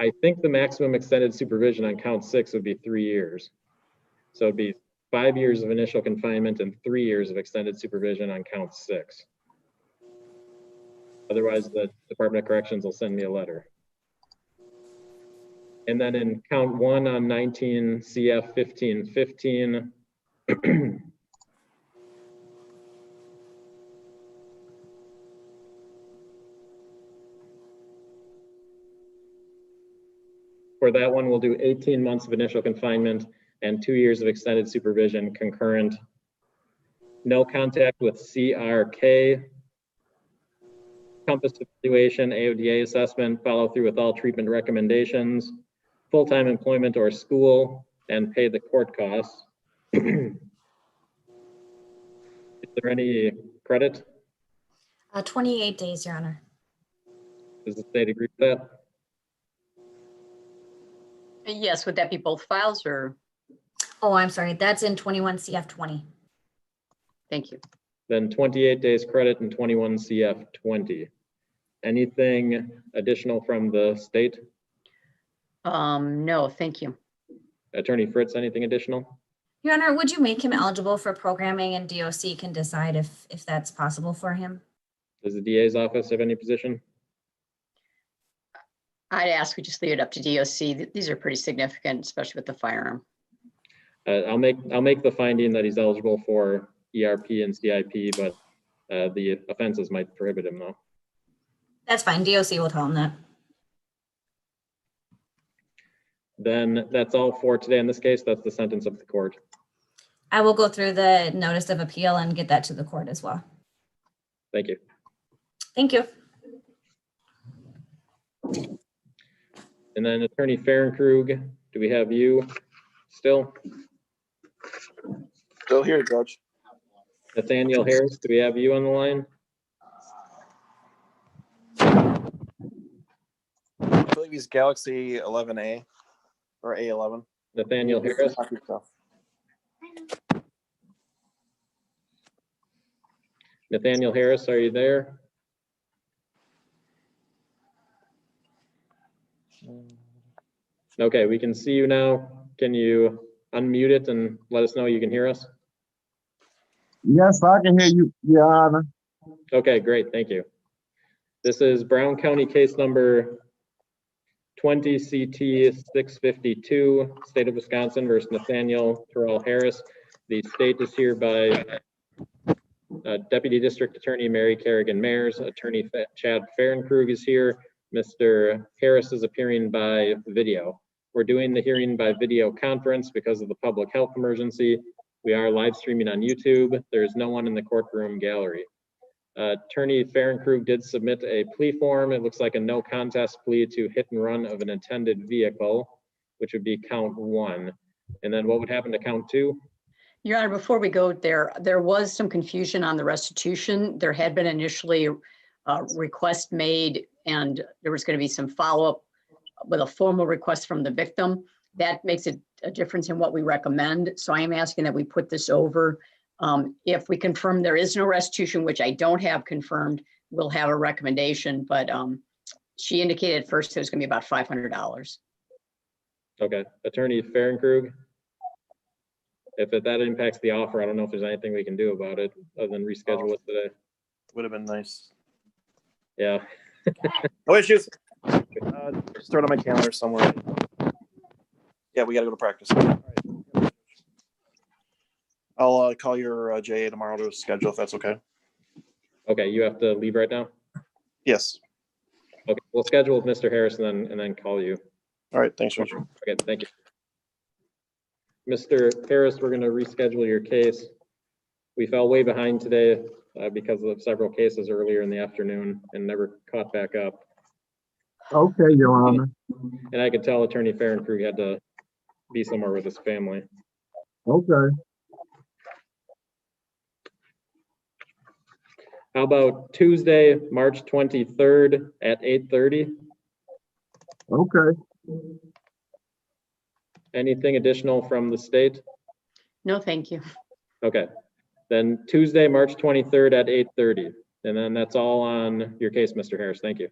I think the maximum extended supervision on count 6 would be 3 years. So it'd be 5 years of initial confinement and 3 years of extended supervision on count 6. Otherwise, the Department of Corrections will send me a letter. And then in count 1 on 19 CF 1515, for that one, we'll do 18 months of initial confinement and 2 years of extended supervision concurrent. No contact with CRK. Compass evaluation, AODA assessment, follow through with all treatment recommendations, full-time employment or school, and pay the court costs. The there any credit? 28 days, Your Honor. Does the state agree with that? Yes, would that be both files or? Oh, I'm sorry. That's in 21 CF 20. Thank you. Then 28 days credit and 21 CF 20. Anything additional from the state? No, thank you. Attorney Fritz, anything additional? Your Honor, would you make him eligible for programming and DOC can decide if that's possible for him? Does the DA's office have any position? I'd ask we just leave it up to DOC. These are pretty significant, especially with the firearm. I'll make the finding that he's eligible for ERP and CIP, but the offenses might prohibit him though. That's fine. DOC will tell him that. Then that's all for today in this case. That's the sentence of the court. I will go through the notice of appeal and get that to the court as well. Thank you. Thank you. And then Attorney Fahrenkrug, do we have you still? Still here, Judge. Nathaniel Harris, do we have you on the line? I believe he's Galaxy 11A or A11. Nathaniel Harris. Nathaniel Harris, are you there? Okay, we can see you now. Can you unmute it and let us know you can hear us? Yes, I can hear you, Your Honor. Okay, great, thank you. This is Brown County case number 20 CT 652, State of Wisconsin versus Nathaniel Terrell Harris. The state is here by Deputy District Attorney Mary Kerrigan Mayers. Attorney Chad Fahrenkrug is here. Mr. Harris is appearing by video. We're doing the hearing by video conference because of the public health emergency. We are live streaming on YouTube. There is no one in the courtroom gallery. Attorney Fahrenkrug did submit a plea form. It looks like a no contest plea to hit and run of an intended vehicle, which would be count 1. And then what would happen to count 2? Your Honor, before we go there, there was some confusion on the restitution. There had been initially a request made and there was going to be some follow-up with a formal request from the victim. That makes it a difference in what we recommend. So I am asking that we put this over. If we confirm there is no restitution, which I don't have confirmed, we'll have a recommendation, but she indicated first it was gonna be about $500. Okay, Attorney Fahrenkrug. If that impacts the offer, I don't know if there's anything we can do about it other than reschedule it today. Would have been nice. Yeah. No issues. Just throw it on my calendar somewhere. Yeah, we gotta go to practice. All right. I'll call your JA tomorrow to schedule if that's okay. Okay, you have to leave right now? Yes. Okay, we'll schedule with Mr. Harris and then call you. All right, thanks, Richard. Okay, thank you. Mr. Harris, we're going to reschedule your case. We fell way behind today because of several cases earlier in the afternoon and never caught back up. Okay, Your Honor. And I could tell Attorney Fahrenkrug had to be somewhere with his family. Okay. How about Tuesday, March 23rd at 8:30? Okay. Anything additional from the state? No, thank you. Okay, then Tuesday, March 23rd at 8:30. And then that's all on your case, Mr. Harris. Thank you.